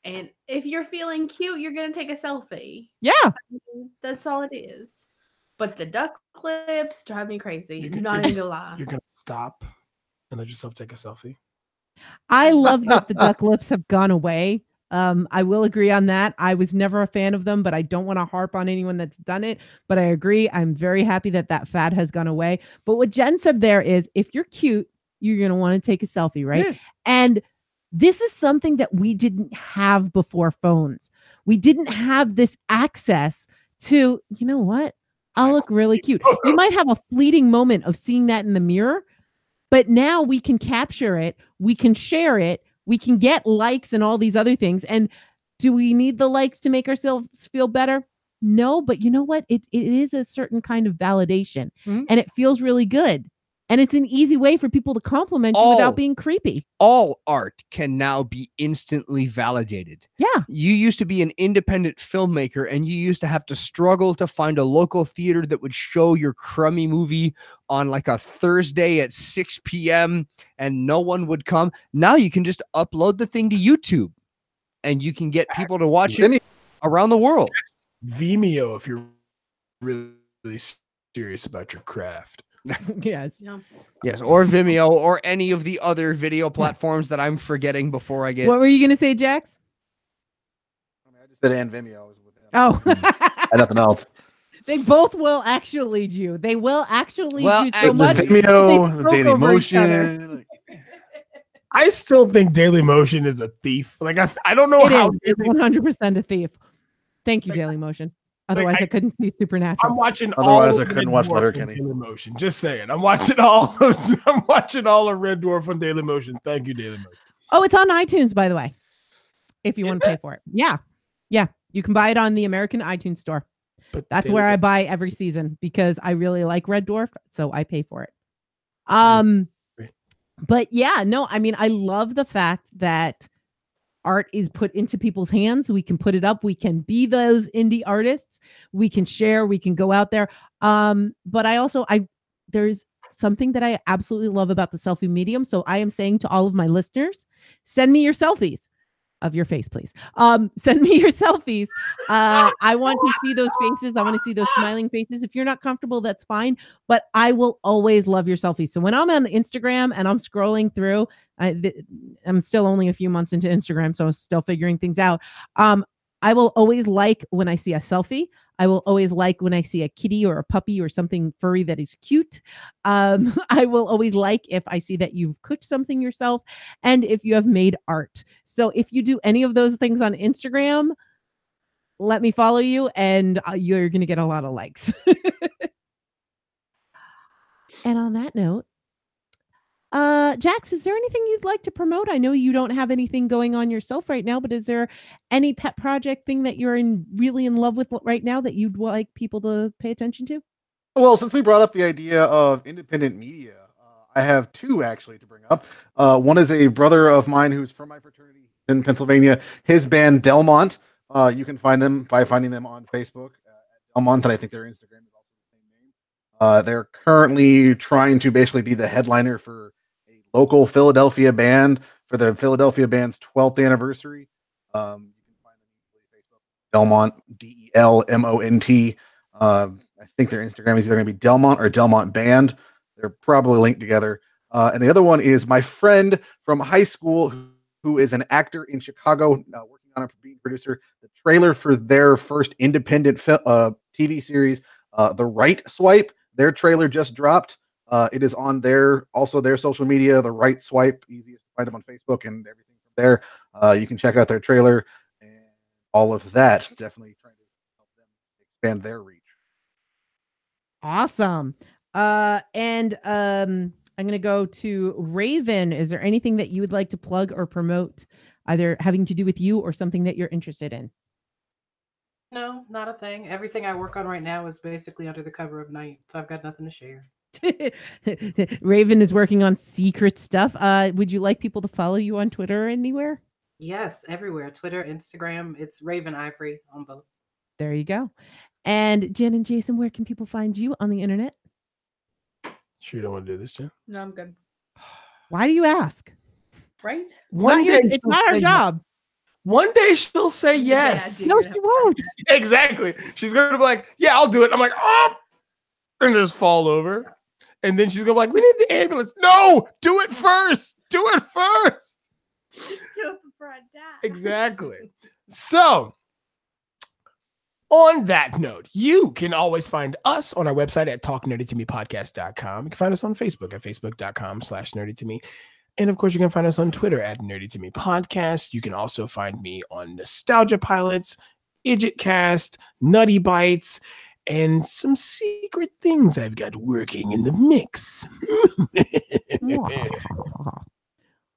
And if you're feeling cute, you're going to take a selfie. Yeah. That's all it is. But the duck clips drive me crazy. I'm not even going to lie. You're going to stop and let yourself take a selfie? I love that the duck lips have gone away. I will agree on that. I was never a fan of them, but I don't want to harp on anyone that's done it. But I agree. I'm very happy that fad has gone away. But what Jen said there is, if you're cute, you're going to want to take a selfie, right? Yeah. And this is something that we didn't have before phones. We didn't have this access to, you know what? I'll look really cute. You might have a fleeting moment of seeing that in the mirror, but now we can capture it. We can share it. We can get likes and all these other things. And do we need the likes to make ourselves feel better? No, but you know what? It is a certain kind of validation and it feels really good. And it's an easy way for people to compliment you without being creepy. All art can now be instantly validated. Yeah. You used to be an independent filmmaker and you used to have to struggle to find a local theater that would show your crummy movie on like a Thursday at 6 p.m. and no one would come. Now you can just upload the thing to YouTube and you can get people to watch it around the world. Vimeo, if you're really serious about your craft. Yes. Yeah. Yes, or Vimeo or any of the other video platforms that I'm forgetting before I get. What were you going to say, Jax? I just said and Vimeo. Oh. And nothing else. They both will actually lead you. They will actually lead you so the much. Vimeo, the Daily Motion. I still think Daily Motion is a thief. Like I don't know how it's 100% a thief. Thank you, Daily Motion. Otherwise, I couldn't see Supernatural. I'm watching. Otherwise, I couldn't watch Letterkenny. Daily Motion. Just saying, I'm watching all. I'm watching all of Red Dwarf on Daily Motion. Thank you, Daily Motion. Oh, it's on iTunes, by the way. If you want to pay for it, yeah, you can buy it on the American iTunes store. But that's where I buy every season because I really like Red Dwarf, so I pay for it. But yeah, no, I mean, I love the fact that art is put into people's hands. We can put it up. We can be those indie artists. We can share. We can go out there. But there's something that I absolutely love about the selfie medium. So I am saying to all of my listeners, send me your selfies of your face, please. Send me your selfies. I want to see those faces. I want to see those smiling faces. If you're not comfortable, that's fine. But I will always love your selfies. So when I'm on Instagram and I'm scrolling through, I'm still only a few months into Instagram, so I'm still figuring things out. I will always like when I see a selfie. I will always like when I see a kitty or a puppy or something furry that is cute. I will always like if I see that you've cooked something yourself and if you have made art. So if you do any of those things on Instagram, let me follow you and you're going to get a lot of likes. And on that note, Jax, is there anything you'd like to promote? I know you don't have anything going on yourself right now, but is there any pet project thing that you're really in love with right now that you'd like people to pay attention to? Well, since we brought up the idea of independent media, I have two actually to bring up. One is a brother of mine who's from my fraternity in Pennsylvania. His band Delmont. You can find them by finding them on Facebook at Delmont, and I think their Instagram is also the same name. They're currently trying to basically be the headliner for local Philadelphia band for the Philadelphia band's 12th anniversary. You can find them on Facebook, Delmont, Delmont. I think their Instagram is either going to be Delmont or Delmont Band. They're probably linked together. And the other one is my friend from high school who is an actor in Chicago, working on a being producer. The trailer for their first independent TV series, The Right Swipe, their trailer just dropped. It is on their social media, The Right Swipe. Easiest to find them on Facebook and everything from there. You can check out their trailer and all of that. Definitely trying to help them expand their reach. Awesome. And I'm going to go to Raven. Is there anything that you would like to plug or promote, either having to do with you or something that you're interested in? No, not a thing. Everything I work on right now is basically under the cover of night, so I've got nothing to share. Raven is working on secret stuff. Would you like people to follow you on Twitter or anywhere? Yes, everywhere. Twitter, Instagram. It's Raven Ivory on both. There you go. And Jen and Jason, where can people find you on the internet? Sure, you don't want to do this, Jen? No, I'm good. Why do you ask? Right? It's not our job. One day she'll say yes. Yeah, no, she won't. Exactly. She's going to be like, yeah, I'll do it. I'm like, oh, and just fall over. And then she's going to be like, we need the ambulance. No, do it first. Do it first. Just do it before I die. Exactly. So, on that note, you can always find us on our website at talknerdytomepodcast.com. You can find us on Facebook at facebook.com/nerdytome. And of course, you can find us on Twitter at nerdytomepodcast. You can also find me on Nostalgia Pilots, Idjitcast, Nutty Bites, and some secret things I've got working in the mix.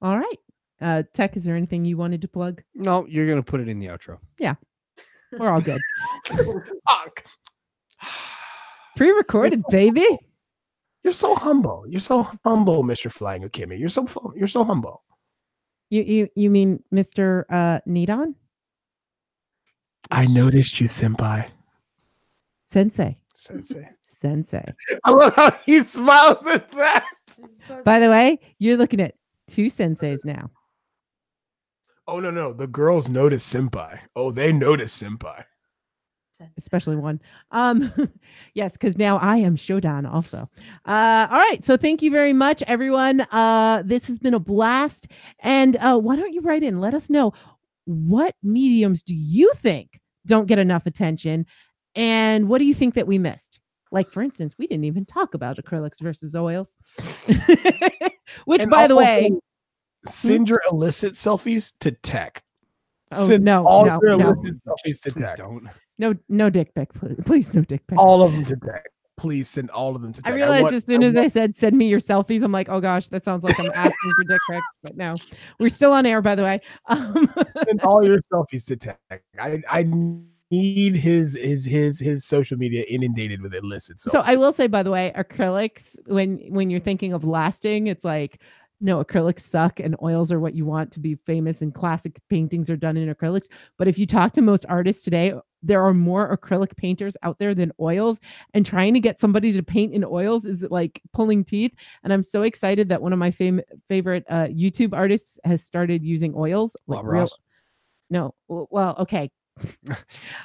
All right. Tech, is there anything you wanted to plug? No, you're going to put it in the outro. Yeah. We're all good. Pre-recorded, baby. You're so humble. You're so humble, Mr. Flying Akemi. You're so humble. You mean Mr. Nidon? I noticed you, senpai. Sensei. I love how he smiles at that. By the way, you're looking at two senseis now. Oh, no. The girls notice senpai. Oh, they notice senpai. Especially one. Yes, because now I am Shodan also. All right. So thank you very much, everyone. This has been a blast. And why don't you write in? Let us know, what mediums do you think don't get enough attention? And what do you think that we missed? Like, for instance, we didn't even talk about acrylics versus oils. Which, and by the way, send your illicit selfies to tech. Oh, send all your illicit selfies to tech. Don't. No dick pic, please. No dick pic. All of them to tech. Please send all of them to tech. I realized as soon as I said send me your selfies, I'm like, oh gosh, that sounds like I'm asking for dick pics. But no, we're still on air, by the way. Send all your selfies to tech. I need his social media inundated with illicit selfies. So I will say, by the way, acrylics, when you're thinking of lasting, it's like, no, acrylics suck and oils are what you want to be famous, and classic paintings are done in acrylics. But if you talk to most artists today, there are more acrylic painters out there than oils, and trying to get somebody to paint in oils is like pulling teeth. And I'm so excited that one of my favorite YouTube artists has started using oils. Like No, well, okay.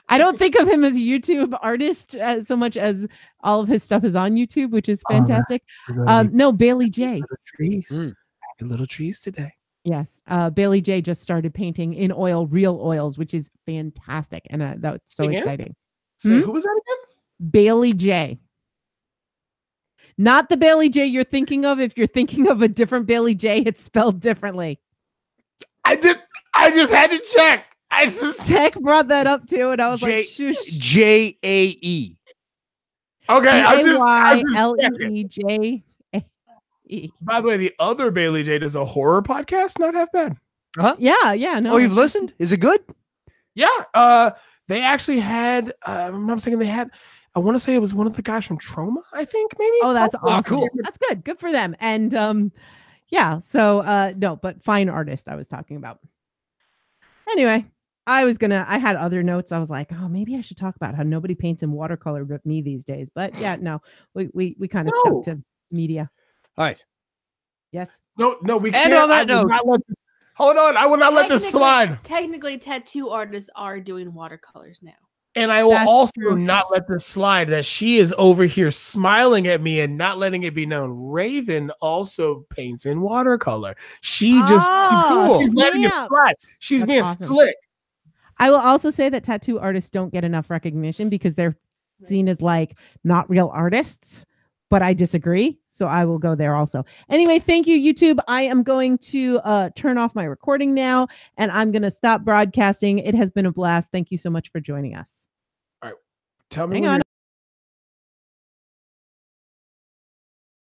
I don't think of him as a YouTube artist so much as all of his stuff is on YouTube, which is fantastic. No, Bailey J. Little trees today. Yes. Bailey J just started painting in oil, real oils, which is fantastic. And that's so exciting. So who was that again? Bailey J. Not the Bailey J you're thinking of. If you're thinking of a different Bailey J, it's spelled differently. I just had to check. Tech brought that up too, and I was like, shush. J-A-E. Okay, J-A-Y-L-E-E-J. By the way, the other Bailey J does a horror podcast. Not half bad. Huh? Yeah. No. Oh, you've listened? Is it good? Yeah. They actually had. I'm not saying they had. I want to say it was one of the guys from Troma. I think maybe. Oh, that's awesome. Cool. That's good. Good for them. And yeah. So no, but fine artist I was talking about. Anyway, I had other notes. I was like, oh, maybe I should talk about how nobody paints in watercolor but me these days. But yeah, no, we kind of stuck to media. All right. Yes. No, we can't. And on that note, hold on. I will not let this slide. Technically, tattoo artists are doing watercolors now. And I will also not let this slide that she is over here smiling at me and not letting it be known. Raven also paints in watercolor. She's letting it slide. She's being slick. I will also say that tattoo artists don't get enough recognition because they're seen as like not real artists. But I disagree, so I will go there also. Anyway, thank you, YouTube. I am going to turn off my recording now, and I'm going to stop broadcasting. It has been a blast. Thank you so much for joining us. All right. Tell me. Hang on.